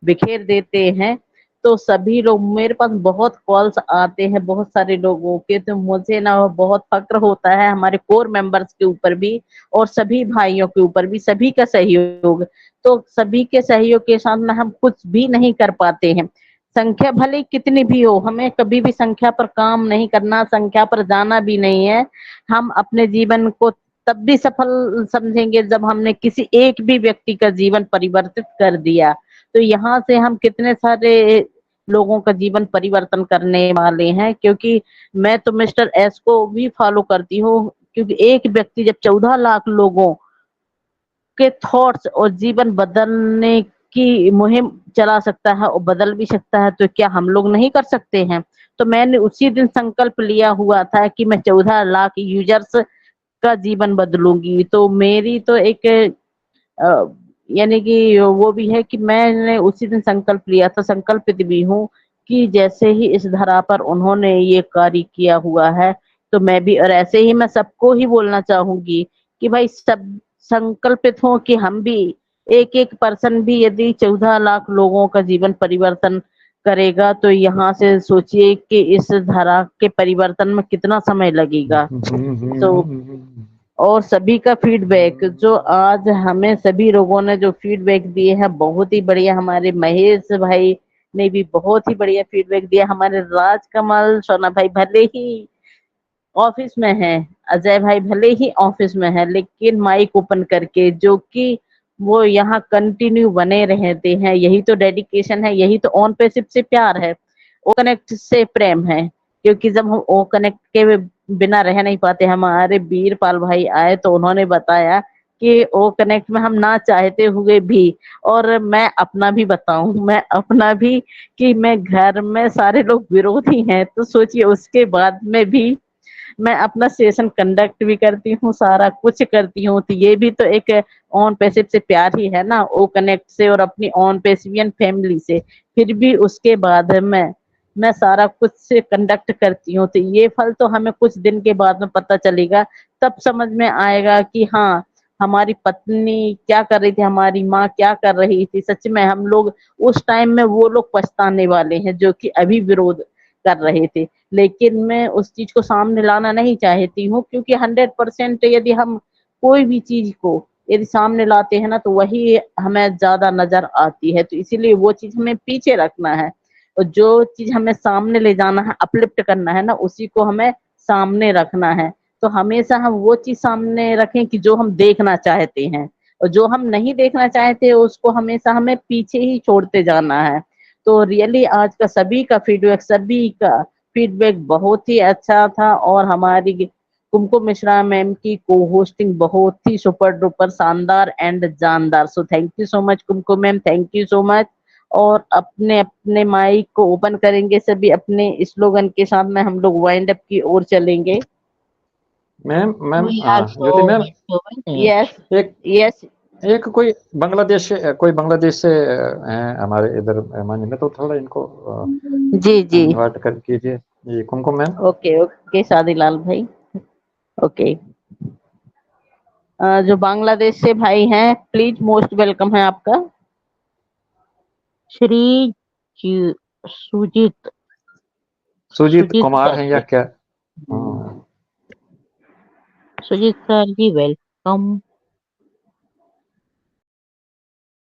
बिखेर देते हैं। तो सभी लोग, मेरे पास बहुत कॉल्स आते हैं बहुत सारे लोगों के, तो मुझे ना बहुत फक्र होता है हमारे कोर मेंबर्स के ऊपर भी और सभी भाइयों के ऊपर भी, सभी का सहयोग। तो सभी के सहयोग के साथ में हम कुछ भी नहीं कर पाते हैं। संख्या भले कितनी भी हो, हमें कभी भी संख्या पर काम नहीं करना, संख्या पर जाना भी नहीं है। हम अपने जीवन को तब भी सफल समझेंगे जब हमने किसी एक भी व्यक्ति का जीवन परिवर्तित कर दिया। तो यहाँ से हम कितने सारे लोगों का जीवन परिवर्तन करने वाले हैं, क्योंकि मैं तो मिस्टर एस को भी फॉलो करती हूँ, क्योंकि एक व्यक्ति जब 14 लाख लोगों के थॉट्स और जीवन बदलने की मुहिम चला सकता है और बदल भी सकता है, तो क्या हम लोग नहीं कर सकते हैं। तो मैंने उसी दिन संकल्प लिया हुआ था कि मैं 14 लाख यूजर्स का जीवन बदलूंगी। तो मेरी तो एक यानी कि वो भी है कि मैंने उसी दिन संकल्प लिया था, संकल्पित भी हूँ कि जैसे ही इस धरा पर उन्होंने ये कार्य किया हुआ है तो मैं भी, और ऐसे ही मैं सबको ही बोलना चाहूंगी कि भाई सब संकल्पित हो कि हम भी एक एक पर्सन भी यदि 14 लाख लोगों का जीवन परिवर्तन करेगा, तो यहाँ से सोचिए कि इस धारा के परिवर्तन में कितना समय लगेगा। तो और सभी का फीडबैक जो आज हमें सभी लोगों ने जो फीडबैक दिए हैं बहुत ही बढ़िया। हमारे महेश भाई ने भी बहुत ही बढ़िया फीडबैक दिया। हमारे राजकमल सोना भाई भले ही ऑफिस में हैं, अजय भाई भले ही ऑफिस में है लेकिन माइक ओपन करके जो कि वो यहाँ कंटिन्यू बने रहते हैं, यही तो डेडिकेशन है, यही तो ऑन पैसिव से प्यार है, ओ कनेक्ट से प्रेम है। क्योंकि जब हम ओ कनेक्ट के बिना रह नहीं पाते, हमारे वीरपाल भाई आए तो उन्होंने बताया कि ओ कनेक्ट में हम ना चाहते हुए भी, और मैं अपना भी बताऊं, मैं अपना भी कि मैं घर में सारे लोग विरोधी हैं, तो सोचिए उसके बाद में भी मैं अपना सेशन कंडक्ट भी करती हूँ, सारा कुछ करती हूँ, तो ये भी तो एक ऑन पैसिव से प्यार ही है ना, ओ कनेक्ट से और अपनी ऑन पैसिवियन फैमिली से। फिर भी उसके बाद मैं सारा कुछ से कंडक्ट करती हूँ, तो ये फल तो हमें कुछ दिन के बाद में पता चलेगा, तब समझ में आएगा कि हाँ हमारी पत्नी क्या कर रही थी, हमारी माँ क्या कर रही थी। सच में हम लोग उस टाइम में वो लोग पछताने वाले हैं जो कि अभी विरोध कर रहे थे। लेकिन मैं उस चीज को सामने लाना नहीं चाहती हूँ, क्योंकि 100% यदि हम कोई भी चीज को यदि सामने लाते हैं ना तो वही हमें ज्यादा नजर आती है, तो इसीलिए वो चीज हमें पीछे रखना है, और जो चीज हमें सामने ले जाना है, अपलिफ्ट करना है ना, उसी को हमें सामने रखना है। तो हमेशा हम वो चीज सामने रखें कि जो हम देखना चाहते हैं, और जो हम नहीं देखना चाहते उसको हमेशा हमें पीछे ही छोड़ते जाना है। तो रियली आज का सभी का फीडबैक बहुत ही अच्छा था, और हमारी कुमकुम मिश्रा मैम की को होस्टिंग बहुत ही सुपर डुपर शानदार एंड जानदार। सो thank you so much Kumkum ma'am, thank you so much. और अपने अपने माइक को ओपन करेंगे सभी अपने स्लोगन के साथ में, हम लोग वाइंड अप की ओर चलेंगे। Ma'am ma'am We Jyoti ma'am, also yes एक यस एक कोई बांग्लादेश से हैं हमारे इधर मेहमान में, तो थोड़ा इनको जी जी इनवाइट कर कीजिए। जी कुमकुम मैम। ओके ओके शादीलाल भाई ओके। जो बांग्लादेश से भाई हैं प्लीज मोस्ट वेलकम है आपका। श्री सुजीत सुजीत सुजीत कुमार हैं या सर क्या? हाँ, सुजीत सर जी वेलकम।